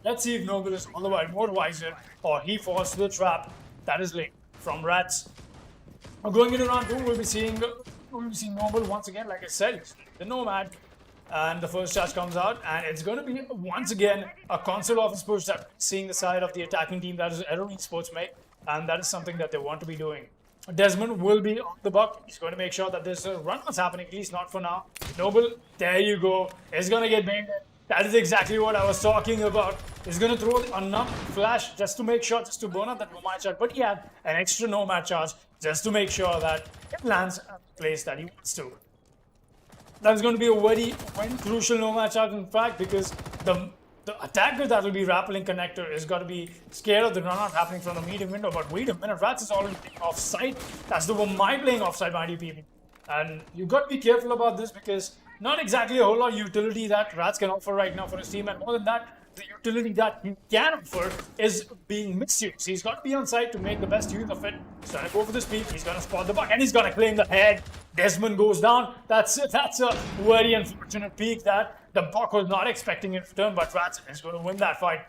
Let's see if Noble is otherwise more wiser, or he falls to the trap that is laid from Rats. Going into round two, we'll be seeing Noble once again, like I said, the Nomad. And the first charge comes out, and it's going to be once again a console office push that seeing the side of the attacking team that is Error Esports make, and that is something that they want to be doing. Desmond will be on the buck. He's going to make sure that this run is happening, at least not for now. Noble, there you go. It's going to get banged. That is exactly what I was talking about. He's going to throw enough flash just to make sure, just to burn up that Nomad charge. But he had an extra Nomad charge just to make sure that it lands at the place that he wants to. That's going to be a very crucial Nomad charge, in fact, because the attacker that will be rappelling connector is going to be scared of the run-out happening from the medium window. But wait a minute, Rats is already offside. That's the one my playing offside, mind you, people. And you've got to be careful about this, because not exactly a whole lot of utility that Rats can offer right now for his team. And more than that, the utility that he can offer is being misused. He's got to be on side to make the best use of it. He's going to go for this peak. He's going to spot the buck, and he's going to claim the head. Desmond goes down. That's a very unfortunate peak that the buck was not expecting in return, but Rats is going to win that fight.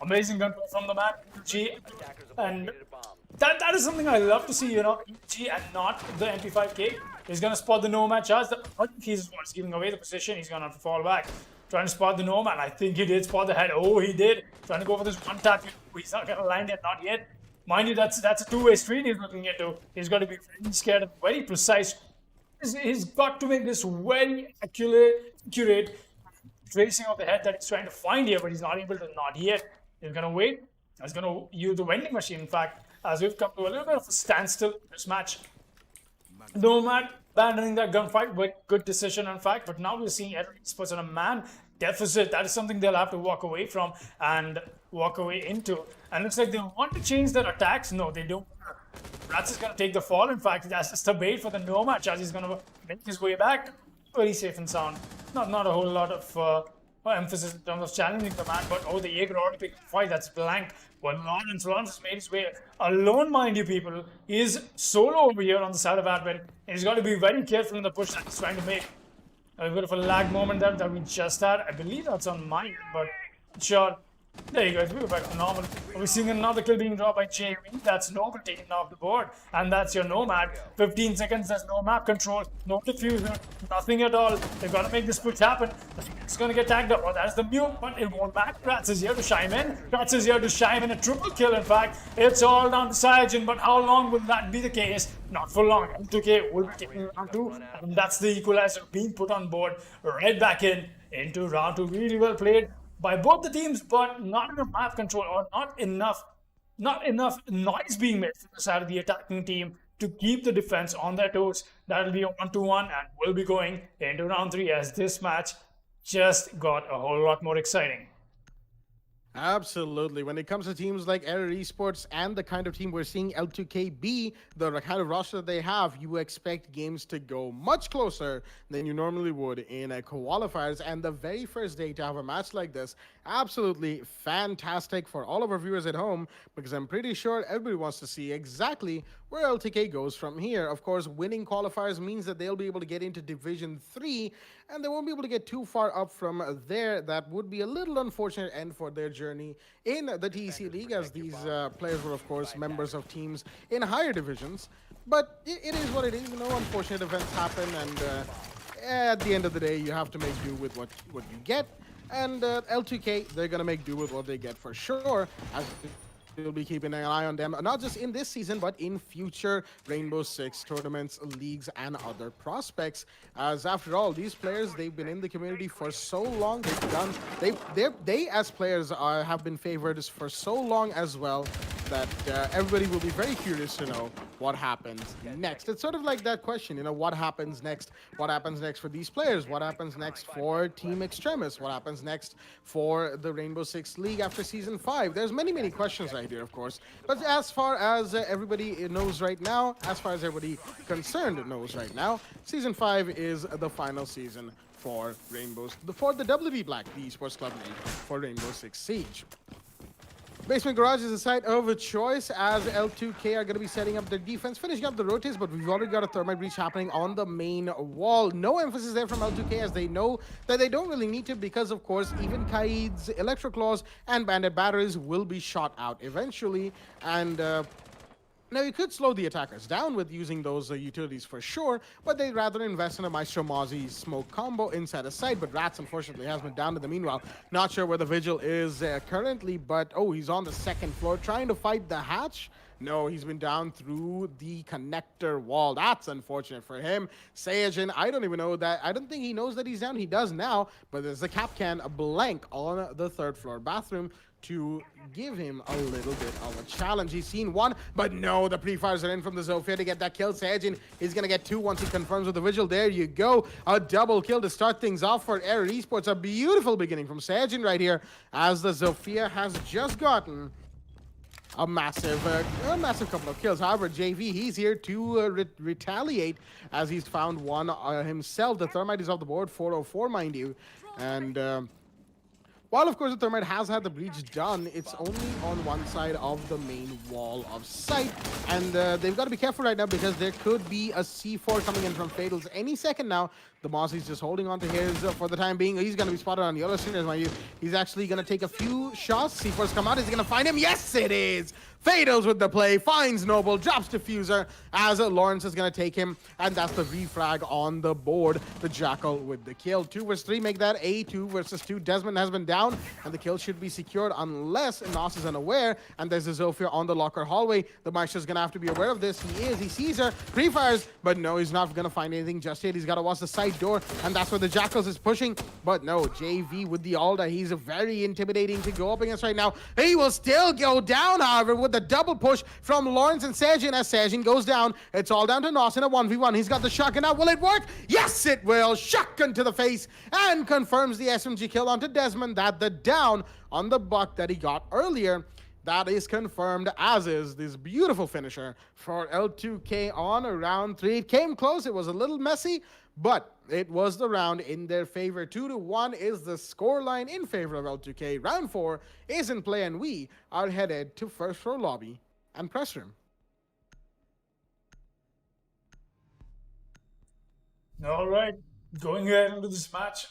Amazing gun from the man, G, and that is something I love to see, you know, G and not the MP5K. He's going to spot the Nomad charge. He's giving away the position. He's going to have to fall back. Trying to spot the Nomad. I think he did spot the head. Oh, he did. Trying to go for this one tap. He's not going to land it. Not yet. Mind you, that's a two-way street he's looking into. He's got to be very scared and very precise. He's got to make this very accurate tracing of the head that he's trying to find here, but he's not able to. Not yet. He's gonna wait. He's gonna use the vending machine. In fact, as we've come to a little bit of a standstill in this match. Nomad abandoning that gunfight with good decision, in fact. But now we're seeing Esports on a man deficit. That is something they'll have to walk away from and walk away into. And looks like they want to change their attacks. No, they don't. Rats is going to take the fall. In fact, that's just a bait for the Nomad. Chaz is going to make his way back. Very safe and sound. Not a whole lot of emphasis in terms of challenging the man. But oh, the Jaeger already picked a fight. That's blank. Well, Lawrence has made his way alone, mind you, people. He is solo over here on the side of Advent. And he's got to be very careful in the push that he's trying to make. A bit of a lag moment there that we just had. I believe that's on mine, but sure. There you go, we're back to normal. We're seeing another kill being dropped by JV. That's Noble taken off the board. And that's your Nomad. 15 seconds, there's no map control, no diffuser, nothing at all. They've got to make this push happen. It's going to get tagged up. Oh, that's the mute, but it won't matter. Rats is here to chime in. Rats is here to chime in. A triple kill, in fact. It's all down to SYG, but how long will that be the case? Not for long. L2K will be taking round 2. And that's the equalizer being put on board right back into round 2. Really well played by both the teams, but not enough map control or not enough noise being made from the side of the attacking team to keep the defense on their toes. That'll be a 1-1 and we'll be going into round 3 as this match just got a whole lot more exciting. Absolutely. When it comes to teams like Error Esports and the kind of team we're seeing L2K be, the kind of roster they have, you expect games to go much closer than you normally would in qualifiers. And the very first day to have a match like this, absolutely fantastic for all of our viewers at home, because I'm pretty sure everybody wants to see exactly where LTK goes from here. Of course, winning qualifiers means that they'll be able to get into Division 3, and they won't be able to get too far up from there. That would be a little unfortunate end for their journey in the TEC League, as these players were, of course, members of teams in higher divisions. But it is what it is. You know, unfortunate events happen, and at the end of the day, you have to make do with what you get. And L2K, they're going to make do with what they get for sure, as we'll be keeping an eye on them, not just in this season, but in future Rainbow Six tournaments, leagues, and other prospects. As after all, these players, they've been in the community for so long. They as players have been favored for so long as well, that everybody will be very curious to know what happens next. It's sort of like that question, you know, what happens next? What happens next for these players? What happens next for Team Extremis? What happens next for the Rainbow Six League after Season 5? There's many questions right here, of course. But as far as everybody knows right now, as far as everybody concerned knows right now, Season 5 is the final season for the WB Black, the Esports Club League for Rainbow Six Siege. Basement Garage is a site of choice, as L2K are going to be setting up their defense, finishing up the rotates, but we've already got a thermite breach happening on the main wall. No emphasis there from L2K, as they know that they don't really need to, because, of course, even Kaid's Electroclaws and Bandit Batteries will be shot out eventually. And now, you could slow the attackers down with using those utilities for sure, but they'd rather invest in a Maestro Mozzie smoke combo inside the site. But Rats, unfortunately, has been down in the meanwhile. Not sure where the Vigil is currently, but oh, he's on the second floor trying to fight the hatch. No, he's been down through the connector wall. That's unfortunate for him. Sayajin, I don't even know that. I don't think he knows that he's down. He does now, but there's a Capcan blank on the third floor bathroom to give him a little bit of a challenge. He's seen one, but no, the pre-fires are in from the Zofia to get that kill. Sayajin is going to get 2 once he confirms with the Vigil. There you go. A double kill to start things off for Error Esports. A beautiful beginning from Sayajin right here, as the Zofia has just gotten a massive couple of kills. However, JV, he's here to retaliate, as he's found one himself. The thermite is off the board, 404, mind you. And while, of course, the thermite has had the breach done, it's only on one side of the main wall of sight. And they've got to be careful right now, because there could be a C4 coming in from Fatals any second now. The Mozzie's just holding on to his for the time being. He's going to be spotted on yellow screen, mind you. He's actually going to take a few shots. C4's come out. Is he going to find him? Yes, it is! Fatals with the play, finds Noble, drops Diffuser as Lawrence is going to take him, and that's the refrag on the board. The Jackal with the kill. 2 versus 3 make that a 2 versus 2. Desmond has been down, and the kill should be secured unless Nos is unaware, and there's a Zofia on the locker hallway. The Maestro is going to have to be aware of this. He sees her, pre-fires, but no, he's not going to find anything just yet. He's got to watch the side door, and that's where the Jackals is pushing, but no, JV with the Alda, he's very intimidating to go up against right now. He will still go down, however, with the double push from Lawrence and Sajin. As Sajin goes down, it's all down to Nos in a 1v1. He's got the shotgun now. Will it work? Yes, it will. Shotgun to the face and confirms the SMG kill onto Desmond. That the down on the buck that he got earlier. That is confirmed, as is this beautiful finisher for L2K on round 3. It came close. It was a little messy, but it was the round in their favor. 2-1 is the scoreline in favor of L2K. Round 4 is in play, and we are headed to first floor lobby and press room. All right, going ahead into this match.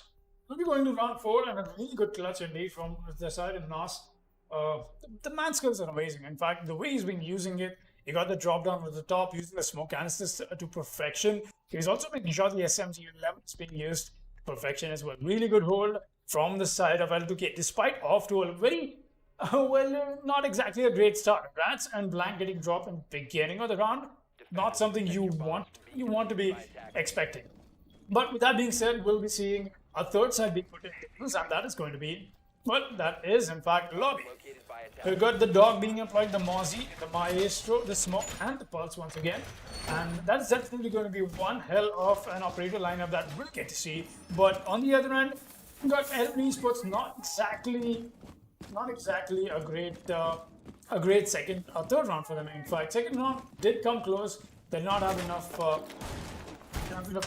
We'll be going to round 4, and a really good clutch indeed from the side of Nos. The man skills are amazing. In fact, the way he's been using it, he got the drop down at the top, using the smoke canisters to perfection. He's also making sure the SMG-11 is being used to perfection as well. Really good hold from the side of L2K, despite off to a very, not exactly a great start. Rats and Blank getting dropped in the beginning of the round, not something you want to be expecting. But with that being said, we'll be seeing a third side being put in, and that is going to be, well, that is in fact lobby. We've got the dog being employed, the Mozzie, the Maestro, the Smoke, and the Pulse once again. And that's definitely going to be one hell of an operator lineup that we'll get to see. But on the other hand, we've got SYG Esports, not exactly a great second or third round for them. In fact, second round did come close. Did not have enough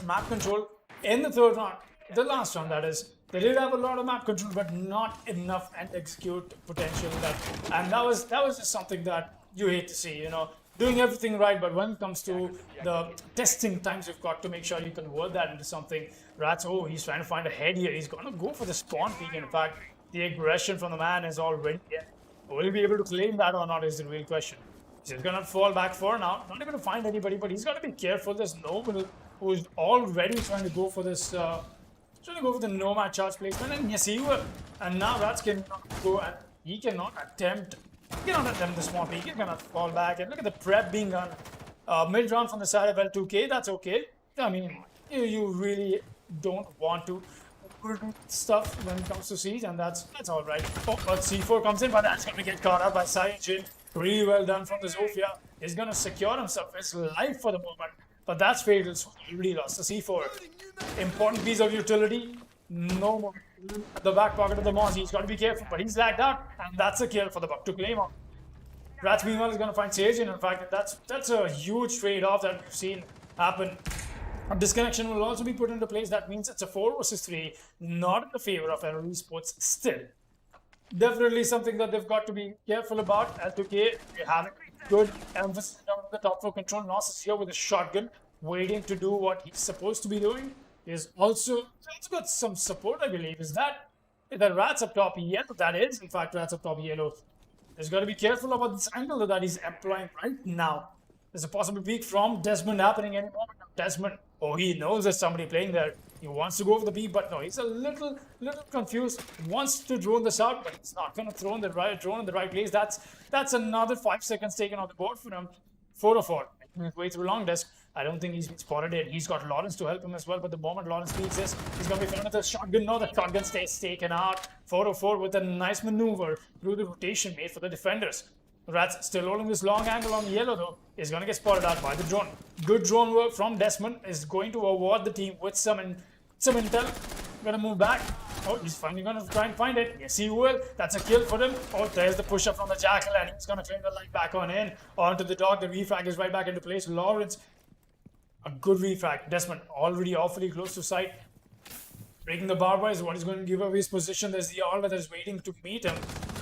map control. In the third round, the last round that is, they did have a lot of map control, but not enough and execute potential. And that was just something that you hate to see. You know, doing everything right, but when it comes to the testing times, you've got to make sure you convert that into something. Rats, oh, he's trying to find a head here. He's gonna go for the spawn peek. In fact, the aggression from the man is already there. Will he be able to claim that or not is the real question. He's gonna fall back for now. Not able to find anybody, but he's got to be careful. There's Noble who's already trying to go for this. Trying to go for the nomad charge placement, and yes, he will. And now Rats cannot go, and he cannot attempt the spawn peek. He's gonna fall back, and look at the prep being done mid round from the side of L2K. That's okay. I mean, you really don't want to stuff when it comes to siege, and that's all right. Oh, but C4 comes in, but that's gonna get caught up by Cyjin. Really well done from the Zofia. He's gonna secure himself his life for the moment, but that's fatal. So he really lost the C4. Important piece of utility. No more at the back pocket of the Mozzie. He's got to be careful, but he's lagged out, and that's a kill for the Buck to claim on. Rats meanwhile is going to find Sajin. In fact, that's a huge trade-off that we've seen happen. A disconnection will also be put into place. That means it's a 4 versus 3, not in the favor of SYG Esports still. Definitely something that they've got to be careful about. L2K, they have a good emphasis on the top 4 control. Nos is here with a shotgun, waiting to do what he's supposed to be doing. He's also got some support, I believe. Is that the Rats up top yellow? That is, in fact, Rats up top yellow. He's got to be careful about this angle that he's employing right now. There's a possible peek from Desmond happening any moment. Desmond, oh, he knows there's somebody playing there. He wants to go for the peek, but no, he's a little confused. Wants to drone this out, but he's not going to throw in the right place. That's another 5 seconds taken off the board for him. 4-4. Way through long desk. I don't think he's been spotted yet. He's got Lawrence to help him as well, but the moment Lawrence peeks this, he's going to be found with a shotgun. No, the shotgun stays taken out. 4-4 with a nice maneuver through the rotation made for the defenders. Rats still holding this long angle on yellow though. Is going to get spotted out by the drone. Good drone work from Desmond. Is going to award the team with some intel. Going to move back. Oh, he's finally going to try and find it. Yes, he will. That's a kill for him. Oh, there's the push-up from the Jackal, and he's going to claim the light back on in. Onto the dog. The refrag is right back into place. Lawrence, a good refrag. Desmond already awfully close to sight. Breaking the barbed wire is what is going to give away his position. There's the Alva that is waiting to meet him.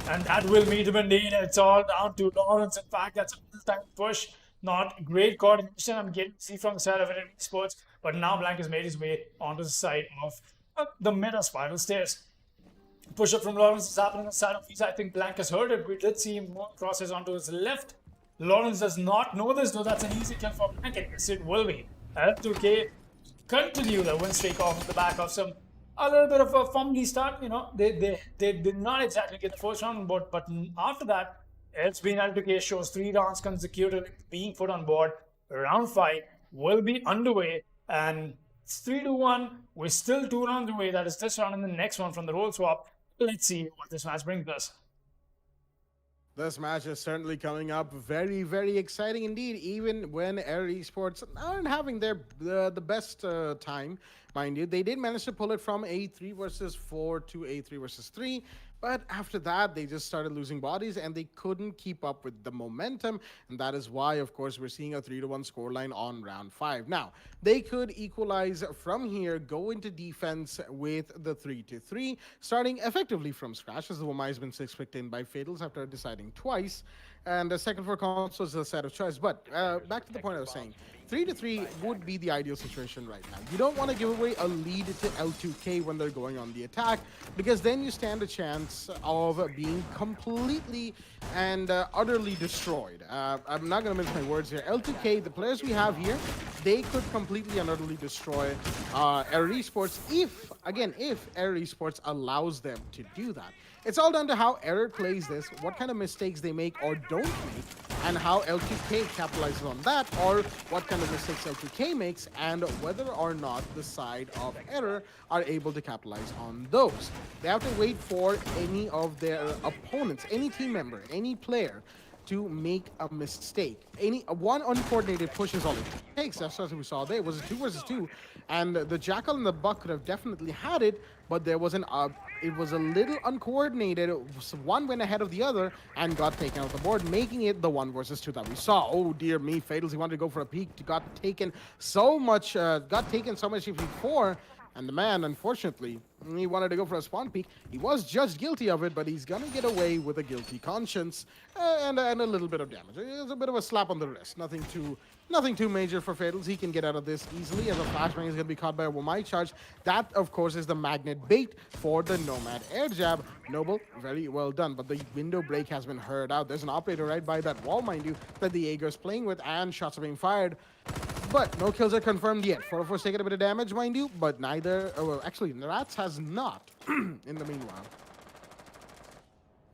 And that will meet him indeed. It's all down to Lawrence. In fact, that's a full-time push. Not great coordination. I'm getting to see from the side of SYG Esports. But now Blank has made his way onto the side of the meta spiral stairs. Push up from Lawrence is happening on the side of Visa. I think Blank has heard it. We did see him move crosses onto his left. Lawrence does not know this, though. That's an easy kill for Blanket. Yes, it will be. L2K continue the win streak off the back of a little bit of a fumbly start. You know, they did not exactly get the first round on board, but after that, it's been L2K shows 3 rounds consecutively being put on board. Round 5 will be underway, and it's 3-1. We're still 2 rounds away. That is this round and the next one from the role swap. Let's see what this match brings us. This match is certainly coming up very, very exciting indeed, even when Air Esports aren't having their the best time, mind you. They did manage to pull it from a 3 versus 4 to a 3 versus 3, but after that, they just started losing bodies and they couldn't keep up with the momentum, and that is why, of course, we're seeing a 3-1 scoreline on round 5. Now, they could equalize from here, go into defense with the 3-3, starting effectively from scratch, as the Wamai has been 6-picked in by Fatals after deciding twice, and the second for console is a set of choice. But back to the point I was saying, 3-3 would be the ideal situation right now. You don't want to give away a lead to L2K when they're going on the attack, because then you stand a chance of being completely and utterly destroyed. I'm not going to mince my words here. L2K, the players we have here, they could completely and utterly destroy Air Esports if Air Esports allows them to do that. It's all down to how Error plays this, what kind of mistakes they make or don't make, and how L2K capitalizes on that, or what kind of mistakes L2K makes, and whether or not the side of Error are able to capitalize on those. They have to wait for any of their opponents, any team member, any player, to make a mistake. One uncoordinated push is all it takes. That's what we saw there. It was a 2 versus 2, and the Jackal and the Buck could have definitely had it, but there was it was a little uncoordinated. One went ahead of the other and got taken off the board, making it the 1 versus 2 that we saw. Oh dear me, Fatals, he wanted to go for a peek, got taken so much before. And the man, unfortunately, he wanted to go for a spawn peek. He was judged guilty of it, but he's gonna get away with a guilty conscience and a little bit of damage. It's a bit of a slap on the wrist. Nothing too major for Fatals. He can get out of this easily, as a flashbang is gonna be caught by a Wamai charge. That, of course, is the magnet bait for the Nomad air jab. Noble, very well done, but the window break has been heard out. There's an operator right by that wall, mind you, that the Jaeger is playing with, and shots are being fired. But no kills are confirmed yet. 404's taken a bit of damage, mind you, but neither... well, actually, Rats has not in the meanwhile.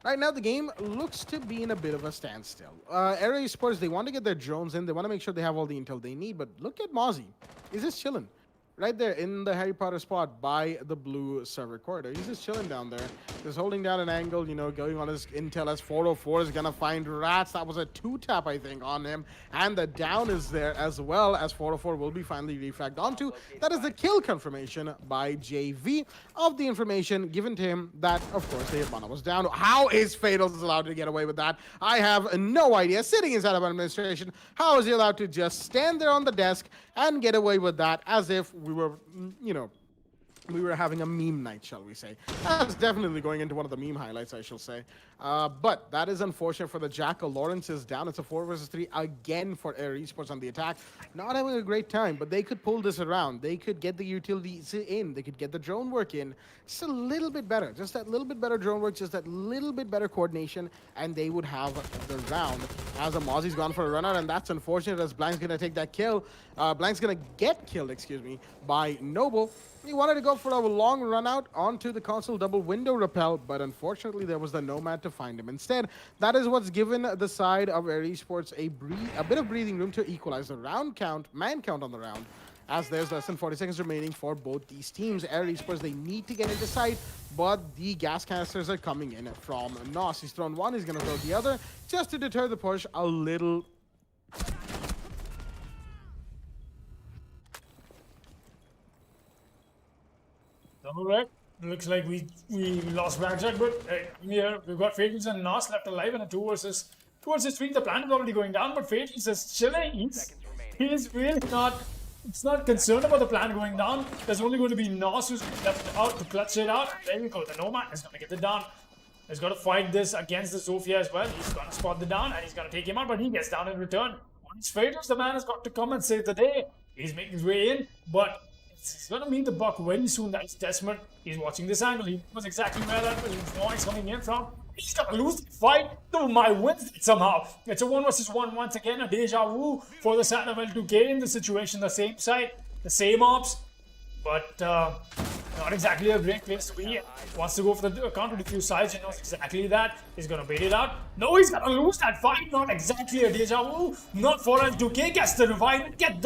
Right now, the game looks to be in a bit of a standstill. Air Esports, they want to get their drones in. They want to make sure they have all the intel they need, but look at Mozzie. He's just chilling. Right there in the Harry Potter spot by the blue server corridor. He's just chilling down there. Just holding down an angle, you know, going on his intel as 404 is going to find Rats. That was a 2-tap, I think, on him. And the down is there as well, as 404 will be finally refragged onto. That is the kill confirmation by JV of the information given to him that, of course, the Hibana was down. How is Fatals allowed to get away with that? I have no idea. Sitting inside of administration, how is he allowed to just stand there on the desk and get away with that as if we were, you know, we were having a meme night, shall we say. That's definitely going into one of the meme highlights, I shall say. But that is unfortunate for the Jackal. Lawrence is down. It's a 4 versus 3 again for Air Esports on the attack. Not having a great time, but they could pull this around. They could get the utilities in. They could get the drone work in. Just a little bit better. Just that little bit better drone work. Just that little bit better coordination. And they would have the round. As a Mozzie's gone for a run out, and that's unfortunate as Blank's going to take that kill. Blank's going to get killed, excuse me, by Noble. He wanted to go for a long run out onto the console double window rappel, but unfortunately there was the Nomad to find him. Instead, that is what's given the side of Air Esports a bit of breathing room to equalize the round count, man count on the round, as there's less than 40 seconds remaining for both these teams. Air Esports, they need to get into sight, but the gas canisters are coming in from Nos. He's thrown one, he's going to throw the other, just to deter the push a little. Alright, looks like we lost Blackjack, but here we've got Fatals and Nos left alive in a 2 versus 3. The plan is already going down, but Fatals is chilling. He's really not concerned about the plan going down. There's only going to be Nos who's left out to clutch it out. There we go. The Nomad is going to get the down. He's got to fight this against the Sophia as well. He's going to spot the down and he's going to take him out, but he gets down in return. Once Fatals, the man has got to come and save the day. He's making his way in, but he's going to meet the Buck very soon. That's Desmond. He's watching this angle. He knows exactly where that noise coming in from. He's gonna lose the fight to my wins somehow. It's a 1 versus 1 once again, a deja vu for the side of L2K in the situation, the same side, the same ops, but not exactly a great place to be in. Wants to go for the counter defuse sides, he knows exactly that. He's gonna bait it out. No, he's gonna lose that fight. Not exactly a deja vu. Not for L2K. Gets the revive, get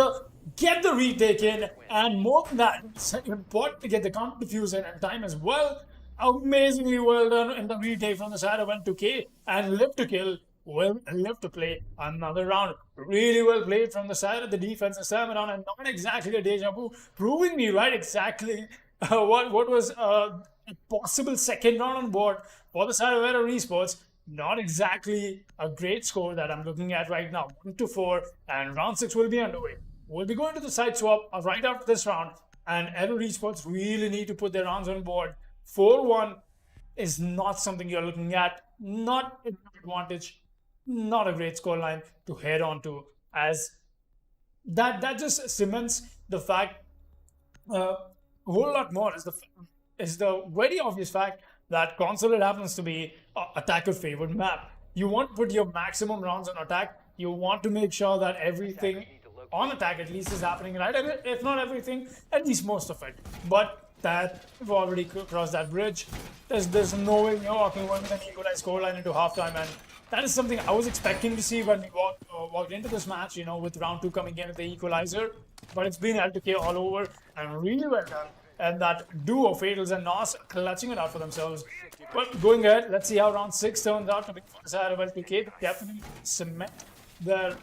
the retake in, and more than that, it's important to get the counter defuse in time as well. Amazingly well done in the retake from the side of N2K, and live to kill will live to play another round. Really well played from the side of the defense this time around, and not exactly a deja vu, proving me right exactly what was a possible second round on board for the side of Esports. Not exactly a great score that I'm looking at right now. 1-4, and round 6 will be underway. We'll be going to the side swap right after this round, and Esports really need to put their rounds on board. 4-1 is not something you're looking at, not an advantage, not a great scoreline to head on to, as that just cements the fact a whole lot more is the very obvious fact that Consulate happens to be an attacker-favored map. You want to put your maximum rounds on attack. You want to make sure that everything on attack at least is happening right. If not everything, at least most of it. But that we've already crossed that bridge. There's no way you're walking away with an equalized scoreline into halftime, and that is something I was expecting to see when we walked into this match, with round 2 coming in with the equalizer. But it's been L2K all over, and really well done. And that duo, Fatals and Nos, clutching it out for themselves. But going ahead, let's see how round 6 turns out to be for the side of L2K. Definitely cement their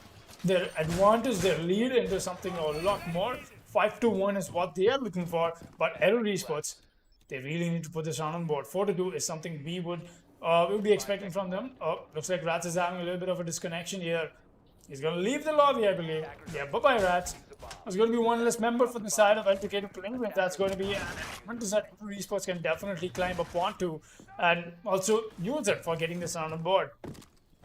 advantage, their lead into something a lot more. 5-1 is what they are looking for, but Esports, they really need to put this round on board. 4-2 is something we would be expecting from them. Looks like Rats is having a little bit of a disconnection here. He's going to leave the lobby, I believe. Yeah, bye-bye, Rats. There's going to be one less member for the side of L2K to play with. That's going to be an advantage that Esports can definitely climb up onto, and also use it for getting this round on board.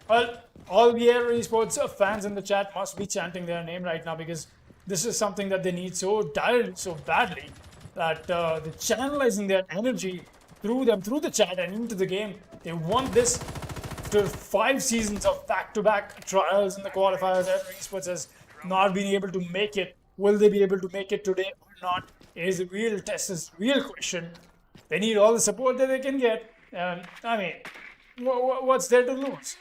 Well, all the Esports fans in the chat must be chanting their name right now, because this is something that they need so direly, so badly, that they're channelizing their energy through the chat and into the game. They want this. After 5 seasons of back-to-back trials in the qualifiers, Esports has not been able to make it. Will they be able to make it today or not? Is a real test, is a real question. They need all the support that they can get. And I mean, what's there to lose?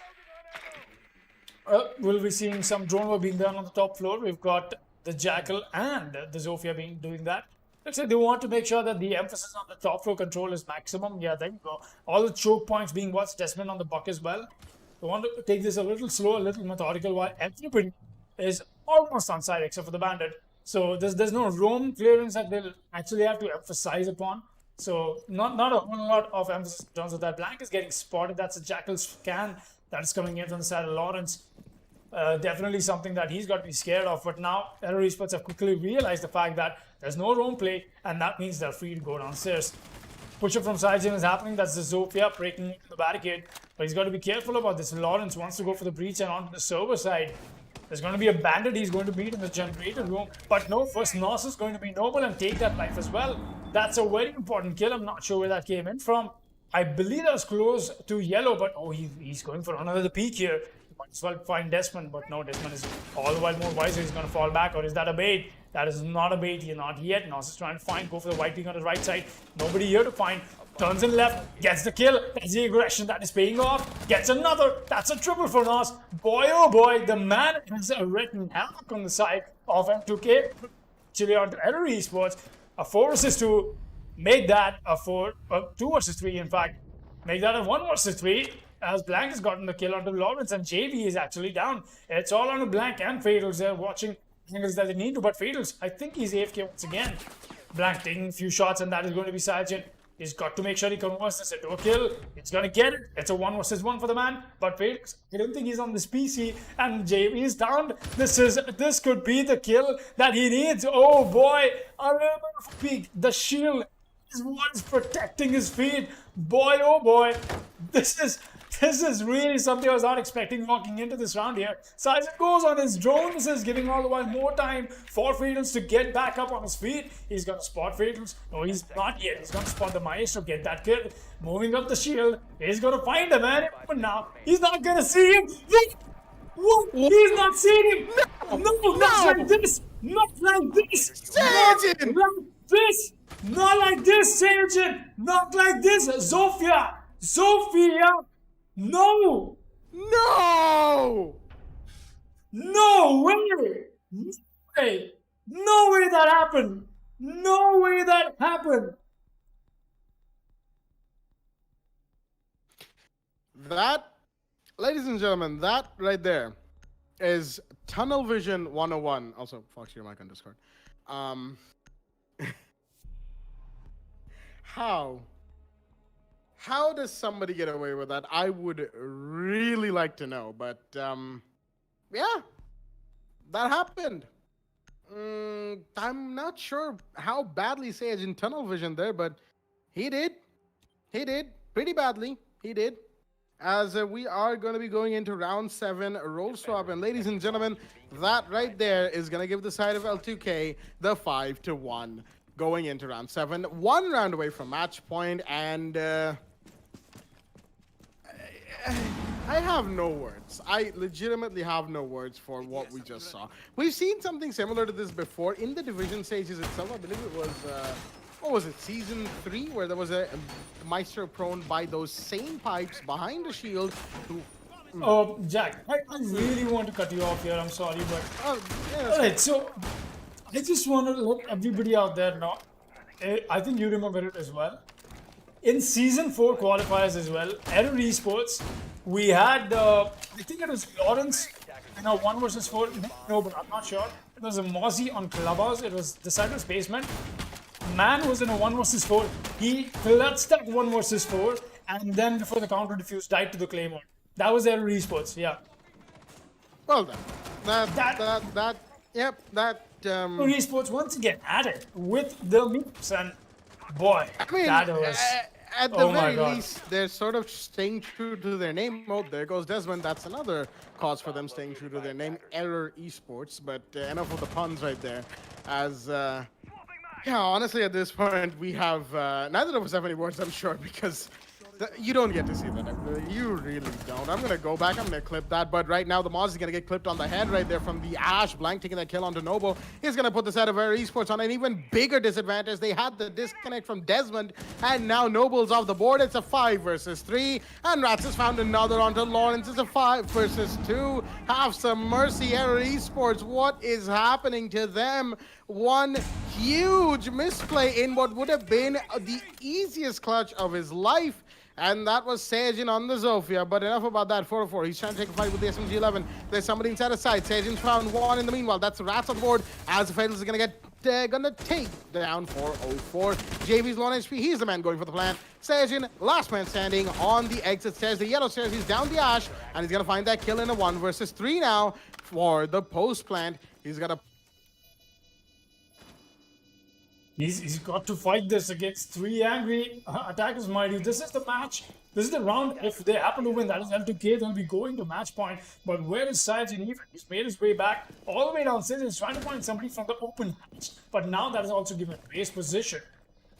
We'll be seeing some drone work being done on the top floor. We've got the Jackal and the Zofia doing that. Looks like they want to make sure that the emphasis on the top floor control is maximum. Yeah, there you go. All the choke points being watched, Desmond on the buck as well. They want to take this a little slow, a little methodical, while everybody is almost on side except for the Bandit. So there's no roam clearance that they'll actually have to emphasize upon. So not a whole lot of emphasis in terms of that. Blank is getting spotted. That's a Jackal scan that is coming in from the side of Lawrence. Definitely something that he's got to be scared of. But now, Esports have quickly realized the fact that there's no roam play, and that means they're free to go downstairs. Push-up from SYG is happening. That's the Zofia breaking the barricade. But he's got to be careful about this. Lawrence wants to go for the breach and onto the server side. There's going to be a Bandit he's going to meet in the generator room. But no, first Nos is going to be noble and take that life as well. That's a very important kill. I'm not sure where that came in from. I believe that was close to yellow, but oh, he's going for another peek here. Might as well find Desmond, but no, Desmond is all the while more wiser. He's going to fall back, or is that a bait? That is not a bait here, not yet. Nos is trying to go for the white peak on the right side. Nobody here to find. Turns in left, gets the kill. That's the aggression that is paying off. Gets another. That's a triple for Nos. Boy, oh boy, the man has written havoc on the side of M2K. Actually, on to Esports. A 4 versus 2. Make that a 2 versus 3, in fact. Make that a 1 versus 3. As Blank has gotten the kill onto Lawrence, and JV is actually down. It's all on Blank and Fatals. They're watching angles that they need to, but Fatals, I think he's AFK once again. Blank taking a few shots, and that is going to be Sergeant. He's got to make sure he converts this into a kill. He's going to get it. It's a 1 versus 1 for the man, but Fatals, I don't think he's on this PC, and JV is down. This could be the kill that he needs. Oh boy, a little bit of a peek. The shield is what's protecting his feet. Boy, oh boy, this is This is really something I was not expecting walking into this round here. SYG goes on his drone. This is giving all the while more time for Fatals to get back up on his feet. He's going to spot Fatals. No, he's not yet. He's going to spot the Maestro, get that kill. Moving up the shield. He's going to find him, man. But now, he's not going to see him. What? He's not seeing him. No, not like this. Not like this. Sajin! Not like this. Not like this, Sajin. Not like this, Zofia. No! No! No way! No way! No way that happened! No way that happened! That, ladies and gentlemen, that right there is Tunnel Vision 101. Also, Fox, your mic on Discord. How does somebody get away with that? I would really like to know. But, yeah, that happened. I'm not sure how badly Sage in Tunnel Vision there, but he did. He did. Pretty badly. He did. As we are going to be going into round 7 roll swap. And ladies and gentlemen, that right there is going to give the side of L2K the 5-1 going into round 7. 1 round away from match point, and I have no words. I legitimately have no words for what we just saw. We've seen something similar to this before in the division stages itself. I believe it was, what was it, season 3, where there was a Maestro prone by those same pipes behind the shield who... Oh, Jack, I really want to cut you off here. I'm sorry, but... yeah, Alright, so I just want to let everybody out there know. I think you remember it as well. In season 4 qualifiers as well, Error Esports, we had, I think it was Lawrence in a 1 versus 4. No, but I'm not sure. It was a Mozzie on Clubhouse. It was the side was basement. Man was in a 1 versus 4. He clutched that 1 versus 4, and then before the counter defuse, died to the Claymore. That was Error Esports, yeah. Well done. Yep, Error Esports once again at it with the memes, and boy, I mean, that was... at the Oh my very God. least, they're sort of staying true to their name. Oh, there goes Desmond. That's another cause for them staying true to their name, Error Esports. But enough of the puns right there. As, yeah, honestly, at this point, we have neither of us have any words, I'm sure, because you don't get to see that. You really don't. I'm going to go back. I'm going to clip that. But right now, the Moz is going to get clipped on the head right there from the Ash. Blank taking that kill onto Noble. He's going to put this out of Error Esports on an even bigger disadvantage. They had the disconnect from Desmond, and now Noble's off the board. It's a 5 versus 3. And Rats has found another onto Lawrence. It's a 5 versus 2. Have some mercy, Error Esports. What is happening to them? One huge misplay in what would have been the easiest clutch of his life. And that was Sajin on the Zofia. But enough about that. 4-4. He's trying to take a fight with the SMG-11. There's somebody inside his side. Sajin's found 1 in the meanwhile. That's Rats on the board. As the Fatals is going to get gonna take down 4-0-4. JV's low on HP. He's the man going for the plant. Sajin, last man standing on the exit stairs. The yellow stairs. He's down the Ash. And he's going to find that kill in a 1 versus 3 now for the post plant. He's got to... He's got to fight this against 3 angry attackers, mind you. This is the match. This is the round. If they happen to win, that is L2K. They'll be going to match point. But where is Sajin even? He's made his way back all the way downstairs. He's trying to find somebody from the open hatch. But now that is also given base position.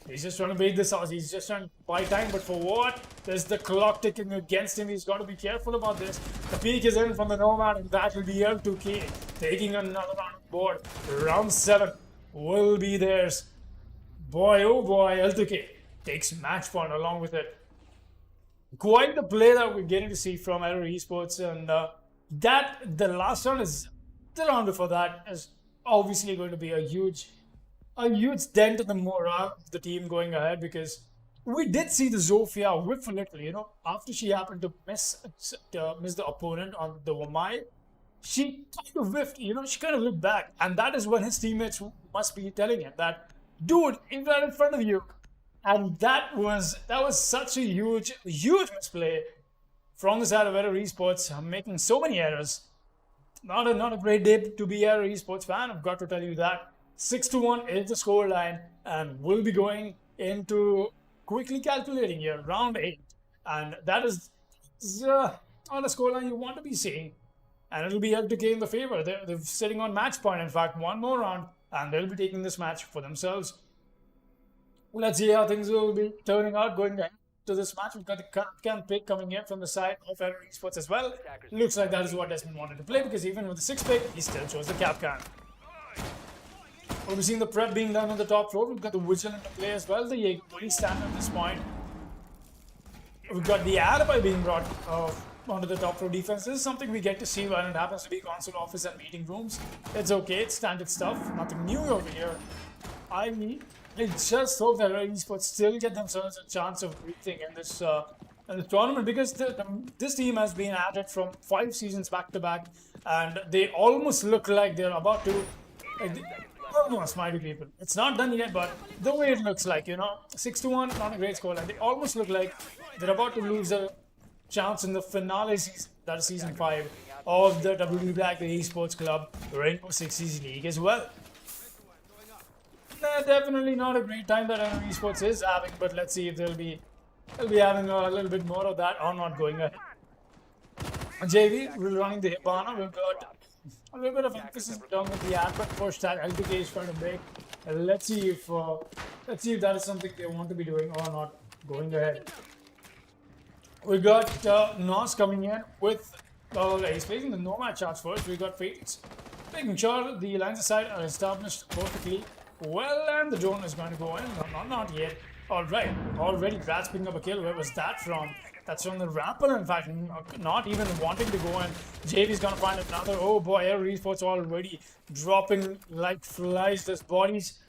He's just trying to bait this out. He's just trying to buy time. But for what? There's the clock ticking against him. He's got to be careful about this. The peak is in from the Nomad, and that will be L2K. Taking another round on board. Round 7 will be theirs. Boy, oh boy, L2K takes match point along with it. Quite the play that we're getting to see from Error Esports, and the last round is the round before that is obviously going to be a huge dent in the morale of the team going ahead, because we did see the Zofia whiff a little, you know, after she happened to miss the opponent on the Wamai. She kind of whiffed, you know, she kind of looked back, and that is when his teammates must be telling him that, dude, he's right in front of you. And that was such a huge misplay from the side of Error Esports, making so many errors. Not a great day to be Error Esports fan, I've got to tell you that. 6-1 is the scoreline, and we'll be going into quickly calculating here, round 8. And that is on a scoreline you want to be seeing. And it'll be LTK in the favor. They're sitting on match point. In fact, one more round, and they'll be taking this match for themselves. Let's see how things will be turning out going ahead to this match. We've got the Capcan pick coming in from the side of SYG Esports as well. Looks like that is what Desmond wanted to play, because even with the 6th pick, he still chose the Capcan. We've seen the prep being done on the top floor. We've got the Vigilant to play as well. The Yaguri stand at this point. We've got the Alibi being brought onto the top floor defense. This is something we get to see when it happens to be console office and meeting rooms. It's okay, it's standard stuff, nothing new over here. I just hope that Esports still get themselves a chance of breathing in this tournament, because this team has been at it from 5 seasons back to back, and they almost look like they're about to. Almost, my people. It's not done yet, but the way it looks like, 6-1, not a great score, and they almost look like they're about to lose a chance in the finale season, that is season 5 of the WD Black, the Esports Club Rainbow Six Siege League as well. Definitely not a great time that Esports is having, but let's see if they'll be having a little bit more of that or not going ahead. JV, we're running the Hibana. We've got a little bit of emphasis down with the ad, but push that LTK is trying to make. Let's see if that is something they want to be doing or not going ahead. We got Nos coming in with he's facing the Nomad charge first. We got Fates making sure the lines of sight are established perfectly well, and the drone is going to go in. No, not yet. Alright, already Brad's picking up a kill. Where was that from? That's from the Rapper, in fact, not even wanting to go in. JV's gonna find another. Oh boy, Esports already dropping like flies. There's bodies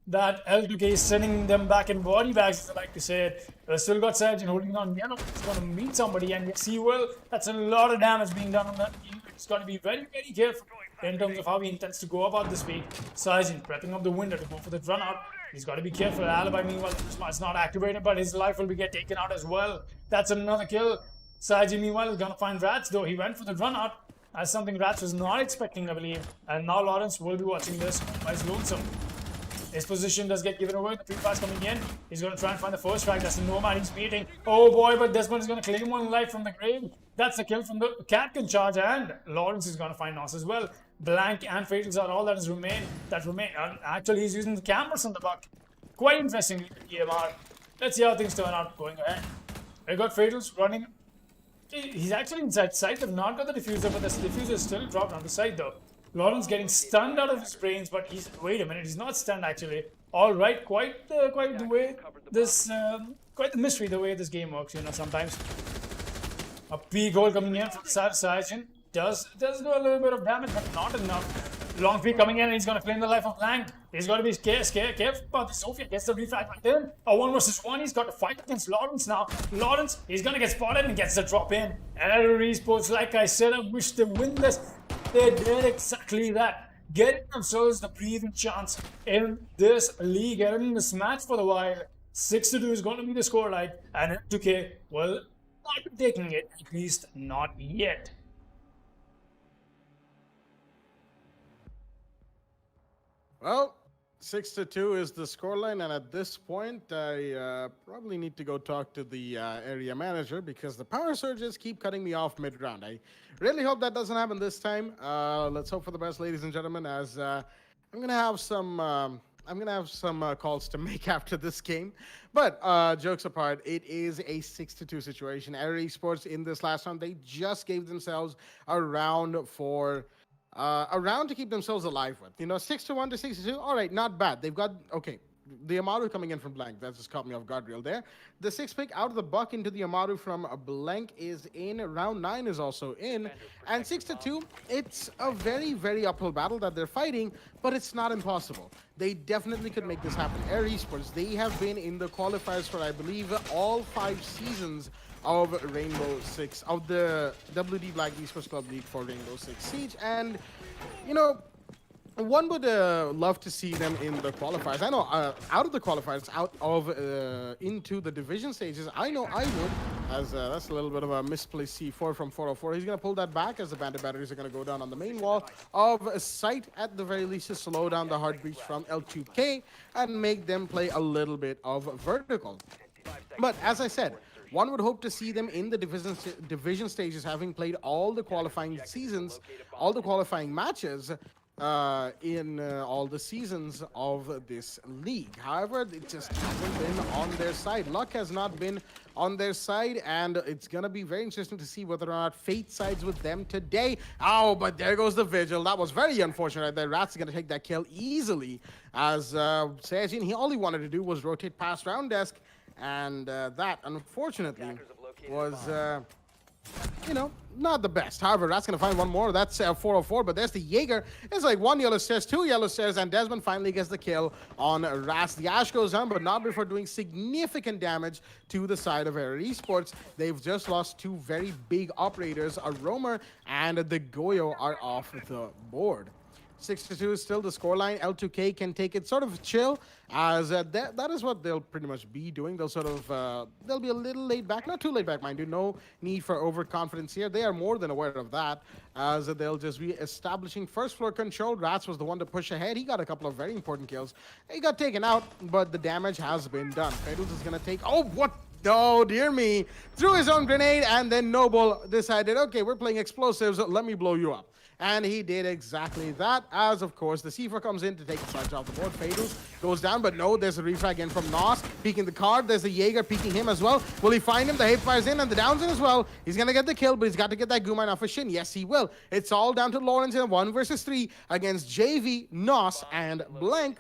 that L2K is sending them back in body bags, as I like to say it. Still got Surgeon holding on. Yellow is going to meet somebody, and yes, he will. That's a lot of damage being done on that. He's got to be very, very careful in terms of how he intends to go about this week. Surgeon prepping up the window to go for the run out. He's got to be careful. Alibi, meanwhile, it's not activated, but his life will get taken out as well. That's another kill. Surgeon, meanwhile, is going to find Rats, though he went for the run out. As something Rats was not expecting, I believe. And now Lawrence will be watching this by his lonesome. His position does get given away. The pre-pass coming in. He's going to try and find the first strike. That's the Nomad he's beating. Oh boy, but Desmond is going to claim one life from the grave. That's the kill from the Catkin charge, and Lawrence is going to find Nos as well. Blank and Fatals are all that is remain. Actually, he's using the cameras on the buck. Quite interesting EMR. Let's see how things turn out going ahead. We got Fatals running. He's actually inside sight. They've not got the diffuser, but the diffuser is still dropped on the side though. Lawrence getting stunned out of his brains, but wait a minute, he's not stunned actually. All right, quite the mystery the way this game works, sometimes. A P goal coming in from Sargent does do a little bit of damage, but not enough. Long P coming in, and he's going to claim the life of Blank. He's got to be careful about the Sophia. Gets the refract right in. A 1 versus 1. He's got to fight against Lawrence now. Lawrence, he's going to get spotted and gets the drop in. And Esports, like I said, I wish they win this. They did exactly that. Getting themselves the breathing chance in this league and in this match for a while. 6-2 is going to be the scoreline, and M2K will not be taking it, at least not yet. Well, 6-2 is the scoreline, and at this point, I probably need to go talk to the area manager because the power surges keep cutting me off mid-round. I really hope that doesn't happen this time. Let's hope for the best, ladies and gentlemen, as I'm gonna have some calls to make after this game. But jokes apart, it is a 6-2 situation. Area Esports in this last round, they just gave themselves a round to keep themselves alive with. 6-1 to 6-2. All right, not bad. They've got the Amaru coming in from Blank. That just caught me off guard real there. The 6th pick out of the buck into the Amaru from Blank is in. Round 9 is also in. And 6-2, it's a very, very uphill battle that they're fighting, but it's not impossible. They definitely could make this happen. Air Esports, they have been in the qualifiers for, I believe, all 5 seasons of Rainbow Six, of the WD Black Esports Club League for Rainbow Six Siege. And, one would love to see them in the qualifiers. I know out of the qualifiers, into the division stages, I know I would, as that's a little bit of a misplaced C4 from 404. He's going to pull that back as the bandit batteries are going to go down on the main wall of sight, at the very least, to slow down the hard breach from L2K and make them play a little bit of vertical. But as I said, one would hope to see them in the division stages, having played all the qualifying seasons, all the qualifying matches in all the seasons of this league. However, it just hasn't been on their side. Luck has not been on their side, and it's gonna be very interesting to see whether or not fate sides with them today. Oh, but there goes the Vigil. That was very unfortunate. The Rats are gonna take that kill easily, as Sajin, all he wanted to do was rotate past round desk, and that unfortunately was you know, not the best. However, Rat's gonna find one more. That's 404, but there's the Jaeger. It's like 1 yellow stairs, 2 yellow stairs, and Desmond finally gets the kill on Rats. The Ash goes down, but not before doing significant damage to the side of Air Esports. They've just lost 2 very big operators. A Roamer and the Goyo are off the board. 6-2 is still the scoreline. L2K can take it sort of chill, as that is what they'll pretty much be doing. They'll sort of, they'll be a little laid back, not too laid back, mind you. No need for overconfidence here. They are more than aware of that, as they'll just be establishing first floor control. Rats was the one to push ahead. He got a couple of very important kills. He got taken out, but the damage has been done. Fedus is going to take, oh, what? Oh, dear me. Threw his own grenade, and then Noble decided, okay, we're playing explosives. Let me blow you up. And he did exactly that, as of course the C4 comes in to take the charge off the board. Fadus goes down, but no, there's a refrag in from Nos, peeking the card. There's a Jaeger peeking him as well. Will he find him? The hip fires in and the downs in as well. He's gonna get the kill, but he's got to get that Gumine off his shin. Yes, he will. It's all down to Lawrence in a 1 versus 3 against JV, Nos, and Blank.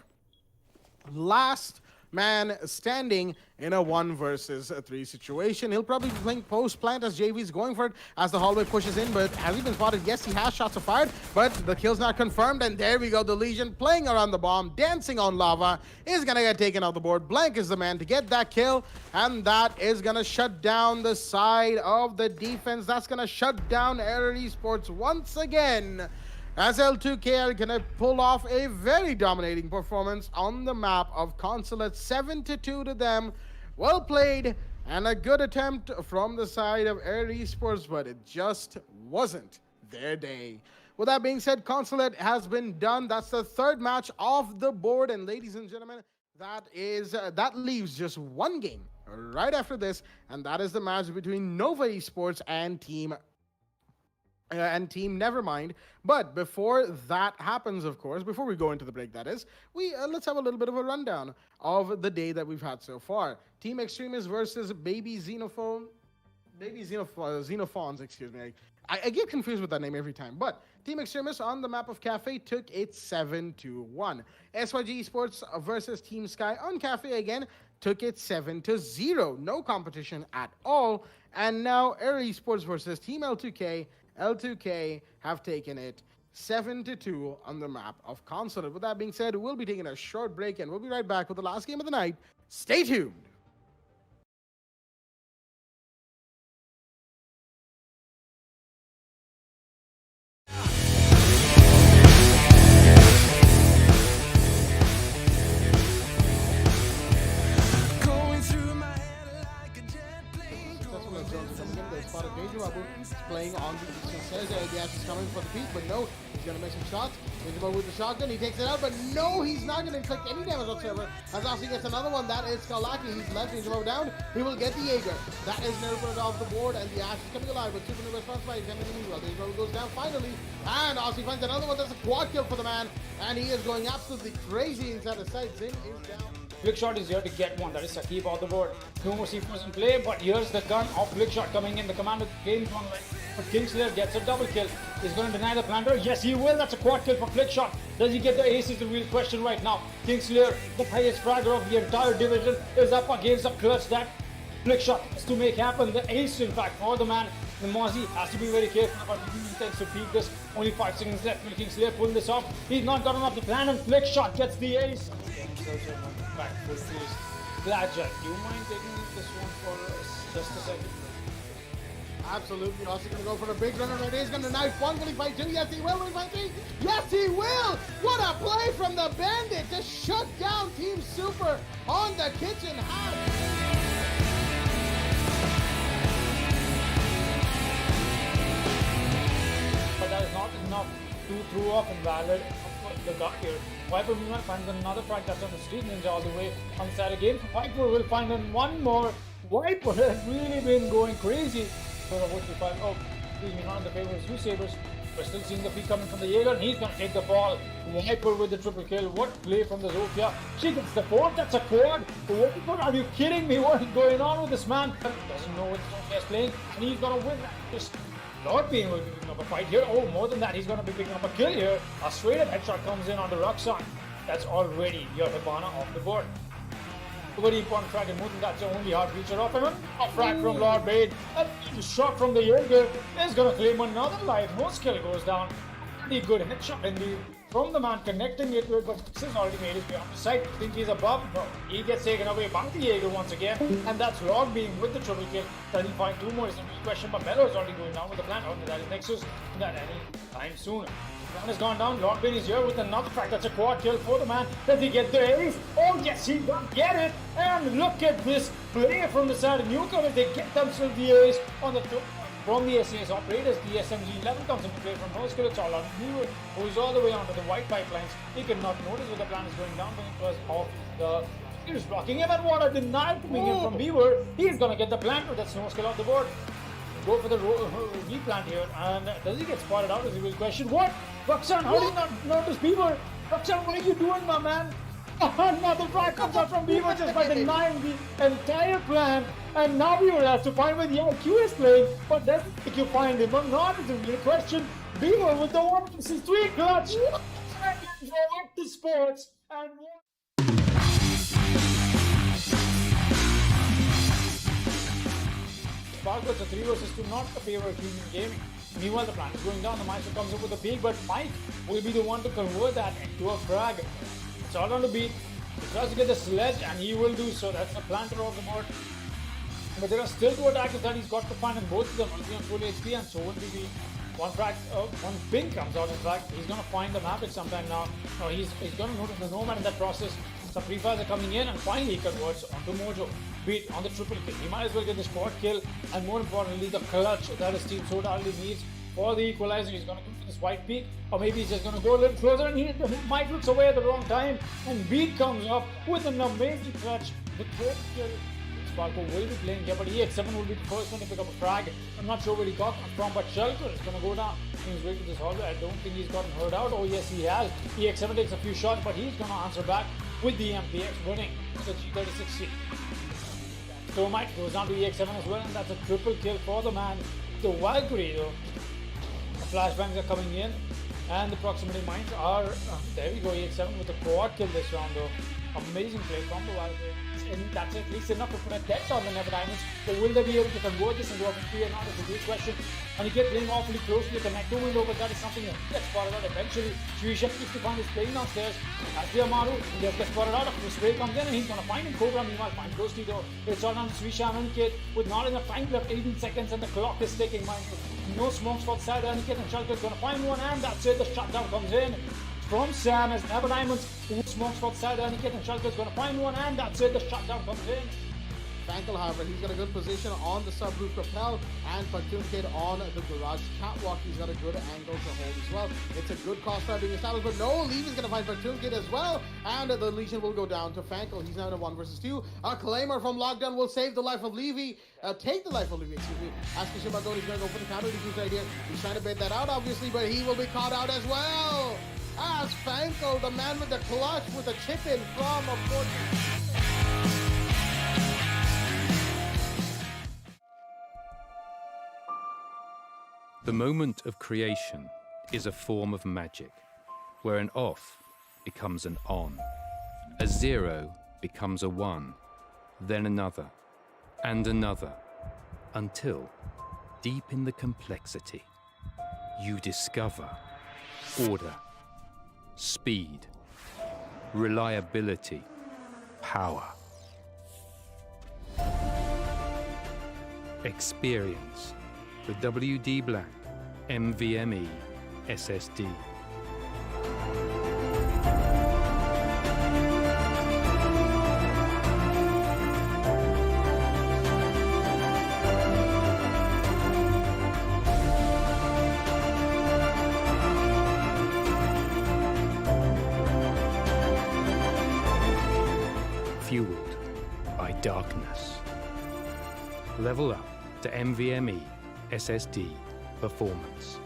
Last man standing in a 1 versus 3 situation. He'll probably be playing post plant as JV's going for it as the hallway pushes in, but has he been spotted? Yes, he has. Shots are fired, but the kill's not confirmed, and there we go. The Legion playing around the bomb, dancing on lava, is gonna get taken off the board. Blank is the man to get that kill, and that is gonna shut down the side of the defense. That's gonna shut down Air Esports once again, as L2K are gonna pull off a very dominating performance on the map of Consulate. 7-2 to them. Well played, and a good attempt from the side of Air Esports, but it just wasn't their day. With that being said, Consulate has been done. That's the 3rd match off the board, and ladies and gentlemen, that leaves just 1 game right after this, and that is the match between Nova Esports and Team Nevermind. But before that happens, of course, before we go into the break, that is, let's have a little bit of a rundown of the day that we've had so far. Team Extremis versus Xenophons, excuse me. I get confused with that name every time, but Team Extremis on the map of Cafe took it 7-1. SYG Esports versus Team Sky on Cafe again took it 7-0. No competition at all. And now Air Esports versus Team L2K. L2K have taken it 7-2 on the map of Consulate. With that being said, we'll be taking a short break, and we'll be right back with the last game of the night. Stay tuned. Playing on the eastern stairs. The Ash is coming for the peak, but no, he's going to make some shots. Ninjabo with the shotgun, he takes it out, but no, he's not going to inflict any damage whatsoever. As Aussie gets another one, that is Skalaki. He's left Ninjabo down. He will get the Jaeger. That is Nevermind off the board, and the Ash is coming alive with super new response by his enemy. Well, Ninjabo goes down finally, and Aussie finds another one. That's a quad kill for the man, and he is going absolutely crazy inside the side. Zin is down. Flickshot is here to get one. That is Saqib off the board. No more C4s in play, but here's the gun of Flickshot coming in. The commander gains one line, but Kingslayer gets a double kill. He's going to deny the planter. Yes, he will. That's a quad kill for Flickshot. Does he get the ace is the real question right now. Kingslayer, the highest fragger of the entire division, is up against a clutch that Flickshot has to make happen. The ace, in fact, for the man. The Mozzie has to be very careful about he intends to peek this. Only 5 seconds left. Will Kingslayer pull this off? He's not got enough to plan, and Flickshot gets the ace. Back full freeze. Ultragear, do you mind taking this one for us just a second? Absolutely. Also going to go for a big runner right. He's going to knife one. Will he fight two? Yes, he will. Will he fight three? Yes, he will. What a play from the Bandit to shut down Team Super on the kitchen house. But that is not enough to throw off Invalid the gut here. Viper finds another frag that's on the street ninja all the way on the side again. Viper will find one more Viper has really been going crazy. So what we find, oh, excuse me, not in the favor of Sabers. We're still seeing the peak coming from the Jaeger, and he's gonna take the ball. Viper with the triple kill. What play from the Zofia. She gets the fourth, that's a quad. Viper, are you kidding me? What is going on with this man? Doesn't know what Zofia is playing, and he's gonna win that. Just not being able to pick up a fight here. Oh, more than that, he's gonna be picking up a kill here. A straight up headshot comes in on the Roxanne. That's already your Hibana off the board. Very important frag, and more than that's the only hard feature of him. A frag from Lord Bade. A shot from the Jaeger is going to claim another life. No skill goes down. Pretty good headshot indeed from the man connecting it to it, but this has already made his way on the side. Think he's above? No. He gets taken away by the Jaeger once again, and that's Lord being with the triple kill. Does he find two more? Is a real question, but Mello is already going down with the plan. Oh, that is Nexus. Not any time soon. One has gone down. Lordbane is here with another frag. That's a quad kill for the man. Does he get the ace? Oh yes, he does get it. And look at this play from the side of newcomers. They get themselves the ace on the from the SAS operators. The SMG 11 comes into play from no skill. It's all on Beaver, who's all the way onto the white pipelines. He cannot notice what the plan is going down because of the he was blocking him, and what a denial coming in from Beaver. He's gonna get the plant with that snow skill off the board. Go for the replant here, and does he get spotted out is the real question. What? Roxanne, how did you not notice Beaver? Roxanne, what are you doing, my man? Another frag comes out from Beaver just by denying the entire plan, and now Beaver has to find where the IQ is playing, but doesn't think you find him or not is the real question. Beaver with the 1-3 clutch. What the sports and Sparkles a 3 versus 2, not the favor of Union Gaming. Meanwhile, the plan is going down. The Maestro comes up with a peak, but Mike will be the one to convert that into a frag. It's all on the beat. He tries to get the sledge, and he will do so. That's the planter of the board. But there are still two attackers that he's got to find, and both of them will be on full HP, and so will be one frag. One ping comes out. In fact, he's gonna find the Maverick sometime now. No, he's gonna notice the Nomad in that process. Some pre-fires are coming in, and finally he converts onto Mojo. Beat on the triple kill. He might as well get the squad kill, and more importantly, the clutch that his team so badly needs for the equalizer. He's gonna go for this white peak, or maybe he's just gonna go a little closer, and he might looks away at the wrong time, and Beat comes up with an amazing clutch. The third kill. Sparko will be playing here, but EX7 will be the first one to pick up a frag. I'm not sure where he got from, but Shelter is gonna go down. He's way to this hallway. I don't think he's gotten hurt out. Oh yes, he has. EX7 takes a few shots, but he's gonna answer back with the MPX winning the G36C. Stormite goes down to EX7 as well, and that's a triple kill for the man. The Valkyrie though. The flashbangs are coming in, and the proximity mines are there we go. EX7 with a quad kill this round though. Amazing play from the Valkyrie. And that's at least enough to put a dent on the Nevermind. But will they be able to convert this into a victory or not is a good question. And he gets playing awfully closely to the Necto window, but that is something that gets spotted out eventually. Swisha keeps to find his playing downstairs. As the Amaru, he just gets spotted out. The spray comes in, and he's gonna find him. Cobra meanwhile find closely though. It's all down to Swisha and Aniket with not enough time left, 18 seconds, and the clock is ticking. No smokes for the side. Aniket and Shelter is gonna find one, and that's it. The shutdown comes in from Sam as Never Diamonds, who smokes for the side. Aniket and Shelter is gonna find one, and that's it. The shutdown comes in. Fankel, however, he's got a good position on the subroof rappel, and Platoon Kid on the garage catwalk. He's got a good angle to hold as well. It's a good crossfire being established, but no, Leave is going to find Platoon Kid as well, and the Legion will go down to Fankel. He's now in a 1 versus 2. A Claimer from Lockdown will save the life of Levy, take the life of Levy, excuse me. As Kishimagoni, he's going to go for the counter defuse right here. He's trying to bait that out, obviously, but he will be caught out as well. As Fankel, the man with the clutch with the chip in from a 14. The moment of creation is a form of magic, where an off becomes an on, a 0 becomes a 1, then another, and another, until, deep in the complexity, you discover order, speed, reliability, power, experience. The WD Black NVMe SSD. Fueled by darkness. Level up to NVMe SSD performance.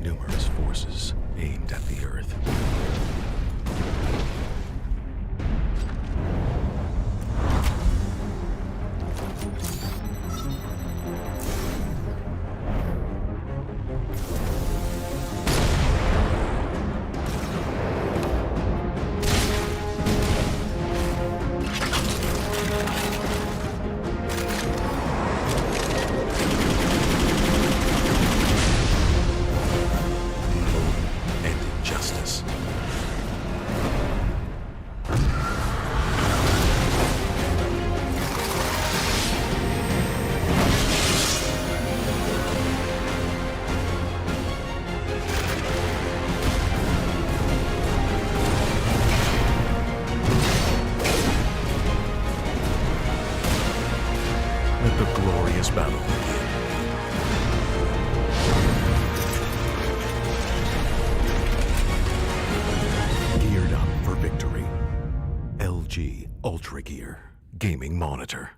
Numerous forces aimed at the Earth. And injustice. Let the glorious battle begin. Geared up for victory. LG Ultragear Gaming Monitor.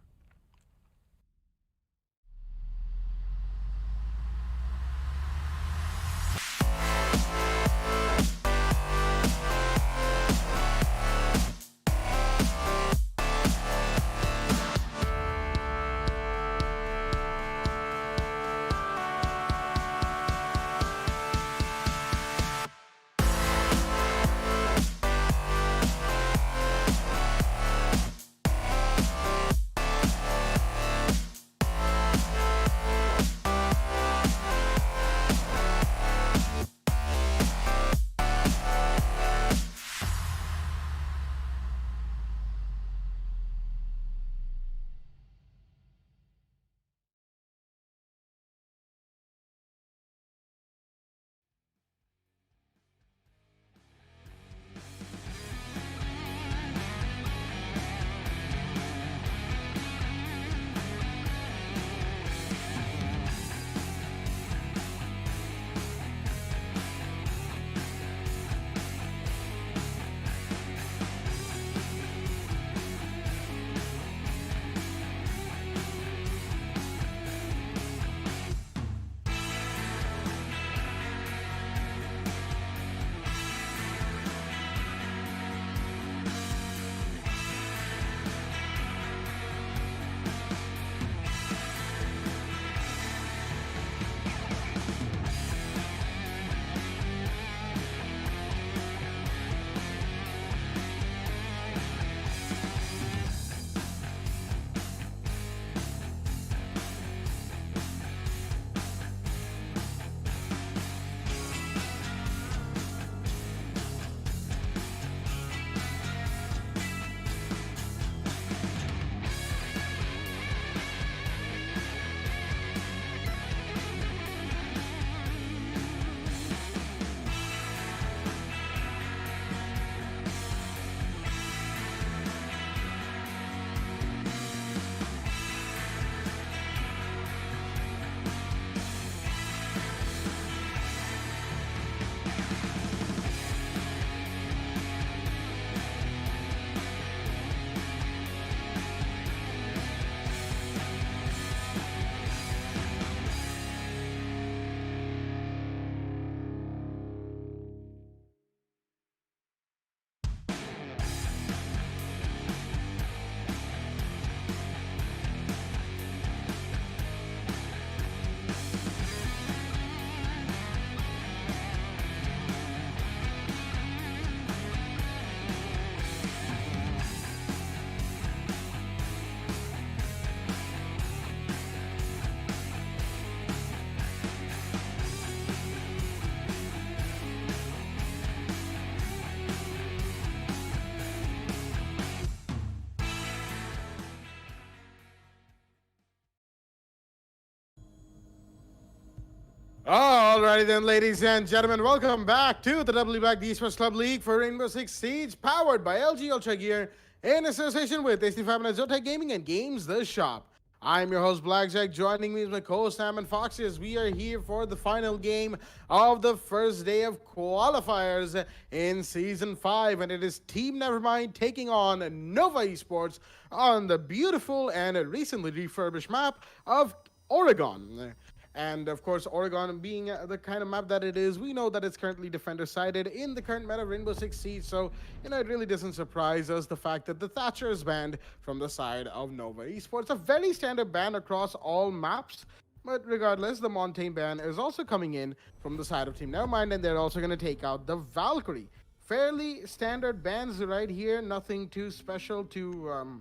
Alrighty then, ladies and gentlemen, welcome back to the WBAG Esports Club League for Rainbow Six Siege, powered by LG Ultragear in association with Fibernet, Zotac Gaming, and Games the Shop. I'm your host, Blackjack. Joining me is my co-host, Sam and Foxy, as we are here for the final game of the first day of qualifiers in Season 5. And it is Team Nevermind taking on Nova Esports on the beautiful and recently refurbished map of Oregon. And of course, Oregon being the kind of map that it is, we know that it's currently defender-sided in the current meta of Rainbow Six Siege. So, it really doesn't surprise us the fact that the Thatcher is banned from the side of Nova Esports. A very standard ban across all maps. But regardless, the Montaigne ban is also coming in from the side of Team Nevermind, and they're also going to take out the Valkyrie. Fairly standard bans right here. Nothing too special to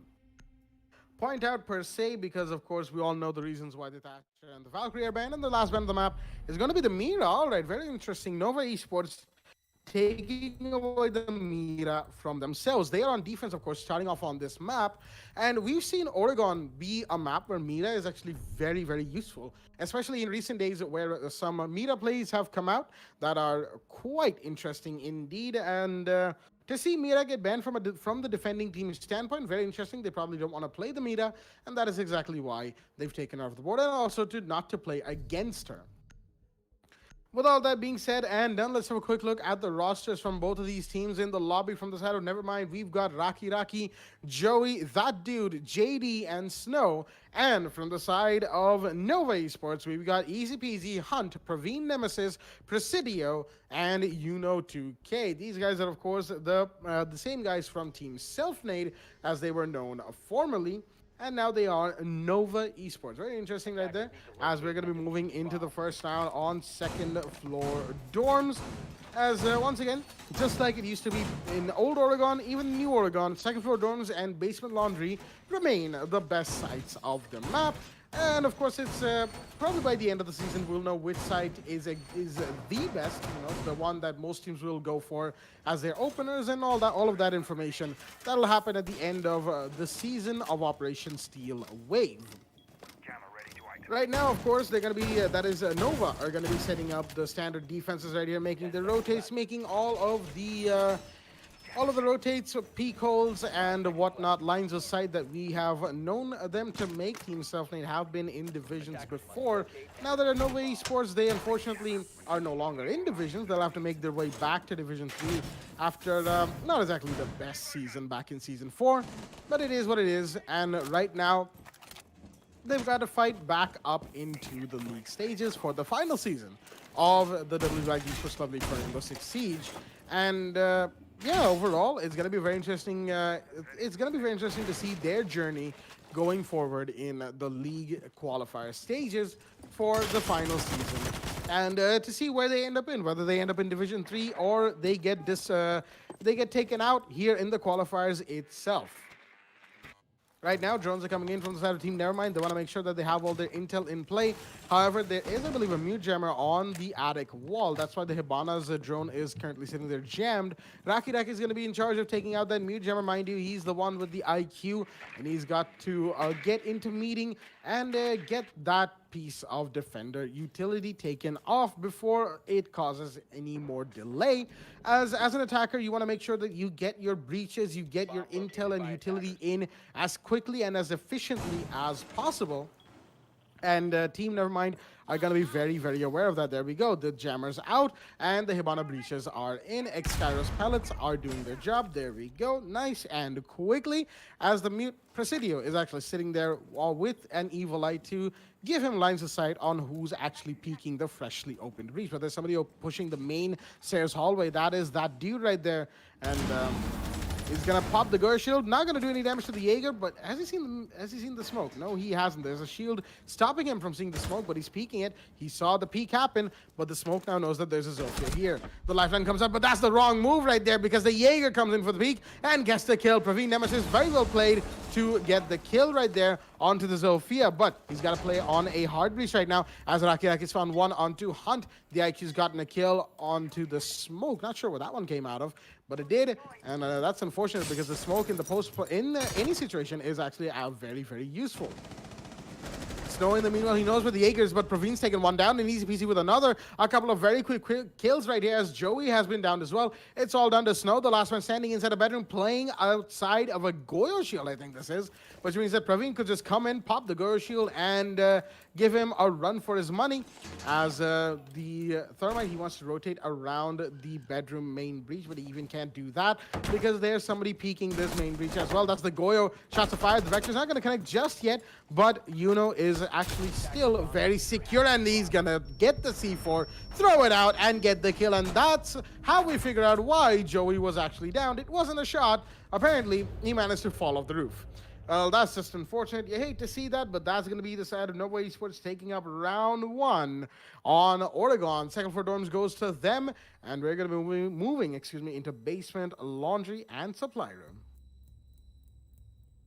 point out per se, because of course we all know the reasons why the Thatcher and the Valkyrie are banned. And the last ban of the map is going to be the Mira. All right, very interesting. Nova Esports taking away the Mira from themselves. They are on defense, of course, starting off on this map. And we've seen Oregon be a map where Mira is actually very, very useful, especially in recent days where some Mira plays have come out that are quite interesting indeed. And to see Mira get banned from the defending team's standpoint, very interesting. They probably don't want to play the Mira, and that is exactly why they've taken her off the board, and also not to play against her. With all that being said and done, let's have a quick look at the rosters from both of these teams. In the lobby from the side of Nevermind, we've got Raki, Joey, That Dude, JD, and Snow. And from the side of Nova Esports, we've got Easy Peasy, Hunt, Praveen Nemesis, Presidio, and Uno2K. These guys are, of course, the same guys from Team Selfnade as they were known formerly. And now they are Nova Esports. Very interesting right there, as we're going to be moving into the first round on second floor dorms. As once again, just like it used to be in Old Oregon, even New Oregon, second floor dorms and basement laundry remain the best sites of the map. And of course, it's probably by the end of the season, we'll know which site is the best, the one that most teams will go for as their openers and all of that information. That'll happen at the end of the season of Operation Steel Wave. Right now, of course, they're going to be, Nova are going to be setting up the standard defenses right here, making the rotates, making all of the rotates, peak holes, and whatnot, lines of sight that we have known them to make. Team Selfnade have been in divisions before. Now that are Nova Esports, they unfortunately are no longer in divisions. They'll have to make their way back to Division 3 after not exactly the best season back in Season 4, but it is what it is. And right now, they've got to fight back up into the league stages for the final season of the SYG Esports Club League for Rainbow Six Siege. And yeah, overall, it's going to be very interesting. It's going to be very interesting to see their journey going forward in the league qualifier stages for the final season, and to see where they end up in, whether they end up in Division 3 or they get taken out here in the qualifiers itself. Right now, drones are coming in from the side of Team Nevermind. They want to make sure that they have all their intel in play. However, there is, I believe, a mute jammer on the attic wall. That's why the Hibana's drone is currently sitting there jammed. Raki is going to be in charge of taking out that mute jammer. Mind you, he's the one with the IQ, and he's got to get into meeting and get that piece of defender utility taken off before it causes any more delay. As an attacker, you want to make sure that you get your breaches, you get your intel and utility in as quickly and as efficiently as possible. And Team Nevermind are going to be very, very aware of that. There we go. The jammer's out, and the Hibana breaches are in. X-Kairos pellets are doing their job. There we go. Nice and quickly, as the mute Presidio is actually sitting there with an Evil Eye to give him lines of sight on who's actually peeking the freshly opened breach. But there's somebody pushing the main stairs hallway. That is that dude right there. And he's gonna pop the Gur shield. Not gonna do any damage to the Jaeger, but has he seen the smoke? No, he hasn't. There's a shield stopping him from seeing the smoke, but he's peeking it. He saw the peek happen, but the smoke now knows that there's a Zofia here. The lifeline comes up, but that's the wrong move right there, because the Jaeger comes in for the peek and gets the kill. Praveen Nemesis very well played to get the kill right there onto the Zofia, but he's got to play on a hard breach right now, as Raki's found one onto Hunt. The IQ's gotten a kill onto the smoke. Not sure where that one came out of, but it did, and that's unfortunate, because the smoke in the post in any situation is actually very, very useful. Snow in the meanwhile, he knows where the Jaegers, but Praveen's taken one down and easy peasy with another. A couple of very quick kills right here as Joey has been downed as well. It's all down to Snow, the last one standing inside a bedroom, playing outside of a Goyo shield, I think this is, which means that Praveen could just come in, pop the Goyo shield, and give him a run for his money. As the Thermite, he wants to rotate around the bedroom main breach, but he even can't do that because there's somebody peeking this main breach as well. That's the Goyo. Shots of fire. The Vector's not going to connect just yet, but Yuno is actually still very secure, and he's going to get the C4, throw it out, and get the kill. And that's how we figure out why Joey was actually downed. It wasn't a shot. Apparently, he managed to fall off the roof. Well, that's just unfortunate. You hate to see that, but that's going to be the side of Nova Esports taking up round 1 on Oregon. Second floor dorms goes to them, and we're going to be moving, into basement, laundry, and supply room.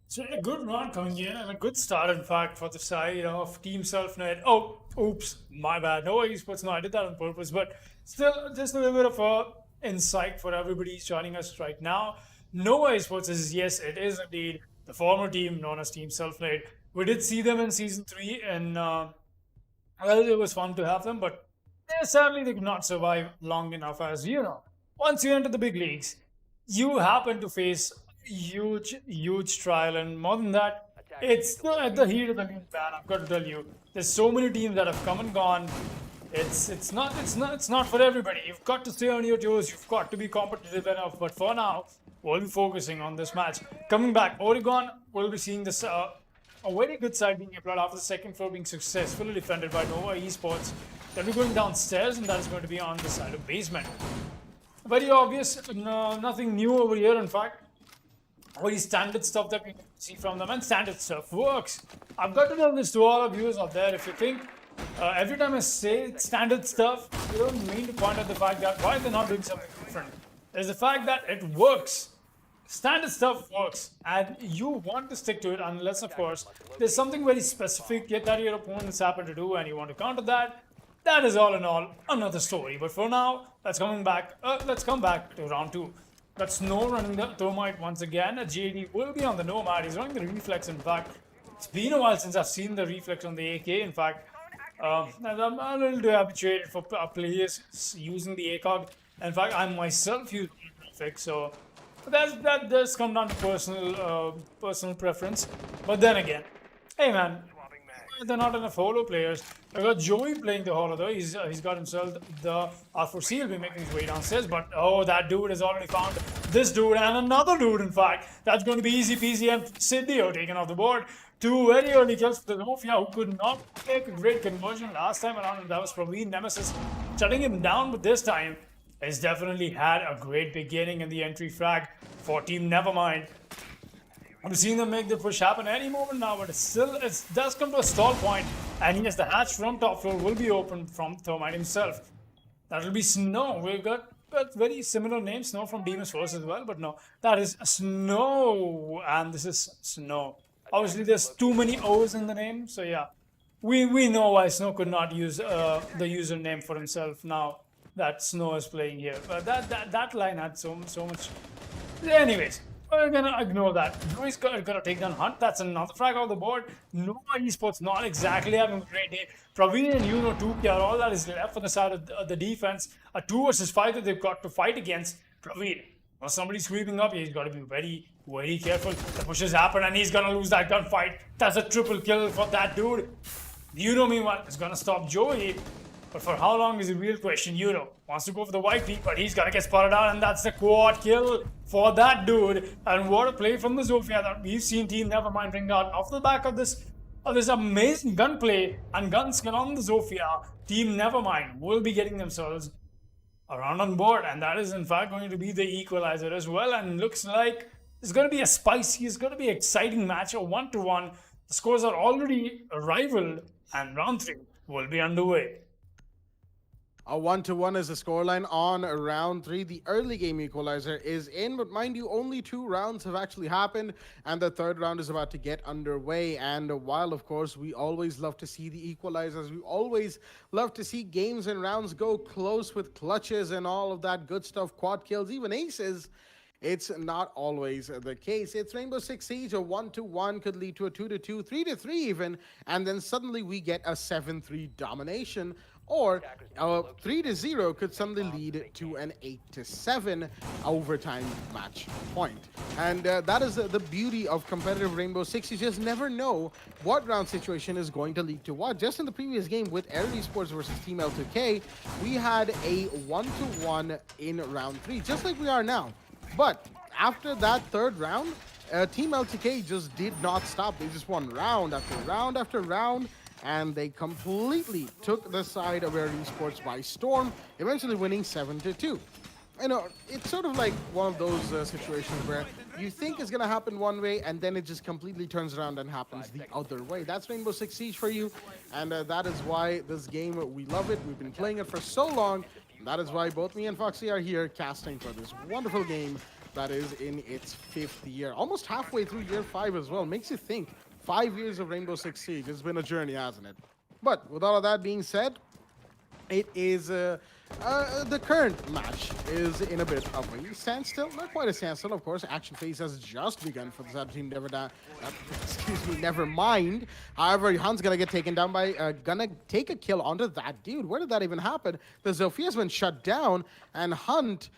So a good run coming in, and a good start, in fact, for the side of Team Selfnet. Oh, oops, my bad. Nova Esports, no, I did that on purpose, but still, just a little bit of a insight for everybody joining us right now. Nova Esports is, yes, it is indeed the former team known as Team Self-Made. We did see them in Season 3, and well, it was fun to have them, but sadly they could not survive long enough. As you know, once you enter the big leagues, you happen to face huge trial, and more than that, it's still at the heat of the new ban. I've got to tell you, there's so many teams that have come and gone. It's not for everybody. You've got to stay on your toes. You've got to be competitive enough. But for now, we'll be focusing on this match. Coming back, Oregon will be seeing this a very good side being applied after the second floor being successfully defended by Nova Esports. They'll be going downstairs, and that is going to be on the side of basement. Very obvious, nothing new over here. In fact, very standard stuff that we see from them, and standard stuff works. I've got to tell this to all of you out there. If you think every time I say standard stuff, you don't mean to point out the fact that why they're not doing something different. There's the fact that it works. Standard stuff works, and you want to stick to it unless, of course, there's something very specific that your opponents happen to do and you want to counter that. That is all in all another story. But for now, let's come back to round 2. Got Snow running the Thermite once again. JD will be on the Nomad. He's running the Reflex, in fact. It's been a while since I've seen the Reflex on the AK, in fact. I'm a little too habituated for players using the ACOG. In fact, I myself use Reflex, so that does come down to personal preference. But then again, hey man, they're not enough holo players. I got Joey playing the holo though. He's got himself the R4C. He'll be making his way downstairs, but oh, that dude has already found this dude and another dude. In fact, that's going to be easy peasy, and Sidio taken off the board. 2 very early kills for the Xenophons, who could not make a great conversion last time around, and that was probably Nemesis shutting him down. But this time, he's definitely had a great beginning in the entry frag for Team Nevermind. I'm seeing them make the push happen any moment now, but it does come to a stall point, and yes, the hatch from top floor will be opened from Thermite himself. That will be Snow. We've got very similar names, Snow from Demon's Force as well, but no, that is Snow, and this is Snow. Obviously, there's too many O's in the name, so yeah, we know why Snow could not use the username for himself now that Snow is playing here. But that line had so much. Anyways, we're gonna ignore that. Joey's gonna take down Hunt. That's another frag off the board. Nova Esports not exactly having a great day. Praveen and Yuno 2 are all that is left on the side of the defense. A 2 versus 5 that they've got to fight against. Praveen, well, somebody's sweeping up. He's got to be very careful. The pushes happen, and he's gonna lose that gunfight. That's a triple kill for that dude. Yuno, meanwhile, is gonna stop Joey. But for how long is the real question. Yuno wants to go for the white peak, but he's gonna get spotted out, and that's the quad kill for that dude. And what a play from the Zofia that we've seen Team Nevermind bring out off the back of this amazing gunplay and gun skill on the Zofia. Team Nevermind will be getting themselves around on board, and that is in fact going to be the equalizer as well. And looks like it's going to be a spicy, it's going to be an exciting match, a 1-1. The scores are already rivaled, and round 3 will be underway. A 1-1 is the scoreline on round 3. The early game equalizer is in, but mind you, only 2 rounds have actually happened, and the 3rd round is about to get underway. And while, of course, we always love to see the equalizers, we always love to see games and rounds go close with clutches and all of that good stuff, quad kills, even aces, it's not always the case. It's Rainbow Six Siege, a 1-1 could lead to a 2-2, 3-3 even, and then suddenly we get a 7-3 domination, or a 3-0 could suddenly lead to an 8-7 overtime match point. And that is the beauty of competitive Rainbow Six. You just never know what round situation is going to lead to what. Just in the previous game with SYG Esports versus Team L2K, we had a 1-1 in round 3, just like we are now. But after that third round, Team L2K just did not stop. They just won round after round after round, and they completely took the side of SYG Esports by storm, eventually winning 7-2. You know, it's sort of like one of those situations where you think it's going to happen one way, and then it just completely turns around and happens the other way. That's Rainbow Six Siege for you, and that is why this game, we love it. We've been playing it for so long. That is why both me and Foxy are here casting for this wonderful game that is in its 5th year. Almost halfway through year 5 as well. Makes you think, 5 years of Rainbow Six Siege. It's been a journey, hasn't it? But with all of that being said, it is the current match is in a bit of a standstill. Not quite a standstill, of course. Action phase has just begun for the side of Team Nevermind. However, Hunt's gonna get taken down by gonna take a kill onto that dude. Where did that even happen? The Zophia's been shut down, and Hunt,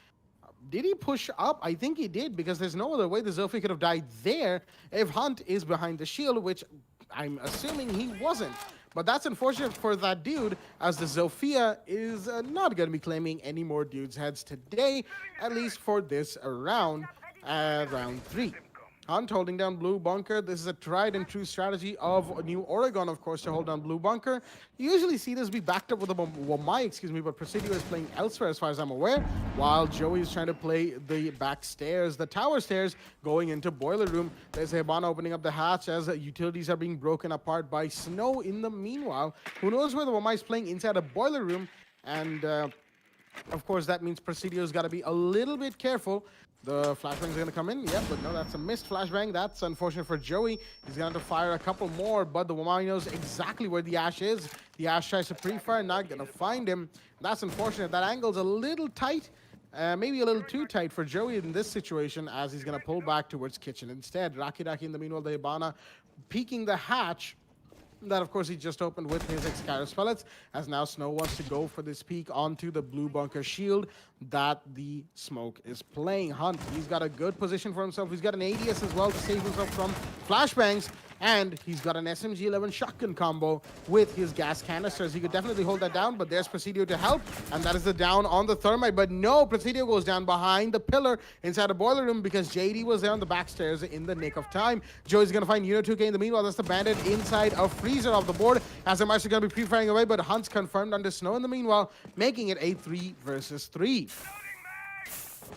did he push up? I think he did, because there's no other way the Zophia could have died there if Hunt is behind the shield, which I'm assuming he wasn't. But that's unfortunate for that dude, as the Zophia is not going to be claiming any more dudes' heads today, at least for this round, round 3. Hunt holding down Blue Bunker. This is a tried and true strategy of New Oregon, of course, to hold down Blue Bunker. You usually see this be backed up with a Wamai, but Presidio is playing elsewhere as far as I'm aware, while Joey is trying to play the back stairs, the tower stairs, going into Boiler Room. There's Hibana opening up the hatch as utilities are being broken apart by Snow in the meanwhile. Who knows where the Wamai is playing inside a Boiler Room, and of course that means Presidio's got to be a little bit careful. The flashbang's gonna come in, yeah, but no, that's a missed flashbang. That's unfortunate for Joey. He's gonna have to fire a couple more, but the Wamai knows exactly where the Ash is. The Ash tries to pre-fire, not gonna find him. That's unfortunate. That angle's a little tight, maybe a little too tight for Joey in this situation, as he's gonna pull back towards kitchen instead. Raki in the meanwhile, the Hibana peeking the hatch. That, of course, he just opened with his Excaris pellets, as now Snow wants to go for this peek onto the Blue Bunker shield that the smoke is playing. Hunt, he's got a good position for himself. He's got an ADS as well to save himself from flashbangs, and he's got an SMG-11 shotgun combo with his gas canisters. He could definitely hold that down, but there's Presidio to help, and that is the down on the Thermite. But no, Presidio goes down behind the pillar inside a Boiler Room, because JD was there on the back stairs in the nick of time. Joey's gonna find Uno 2K in the meanwhile. That's the Bandit inside a freezer off the board, as the Master gonna be pre-firing away, but Hunt's confirmed under Snow in the meanwhile, making it a 3 versus 3.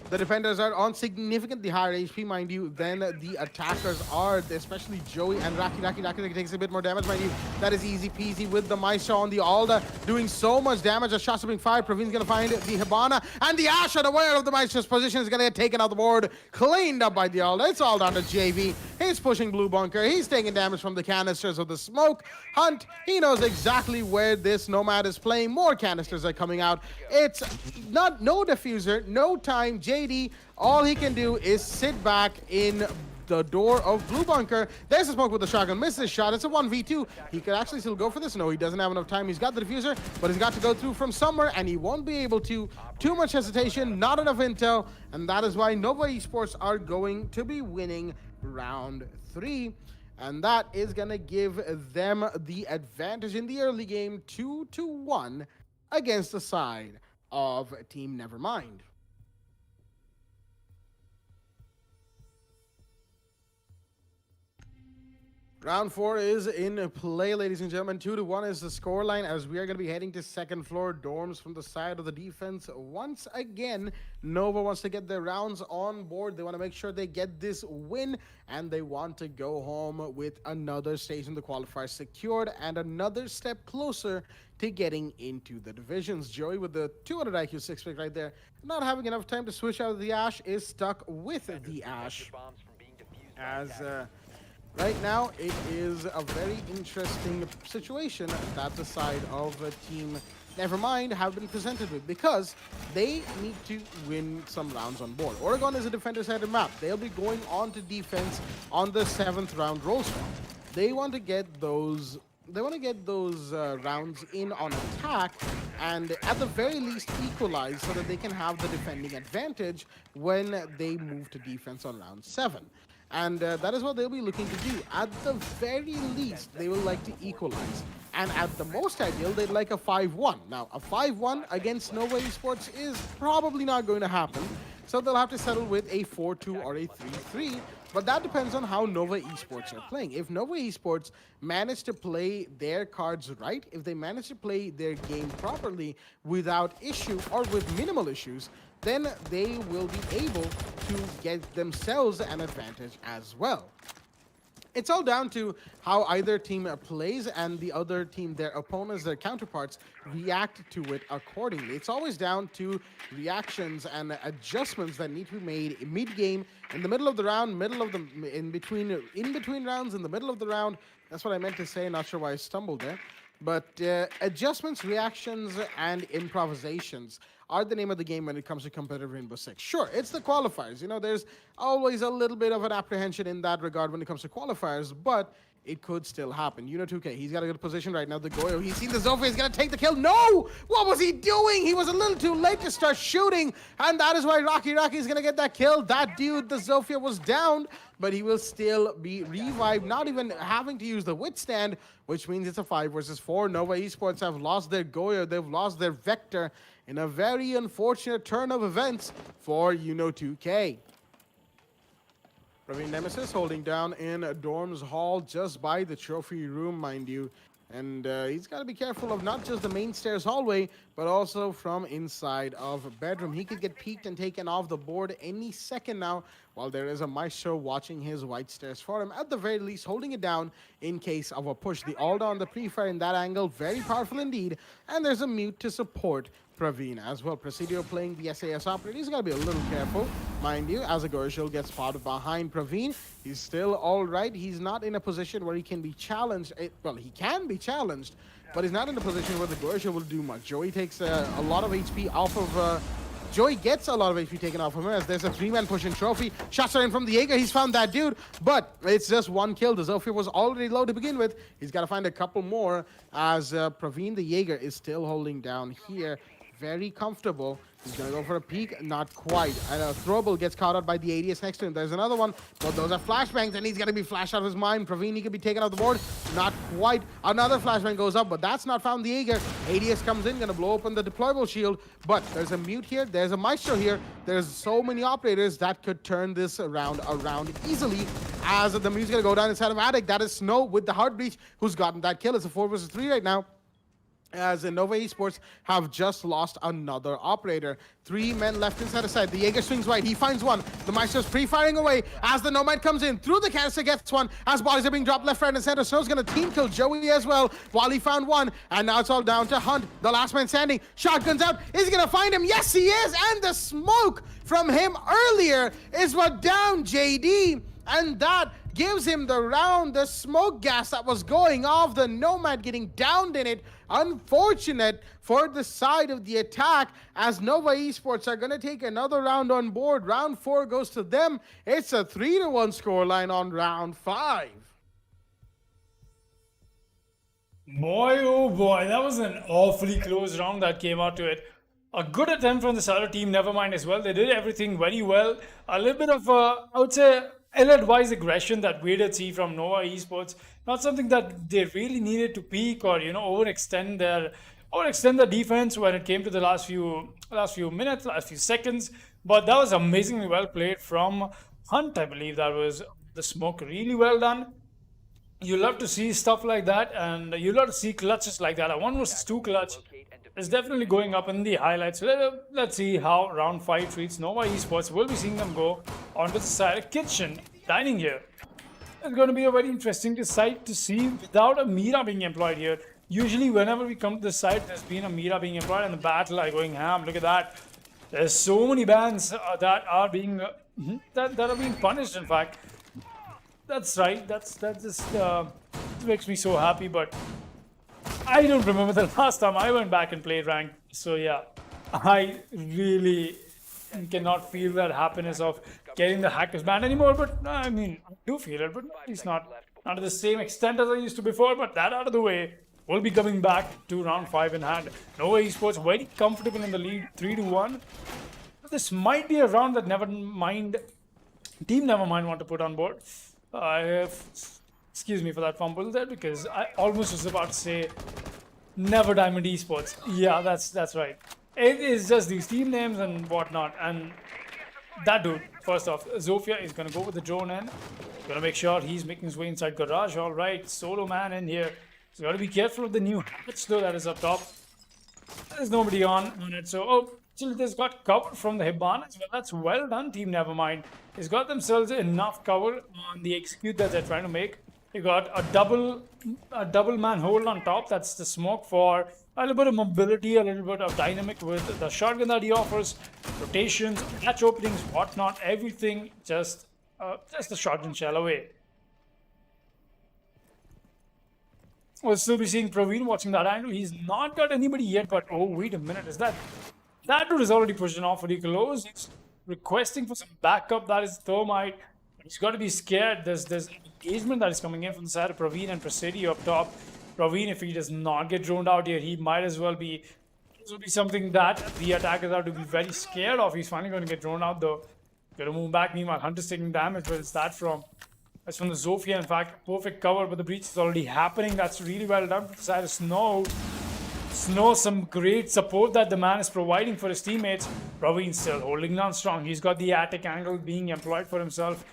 The defenders are on significantly higher HP, mind you, than the attackers are, especially Joey and Raki. Raki takes a bit more damage, mind you. That is easy peasy with the Maestro on the Alda, doing so much damage as shots are being fired. Pravin's gonna find the Hibana, and the Ash, unaware of the Maestro's position, is gonna get taken off the board, cleaned up by the Alda. It's all down to JV. He's pushing Blue Bunker. He's taking damage from the canisters of the smoke. Hunt, he knows exactly where this Nomad is playing. More canisters are coming out. It's no diffuser, no time. JD, all he can do is sit back in the door of Blue Bunker. There's a smoke with the shotgun. Misses his shot. It's a 1v2. He could actually still go for this. No, he doesn't have enough time. He's got the diffuser, but he's got to go through from somewhere, and he won't be able to. Too much hesitation, not enough intel, and that is why Nova Esports are going to be winning round 3. And that is going to give them the advantage in the early game, 2-1 against the side of Team Nevermind. Round 4 is in play, ladies and gentlemen. 2-1 is the scoreline, as we are going to be heading to second floor dorms from the side of the defense. Once again, Nova wants to get their rounds on board. They want to make sure they get this win, and they want to go home with another stage in the qualifier secured and another step closer to getting into the divisions. Joey with the 200 IQ 6-pick right there, not having enough time to switch out of the Ash, is stuck with the Ash, as Right now, it is a very interesting situation that the side of Team Nevermind have been presented with, because they need to win some rounds on board. Oregon is a defender-sided map. They'll be going on to defense on the 7th round roll swap. They want to get those rounds in on attack, and at the very least equalize so that they can have the defending advantage when they move to defense on round 7. And that is what they'll be looking to do. At the very least, they will like to equalize. And at the most ideal, they'd like a 5-1. Now, a 5-1 against Nova Esports is probably not going to happen. So they'll have to settle with a 4-2 or a 3-3. But that depends on how Nova Esports are playing. If Nova Esports manage to play their cards right, if they manage to play their game properly without issue or with minimal issues, then they will be able to get themselves an advantage as well. It's all down to how either team plays and the other team, their opponents, their counterparts, react to it accordingly. It's always down to reactions and adjustments that need to be made mid-game, in the middle of the round, in between rounds, in the middle of the round. That's what I meant to say. Not sure why I stumbled there. But adjustments, reactions, and improvisations are the name of the game when it comes to competitive Rainbow Six. Sure, it's the qualifiers. You know, there's always a little bit of an apprehension in that regard when it comes to qualifiers, but it could still happen. You know, 2K, he's got a good position right now. The Goyo, he's seen the Zophia, he's gonna take the kill. No! What was he doing? He was a little too late to start shooting, and that is why Rocky is gonna get that kill. That dude, the Zophia, was down, but he will still be revived, not even having to use the withstand, which means it's a 5 versus 4. Nova Esports have lost their Goyo, they've lost their Vector in a very unfortunate turn of events for, you know, 2K. Praveen Nemesis holding down in Dorms Hall, just by the trophy room, mind you. And he's got to be careful of not just the main stairs hallway, but also from inside of a bedroom. He could get peeked and taken off the board any second now, while there is a Maestro watching his white stairs for him. At the very least, holding it down in case of a push. The all down, the pre-fire in that angle, very powerful indeed. And there's a mute to support Praveen as well. Presidio playing the SAS operator. He's got to be a little careful, mind you, as a Gorshil gets spotted behind Praveen. He's still all right. He's not in a position where he can be challenged. Well, he can be challenged, but he's not in a position where the Gorshil will do much. Joey takes a lot of HP off of... Joey gets a lot of HP taken off of him as there's a 3-man push in trophy. Shots are in from the Jaeger. He's found that dude, but it's just one kill. The Zofia was already low to begin with. He's got to find a couple more as Praveen the Jaeger is still holding down here. Very comfortable. He's going to go for a peek. Not quite. And a throwable gets caught out by the ADS next to him. There's another one, but those are flashbangs, and he's going to be flashed out of his mind. Praveen, he could be taken off the board. Not quite. Another flashbang goes up, but that's not found the Jaeger. ADS comes in, going to blow open the deployable shield, but there's a mute here. There's a Maestro here. There's so many operators that could turn this around easily, as the mute's going to go down inside of Attic. That is Snow with the Heart Breach, who's gotten that kill. It's a 4 versus 3 right now, as Nova Esports have just lost another operator. 3 men left inside the side. The Jaeger swings right. He finds one. The Maestro's pre-firing away as the Nomad comes in. Through the canister gets one. As bodies are being dropped left, right, and center. Snow's going to team kill Joey as well while he found one. And now it's all down to Hunt, the last man standing. Shotgun's out. Is he going to find him? Yes, he is. And the smoke from him earlier is what downed JD. And that gives him the round. The smoke gas that was going off, the Nomad getting downed in it. Unfortunate for the side of the attack, as Nova Esports are going to take another round on board. Round 4 goes to them. It's a 3-1 scoreline on round 5. Boy, oh boy, that was an awfully close round that came out to it. A good attempt from the other team, Nevermind as well. They did everything very well. A little bit of, I would say, ill-advised aggression that we did see from Nova Esports. Not something that they really needed to peak or, you know, overextend their defense when it came to the last few minutes, last few seconds. But that was amazingly well played from Hunt, I believe. That was the smoke really well done. You love to see stuff like that, and you love to see clutches like that. A 1 versus 2 clutch is definitely going up in the highlights. Let's see how round 5 treats Nova Esports. We'll be seeing them go onto the side kitchen dining here. It's going to be a very interesting sight to see without a Mira being employed here. Usually whenever we come to the site, there's been a Mira being employed and the battle are going ham. Look at that. There's so many bans that are being punished, in fact. That's right. That just makes me so happy. But I don't remember the last time I went back and played ranked. So yeah, I really cannot feel that happiness of getting the hackers banned anymore. But I mean, I do feel it, but it's not to the same extent as I used to before. But that out of the way, we'll be coming back to round 5 in hand. Nova Esports very comfortable in the lead, 3-1. This might be a round that Team Nevermind want to put on board. Excuse me for that fumble there, because I almost was about to say Never Diamond Esports. Yeah, that's right. It is just these team names and whatnot. And that dude, first off, Zofia is going to go with the drone in. Going to make sure he's making his way inside garage. All right, solo man in here. So got to be careful of the new hatch though that is up top. There's nobody on it. So, oh, Chili's got cover from the Hibana as well. That's well done, Team Nevermind. He's got themselves enough cover on the execute that they're trying to make. You got a double man hold on top. That's the smoke for a little bit of mobility, a little bit of dynamic with the shotgun that he offers, rotations, hatch openings, whatnot, everything just the shotgun shell away. We'll still be seeing Praveen watching that angle. He's not got anybody yet, but oh, wait a minute. Is that dude is already pushing off for Ecolos. He's requesting for some backup. That is Thermite. He's got to be scared. There's engagement that is coming in from the side of Praveen and Presidio up top. Praveen, if he does not get droned out here, he might as well be. This will be something that the attackers have to be very scared of. He's finally going to get droned out though. Going to move back. Meanwhile, Hunter's taking damage. Where is that from? That's from the Zofia. In fact, perfect cover, but the breach is already happening. That's really well done from the side of Snow. Snow, some great support that the man is providing for his teammates. Praveen still holding on strong. He's got the attic angle being employed for himself.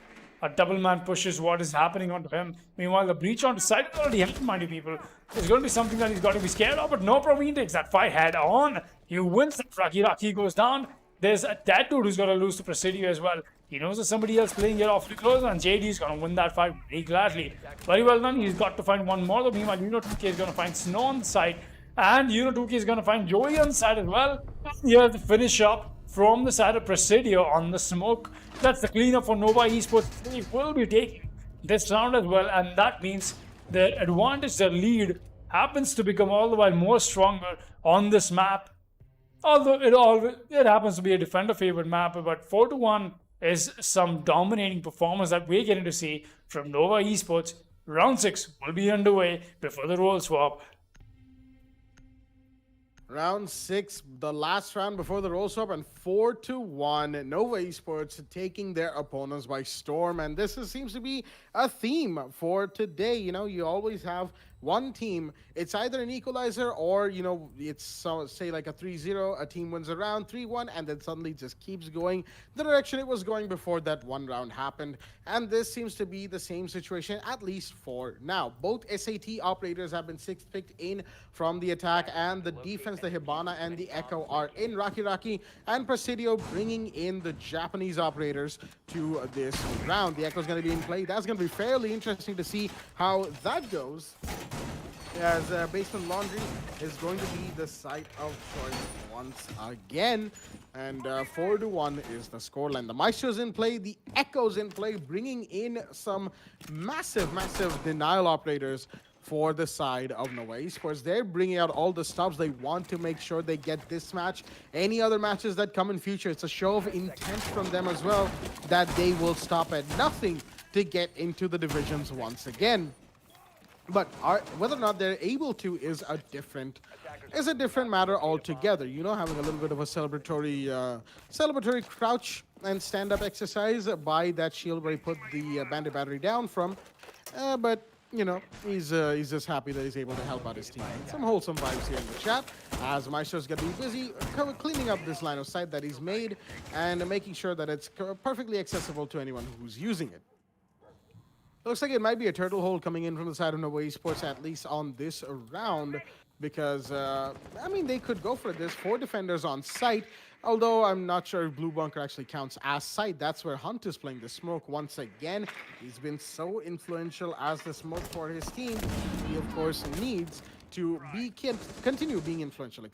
A double man pushes what is happening onto him. Meanwhile, the breach on the side is already happened, mind you, people. It's going to be something that he's got to be scared of, but no, Praveen takes that fight head on. He wins that Raki goes down. There's a that dude who's going to lose to Presidio as well. He knows there's somebody else playing here awfully close, and JD is going to win that fight very gladly. Very well done. He's got to find one more, though. Meanwhile, 2K is going to find Snow on the side, and 2K is going to find Joey on the side as well. And here's the finish up from the side of Presidio on the smoke. That's the cleanup for Nova Esports. They will be taking this round as well, and that means their advantage, their lead, happens to become all the while more stronger on this map. Although it happens to be a defender favored map, but 4-1 is some dominating performance that we're getting to see from Nova Esports. Round 6 will be underway before the role swap. Round 6, the last round before the roll swap, and 4-1. Nova Esports taking their opponents by storm, and this seems to be a theme for today. You know, you always have one team. It's either an equalizer or, you know, it's say like a 3-0. A team wins a round, 3-1, and then suddenly just keeps going the direction it was going before that one round happened. And this seems to be the same situation, at least for now. Both SAT operators have been picked in from the attack, and the defense, the Hibana and the Echo are in. Raki and Presidio bringing in the Japanese operators to this round. The Echo is going to be in play. That's going to be fairly interesting to see how that goes, as Basement Laundry is going to be the site of choice once again. And 4-1 is the scoreline. The Maestro's in play, the Echo's in play, bringing in some massive denial operators for the side of Nova Esports. They're bringing out all the stops. They want to make sure they get this match. Any other matches that come in future, it's a show of intent from them as well, that they will stop at nothing to get into the divisions once again. But whether or not they're able to is a different matter altogether. You know, having a little bit of a celebratory crouch and stand-up exercise by that shield where he put the bandit battery down from. But you know, he's just happy that he's able to help out his team. Some wholesome vibes here in the chat, as Maestro's going to be busy cleaning up this line of sight that he's made and making sure that it's perfectly accessible to anyone who's using it. It looks like it might be a turtle hole coming in from the side of Nova Esports, at least on this round, because, I mean, they could go for this. 4 defenders on site, although I'm not sure if Blue Bunker actually counts as site. That's where Hunt is playing the smoke once again. He's been so influential as the smoke for his team. He, of course, needs to continue being influential,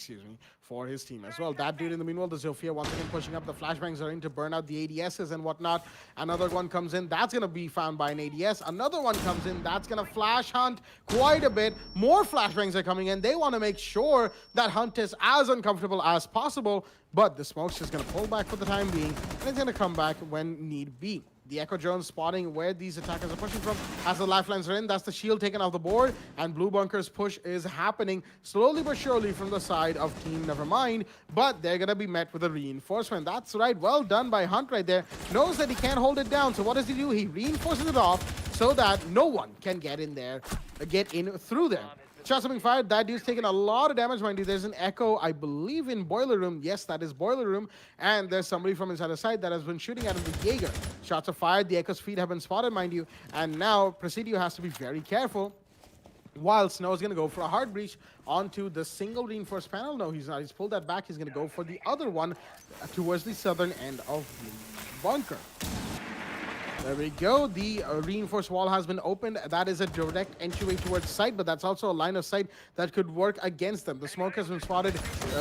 for his team as well. That dude in the meanwhile, the Zofia once again pushing up. The flashbangs are in to burn out the ADSs and whatnot. Another one comes in. That's going to be found by an ADS. Another one comes in. That's going to flash hunt quite a bit. More flashbangs are coming in. They want to make sure that hunt is as uncomfortable as possible. But the smoke's just going to pull back for the time being. And it's going to come back when need be. The Echo Drones spotting where these attackers are pushing from. As the lifelines are in, that's the shield taken off the board. And Blue Bunker's push is happening slowly but surely from the side of Team Nevermind. But they're going to be met with a reinforcement. That's right. Well done by Hunt right there. Knows that he can't hold it down. So what does he do? He reinforces it off so that no one can get in there, get in through there. Shots are being fired. That dude's taking a lot of damage, mind you. There's an Echo, I believe, in Boiler Room. Yes, that is Boiler Room. And there's somebody from inside the side that has been shooting at him with Jaeger. Shots are fired. The Echo's feet have been spotted, mind you. And now Presidio has to be very careful. While Snow is going to go for a hard breach onto the single reinforced panel. No, he's not. He's pulled that back. He's going to go for the other one towards the southern end of the bunker. There we go. The reinforced wall has been opened. That is a direct entryway towards site, but that's also a line of sight that could work against them. The smoke has been spotted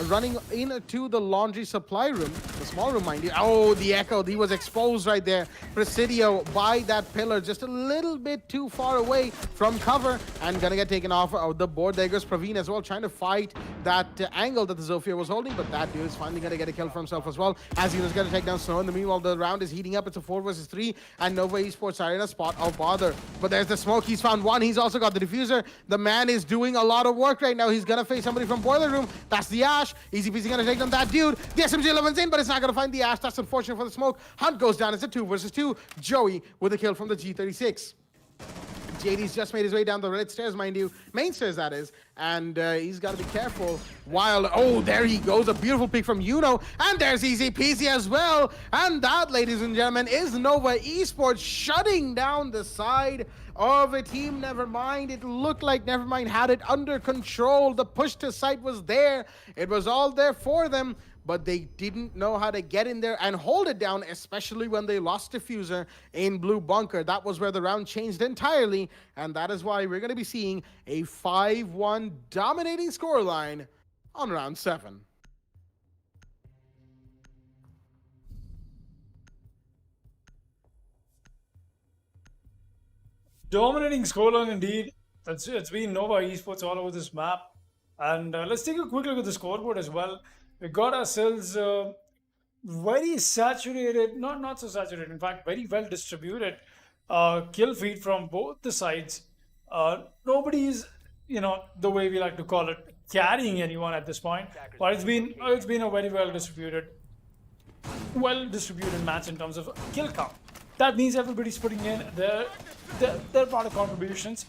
running into the laundry supply room, the small room, mind you. Oh, the Echo. He was exposed right there. Presidio by that pillar, just a little bit too far away from cover and gonna get taken off the board. There goes Praveen as well, trying to fight that angle that the Zofia was holding, but that dude is finally gonna get a kill for himself as well, as he was gonna take down Snow. In the meanwhile, the round is heating up. It's a 4 versus 3, and Nova Esports are in a spot of bother. But there's the smoke. He's found one. He's also got the diffuser. The man is doing a lot of work right now. He's gonna face somebody from Boiler Room. That's the Ash. Easy peasy gonna take down that dude. The SMG-11's in, but it's not gonna find the Ash. That's unfortunate for the smoke. Hunt goes down. It's a 2 versus 2. Joey with a kill from the G36. JD's just made his way down the red stairs, mind you. Main stairs, that is. And he's got to be careful. While, oh, there he goes. A beautiful pick from Yuno. And there's Easy Peasy as well. And that, ladies and gentlemen, is Nova Esports shutting down the side of a Team Nevermind. It looked like Nevermind had it under control. The push to site was there. It was all there for them. But they didn't know how to get in there and hold it down, especially when they lost diffuser in Blue Bunker. That was where the round changed entirely, and that is why we're going to be seeing a 5-1 dominating scoreline on round 7. Dominating scoreline indeed. It's been Nova Esports all over this map. And let's take a quick look at the scoreboard as well. We got ourselves very saturated, not so saturated, in fact, very well distributed kill feed from both the sides. Nobody's, the way we like to call it, carrying anyone at this point. But it's been a very well distributed match in terms of kill count. That means everybody's putting in their part of contributions.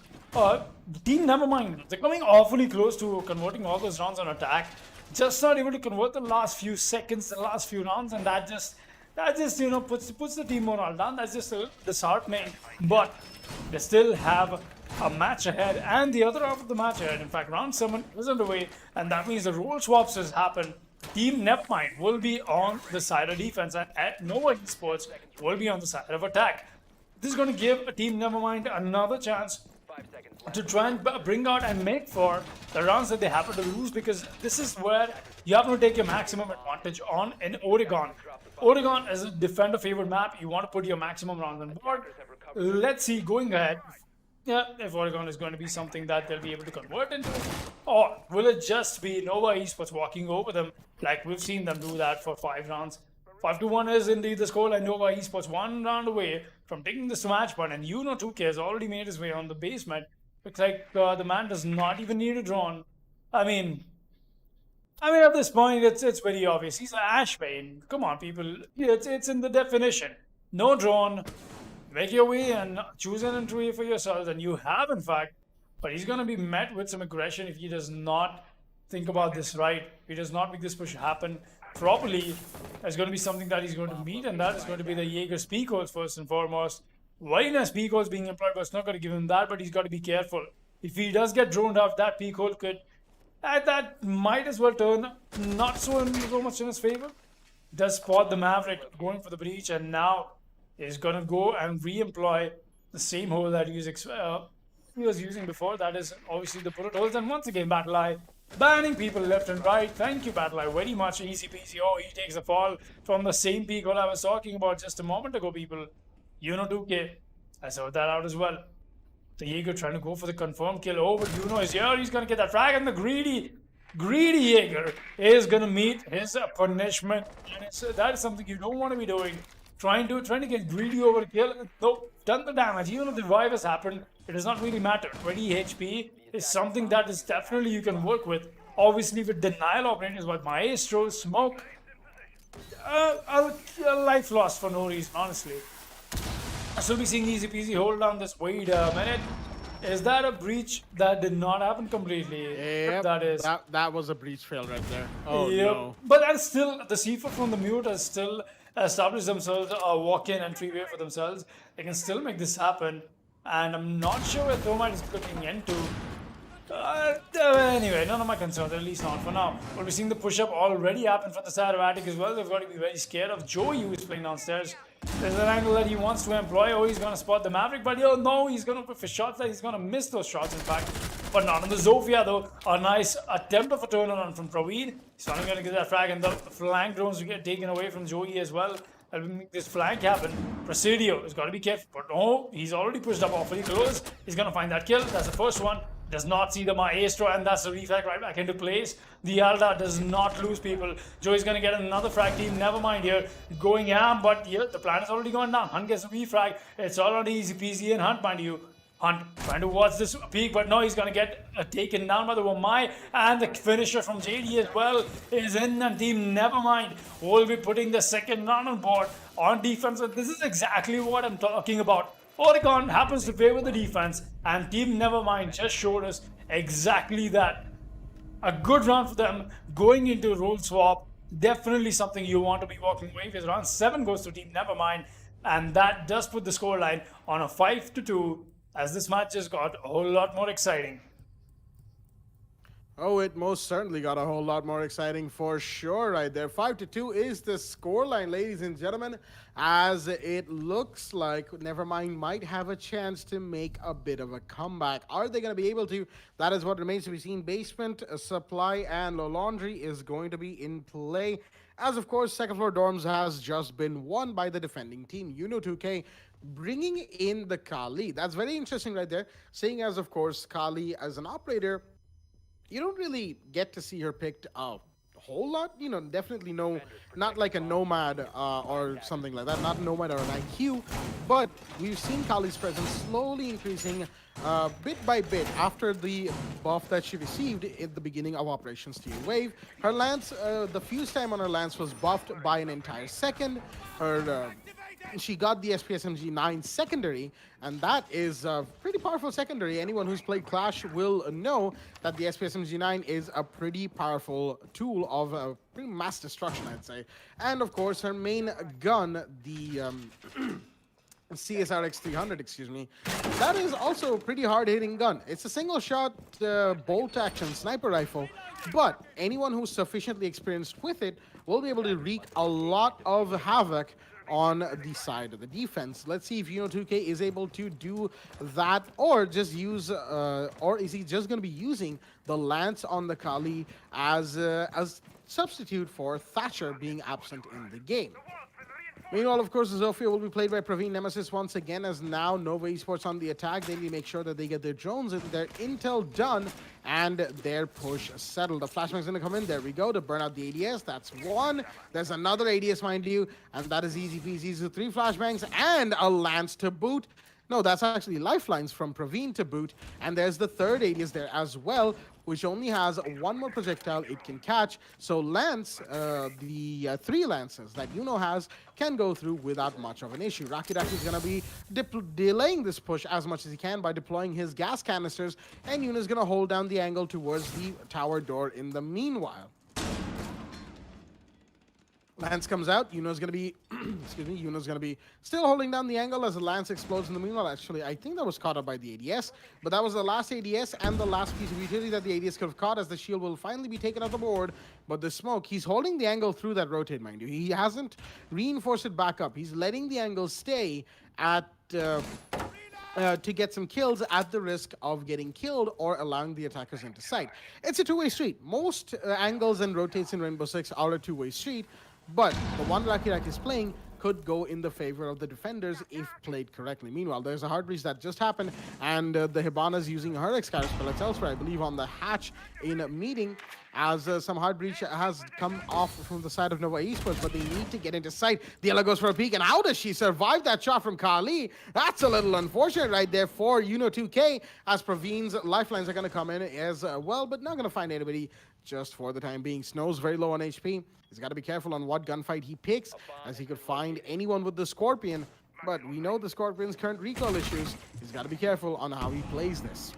Team Nevermind, they're coming awfully close to converting all those rounds on attack. Just not able to convert the last few seconds, the last few rounds, and that just puts the team morale down. That's just disheartening. But they still have a match ahead, and the other half of the match ahead. In fact, round 7 is underway, and that means the role swaps has happened. Team Nevermind will be on the side of defense, and at Nova Esports will be on the side of attack. This is going to give Team Nevermind another chance to try and bring out and make for the rounds that they happen to lose, because this is where you have to take your maximum advantage on in Oregon. Oregon is a defender favored map. You want to put your maximum rounds on board. Let's see, going ahead, if Oregon is going to be something that they'll be able to convert into, or will it just be Nova Esports walking over them like we've seen them do that for 5 rounds? 5-1 is indeed the score, and Nova Esports 1 round away from taking this match point, and 2K has already made his way on the basement. Looks like the man does not even need a drone. I mean, at this point, it's very obvious. He's an Ashbane. Come on, people. It's in the definition. No drone. Make your way and choose an entry for yourselves, and you have, in fact. But he's going to be met with some aggression if he does not think about this right. If he does not make this push happen properly. There's going to be something that he's going to meet, and that is going to be the Jaeger speed codes first and foremost. Very nice peak hole being employed, but it's not going to give him that, but he's got to be careful. If he does get droned out, that peak hole could, that might as well turn not so much in his favor. Does spot the Maverick going for the breach, and now is going to go and re-employ the same hole that he was he was using before, that is obviously the bullet holes. And once again, Battle Eye banning people left and right. Thank you, Battle Eye. Very much easy peasy. Oh, he takes a fall from the same peak what I was talking about just a moment ago, people. 2K. I saw that out as well. The Jaeger trying to go for the confirmed kill. Oh, but is here. He's going to get that frag. And the greedy Jaeger is going to meet his punishment. And that is something you don't want to be doing. Trying to get greedy over a kill. Nope, done the damage. Even if the revive has happened, it does not really matter. 20 HP is something that is definitely you can work with. Obviously, with denial operators like Maestro, Smoke, a life lost for no reason, honestly. I still be seeing easy peasy hold down this. Wait a minute. Is that a breach that did not happen completely? Yep, that was a breach fail right there. Oh no. But that's still the C4 from the mute has still established themselves a walk-in entryway for themselves. They can still make this happen. And I'm not sure where Thermite is looking into. Anyway, none of my concerns, at least not for now. But we're seeing the push-up already happen from the side of Attic as well. They've got to be very scared of Joey, who is playing downstairs. There's an angle that he wants to employ. Oh, he's going to spot the Maverick, but no, he's going to go for shots that he's going to miss those shots, in fact. But not on the Zofia, though. A nice attempt of a turnaround from Praveen. He's finally going to get that frag, and the flank drones will get taken away from Joey as well. That will make this flank happen. Presidio has got to be careful, but no, he's already pushed up awfully close. He's going to find that kill. That's the first one. Does not see the Maestro, and that's the refrag right back into place. The Alda does not lose people. Joey's going to get another frag team. Nevermind here. Going ham, but here the plan has already gone down. Hunt gets a refrag. It's already easy peasy and Hunt, mind you. Hunt trying to watch this peak, but no, he's going to get taken down by the Wamai. And the finisher from JD as well is in, and Team Nevermind will be putting the second run on board on defense. And this is exactly what I'm talking about. Oregon happens to favor the defense, and Team Nevermind just showed us exactly that. A good run for them going into role swap. Definitely something you want to be walking away with. Round 7 goes to Team Nevermind, and that does put the scoreline on a 5-2 as this match just got a whole lot more exciting. Oh, it most certainly got a whole lot more exciting for sure right there. 5-2 is the scoreline, ladies and gentlemen, as it looks like Nevermind might have a chance to make a bit of a comeback. Are they going to be able to? That is what remains to be seen. Basement, Supply, and Laundry is going to be in play. As, of course, second floor dorms has just been won by the defending team, 2K, bringing in the Kali. That's very interesting right there, seeing as, of course, Kali as an operator, you don't really get to see her picked a whole lot. Definitely not like a Nomad or something like that. Not a Nomad or an IQ. But we've seen Kali's presence slowly increasing bit by bit after the buff that she received at the beginning of Operation Steel Wave. Her lance, the fuse time on her lance was buffed by an entire second. She got the SPSMG-9 secondary, and that is a pretty powerful secondary. Anyone who's played Clash will know that the SPSMG-9 is a pretty powerful tool of pretty mass destruction, I'd say. And of course, her main gun, the CSRX 300, excuse me, that is also a pretty hard-hitting gun. It's a single-shot bolt-action sniper rifle, but anyone who's sufficiently experienced with it will be able to wreak a lot of havoc on the side of the defense. Let's see if 2K is able to do that, or just use, or is he just going to be using the lance on the Kali as substitute for Thatcher being absent in the game. Meanwhile, of course, Zofia will be played by Praveen Nemesis once again, as now Nova Esports on the attack. They need to make sure that they get their drones and their intel done and their push settled. The flashbang's going to come in. There we go to burn out the ADS. That's one. There's another ADS, mind you, and that is easy peasy. So 3 flashbangs and a lance to boot. No, that's actually lifelines from Praveen to boot. And there's the third ADS there as well, which only has one more projectile it can catch. So Lance, the 3 lances that has, can go through without much of an issue. Rakiraki is going to be delaying this push as much as he can by deploying his gas canisters, and Yuna's going to hold down the angle towards the tower door in the meanwhile. Lance comes out. Yuna's going to be, excuse me, Yuna's going to be still holding down the angle as the Lance explodes in the meanwhile. Actually, I think that was caught up by the ADS, but that was the last ADS and the last piece of utility that the ADS could have caught, as the shield will finally be taken off the board. But the smoke, he's holding the angle through that rotate, mind you. He hasn't reinforced it back up. He's letting the angle stay at to get some kills at the risk of getting killed or allowing the attackers into sight. It's a two-way street. Most angles and rotates in Rainbow Six are a two-way street, but the one Raki is playing could go in the favor of the defenders if played correctly. Meanwhile, there's a hard breach that just happened, and the Hibana's using her Extremis pellets elsewhere, I believe on the hatch in a meeting, as some hard breach has come off from the side of Nova Esports, but they need to get into sight. The Ella goes for a peek, and how does she survive that shot from Kali? That's a little unfortunate right there for Uno2K, as Praveen's lifelines are going to come in as well, but not going to find anybody just for the time being. Snow's very low on HP. He's got to be careful on what gunfight he picks, as he could find anyone with the Scorpion, but we know the Scorpion's current recoil issues. He's got to be careful on how he plays this.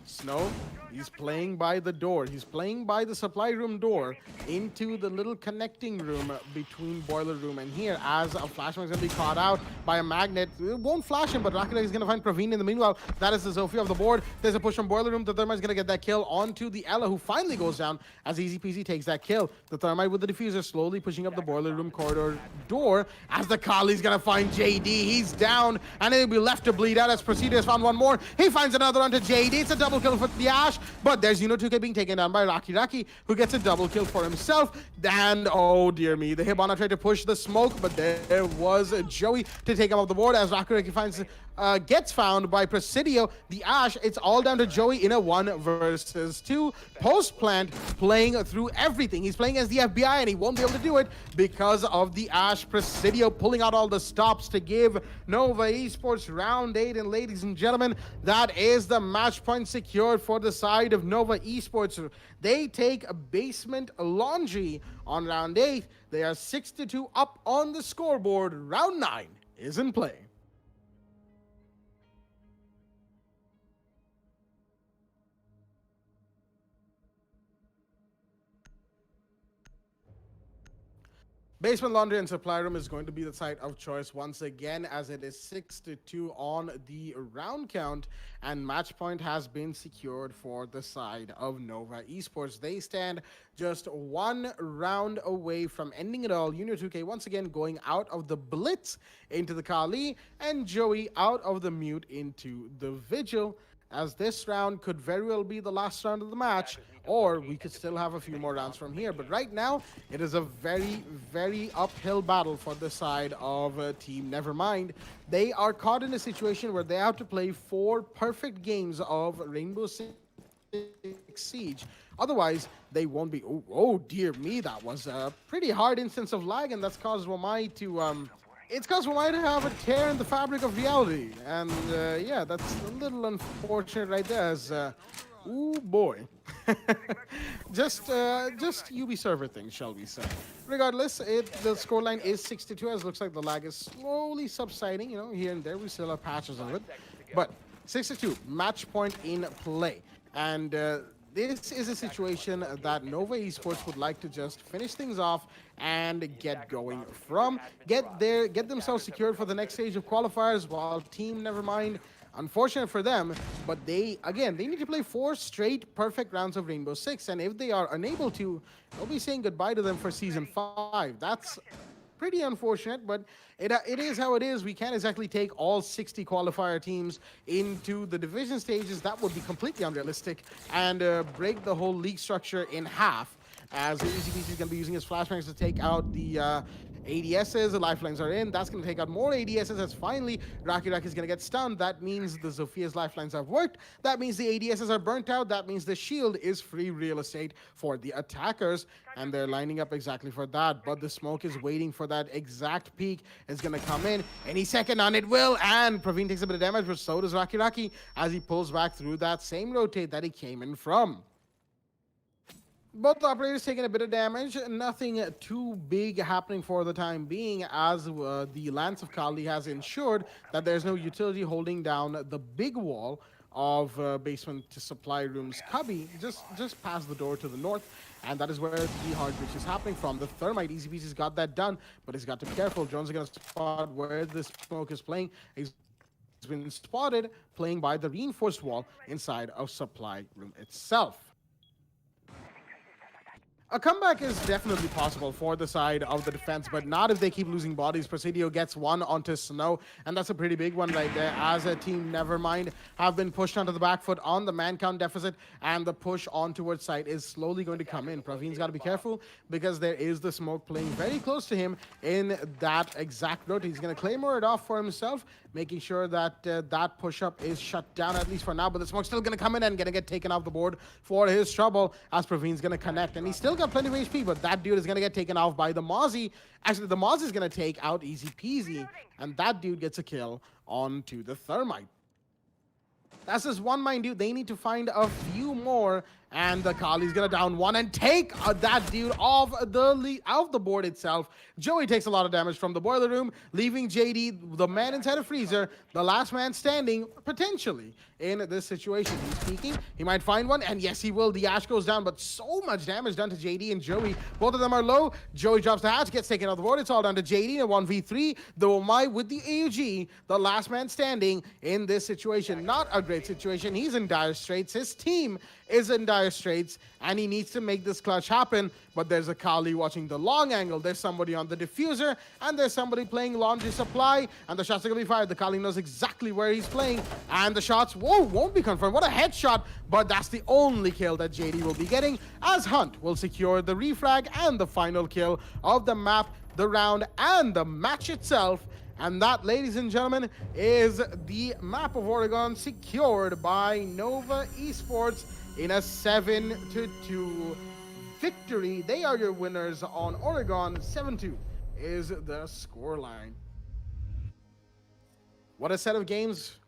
Snow, he's playing by the door. He's playing by the supply room door into the little connecting room between boiler room and here, as a flashbang is going to be caught out by a magnet. It won't flash him, but Rakita is going to find Praveen in the meanwhile. That is the Zofia of the board. There's a push from boiler room. The Thermite is going to get that kill onto the Ella, who finally goes down as Easy Peasy takes that kill. The Thermite with the diffuser slowly pushing up the boiler room corridor door, as the Kali is going to find JD. He's down, and he'll be left to bleed out as Procedure has found one more. He finds another onto JD. It's a double kill for the Ash, but there's Uno2K being taken down by Raki, who gets a double kill for himself. And oh dear me, the Hibana tried to push the smoke, but there was Joey to take him off the board as Raki finds gets found by Presidio. The Ash, it's all down to Joey in a 1 versus 2. Post-plant playing through everything. He's playing as the FBI, and he won't be able to do it because of the Ash. Presidio pulling out all the stops to give Nova Esports round 8. And ladies and gentlemen, that is the match point secured for the side of Nova Esports. They take a basement laundry on round 8. They are 6-2 up on the scoreboard. Round 9 is in play. Basement Laundry and Supply Room is going to be the site of choice once again, as it is 6-2 on the round count, and match point has been secured for the side of Nova Esports. They stand just 1 round away from ending it all. Uno2K once again going out of the Blitz into the Kali, and Joey out of the Mute into the Vigil, as this round could very well be the last round of the match, or we could still have a few more rounds from here. But right now, it is a very, very uphill battle for the side of Team Nevermind. They are caught in a situation where they have to play 4 perfect games of Rainbow Six Siege. Otherwise, they won't be... Oh dear me, that was a pretty hard instance of lag, and that's caused Wamai to... It's caused Wamai to have a tear in the fabric of reality. And yeah, that's a little unfortunate right there, as... ooh boy. just UB server things, shall we say. Regardless, the scoreline is 6-2, as it looks like the lag is slowly subsiding. You know, here and there we still have patches of it. But 6-2, match point in play. And this is a situation that Nova Esports would like to just finish things off and get going from. Get themselves secured for the next stage of qualifiers, while Team Nevermind, unfortunate for them, but they need to play 4 straight perfect rounds of Rainbow Six, and if they are unable to, they'll be saying goodbye to them for Season 5. That's pretty unfortunate, but it is how it is. We can't exactly take all 60 qualifier teams into the division stages. That would be completely unrealistic and break the whole league structure in half, as ECBC is going to be using his flashbangs to take out the ADSs. The lifelines are in. That's going to take out more ADSs, as finally Raki is going to get stunned. That means the Zofia's lifelines have worked. That means the ADSs are burnt out. That means the shield is free real estate for the attackers, and they're lining up exactly for that. But the smoke is waiting for that exact peak. It's going to come in any second, and it will. And Praveen takes a bit of damage, but so does Raki as he pulls back through that same rotate that he came in from. Both operators taking a bit of damage. Nothing too big happening for the time being, as the Lance of Kali has ensured that there's no utility holding down the big wall of basement to supply rooms cubby just past the door to the north, and that is where the hard breach is happening from. The Thermite Easy Peasy's got that done, but he's got to be careful. Jones is going to spot where the smoke is playing. He's been spotted playing by the reinforced wall inside of supply room itself. A comeback is definitely possible for the side of the defense, but not if they keep losing bodies. Presidio gets one onto Snow, and that's a pretty big one right there, as a team Nevermind have been pushed onto the back foot on the man count deficit, and the push on towards side is slowly going to come in. Praveen's got to be careful because there is the smoke playing very close to him in that exact note. He's going to claymore it off for himself, making sure that that push-up is shut down, at least for now, but the smoke's still going to come in and going to get taken off the board for his trouble, as Praveen's going to connect, and he's still got plenty of HP, but that dude is going to get taken off by the Mozzie. Actually, the Mozzie is going to take out easy peasy, and that dude gets a kill onto the Thermite. That's just one mine, dude. They need to find a few more, and the Kali's gonna down one and take that dude off the board itself. Joey takes a lot of damage from the boiler room, leaving JD, the man inside a freezer, the last man standing, potentially, in this situation. He's peeking. He might find one, and yes, he will. The Ash goes down, but so much damage done to JD and Joey. Both of them are low. Joey drops the hatch, gets taken off the board. It's all down to JD in a 1v3. The Omai with the AUG, the last man standing in this situation. Not a great situation. He's in dire straits. His team is in dire straits, and he needs to make this clutch happen, but there's a Kali watching the long angle. There's somebody on the diffuser, and there's somebody playing laundry supply, and the shots are gonna be fired. The Kali knows exactly where he's playing, and the shots won't be confirmed. What a headshot, but that's the only kill that JD will be getting, as Hunt will secure the refrag and the final kill of the map, the round, and the match itself. And that, ladies and gentlemen, is the map of Oregon, secured by Nova Esports in a 7-2 victory. They are your winners on Oregon. 7-2 is the scoreline. What a set of games.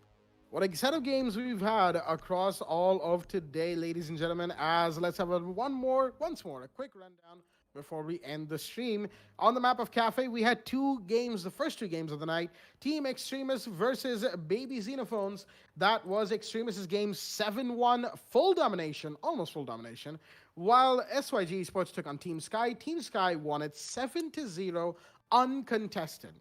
What a set of games we've had across all of today, ladies and gentlemen. As let's have once more, a quick rundown before we end the stream. On the map of Cafe, we had two games, the first two games of the night. Team Extremis versus Baby Xenophons. That was Extremis' game 7-1, full domination, almost full domination, while SYG Esports took on Team Sky. Team Sky won it 7-0, uncontested.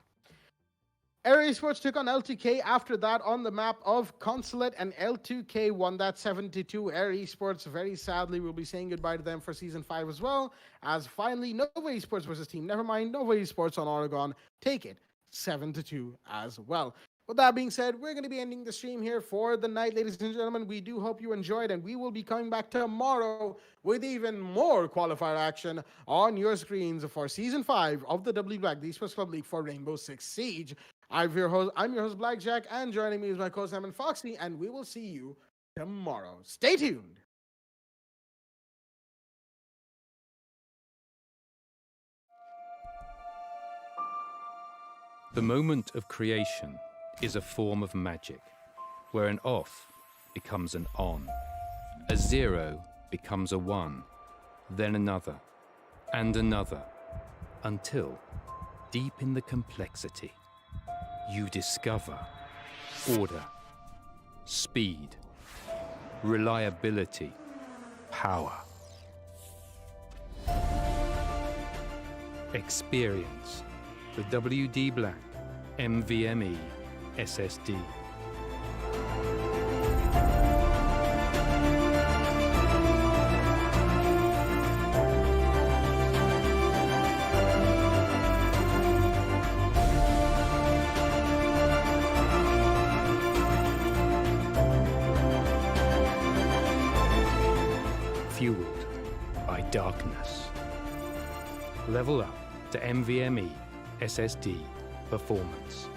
Air Esports took on L2K after that on the map of Consulate, and L2K won that 7-2. Air Esports, very sadly, will be saying goodbye to them for Season 5 as well, as finally Nova Esports versus Team Nevermind. Nova Esports on Oregon take it 7-2 as well. With that being said, we're going to be ending the stream here for the night, ladies and gentlemen. We do hope you enjoyed, and we will be coming back tomorrow with even more qualifier action on your screens for Season 5 of the W Black, the Esports Club League for Rainbow Six Siege. I'm your host, Blackjack, and joining me is my co-host, Simon Foxy, and we will see you tomorrow. Stay tuned. The moment of creation is a form of magic, where an off becomes an on, a 0 becomes a 1, then another, and another, until, deep in the complexity, you discover order, speed, reliability, power. Experience the WD Black NVMe SSD. Fueled by darkness. Level up to NVMe SSD performance.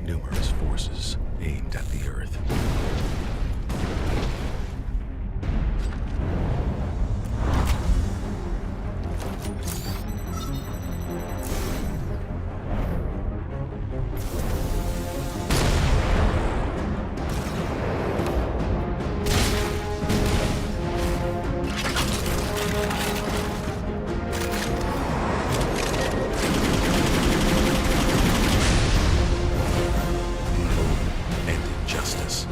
Numerous forces aimed at the Earth. And injustice.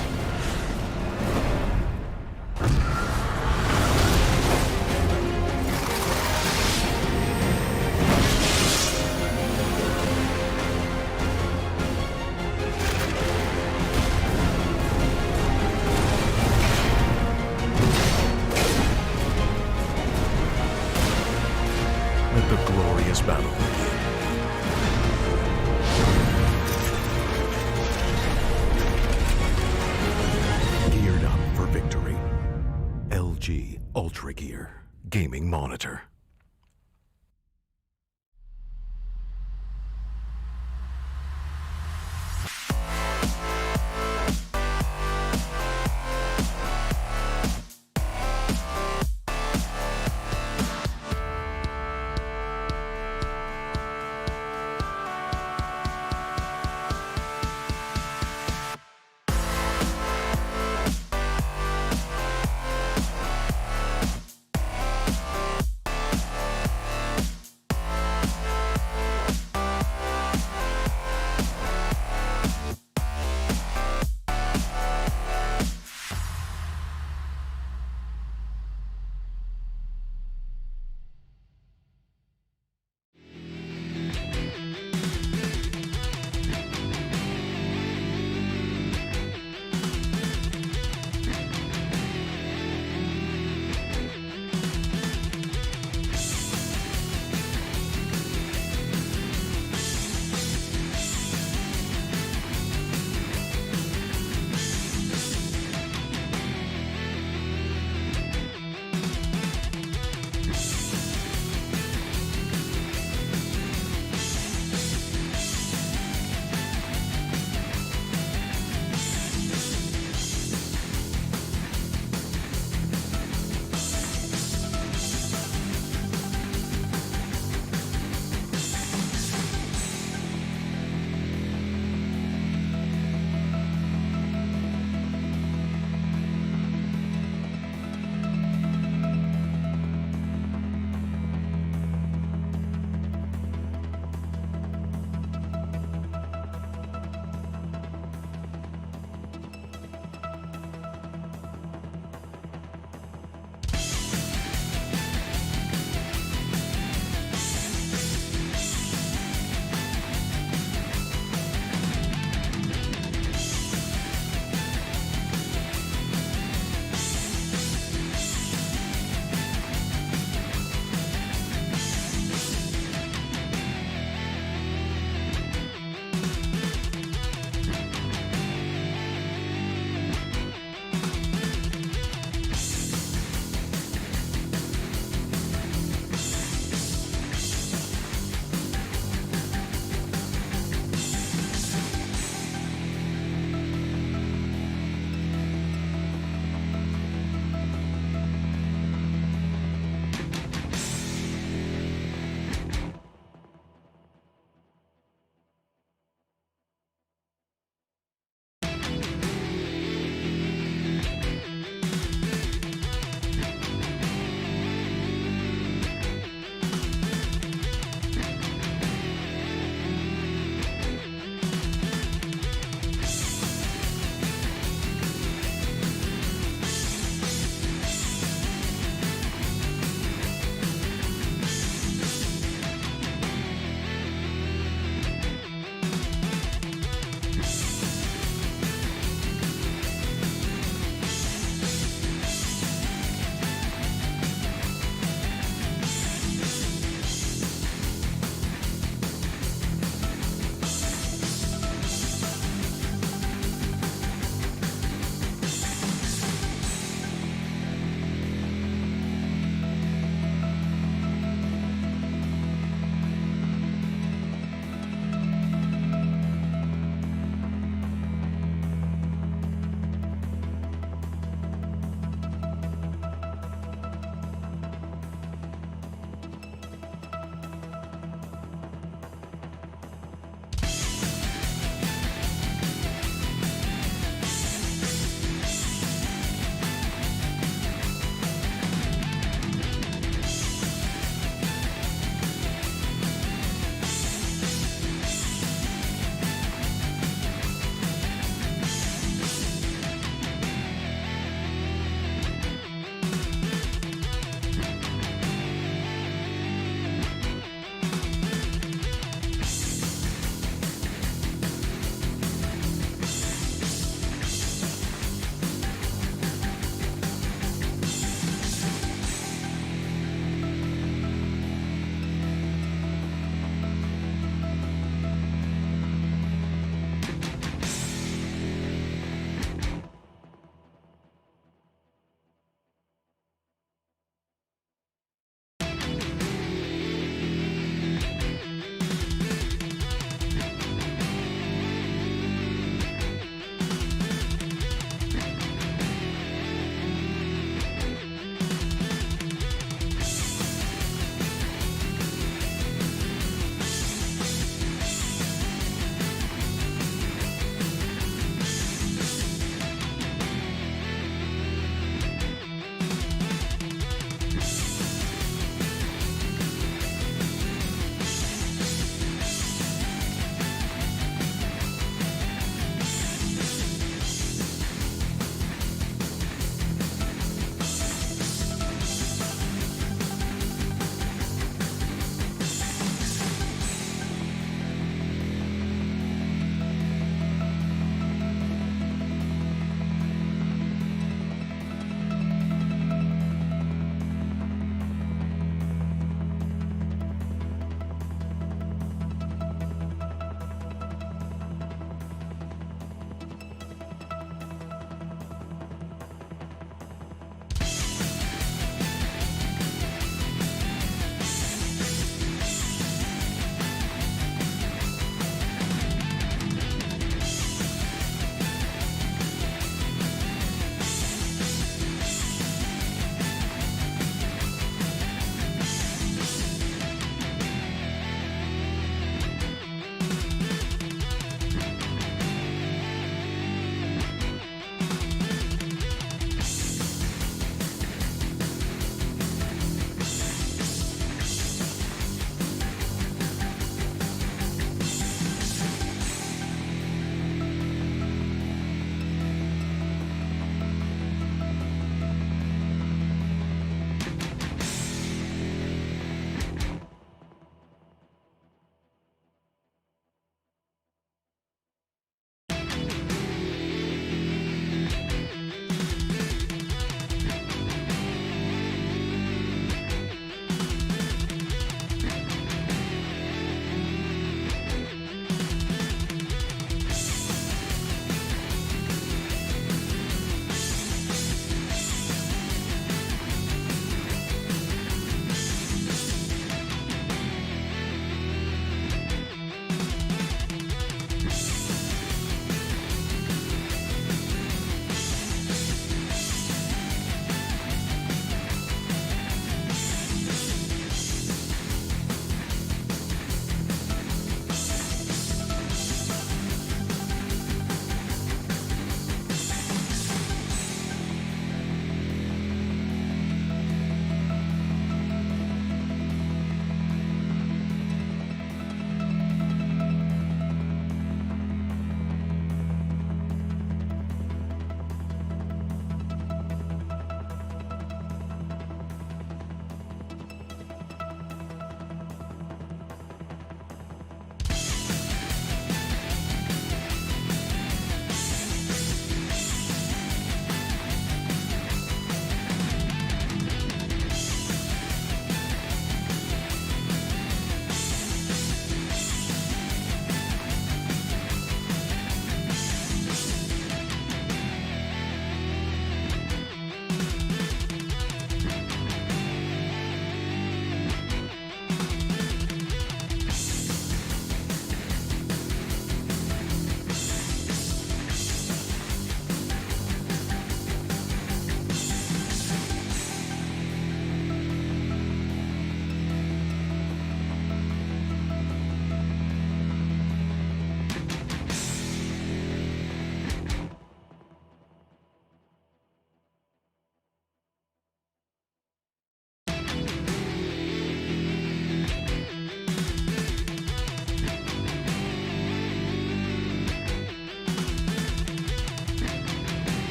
Ultragear gaming monitor.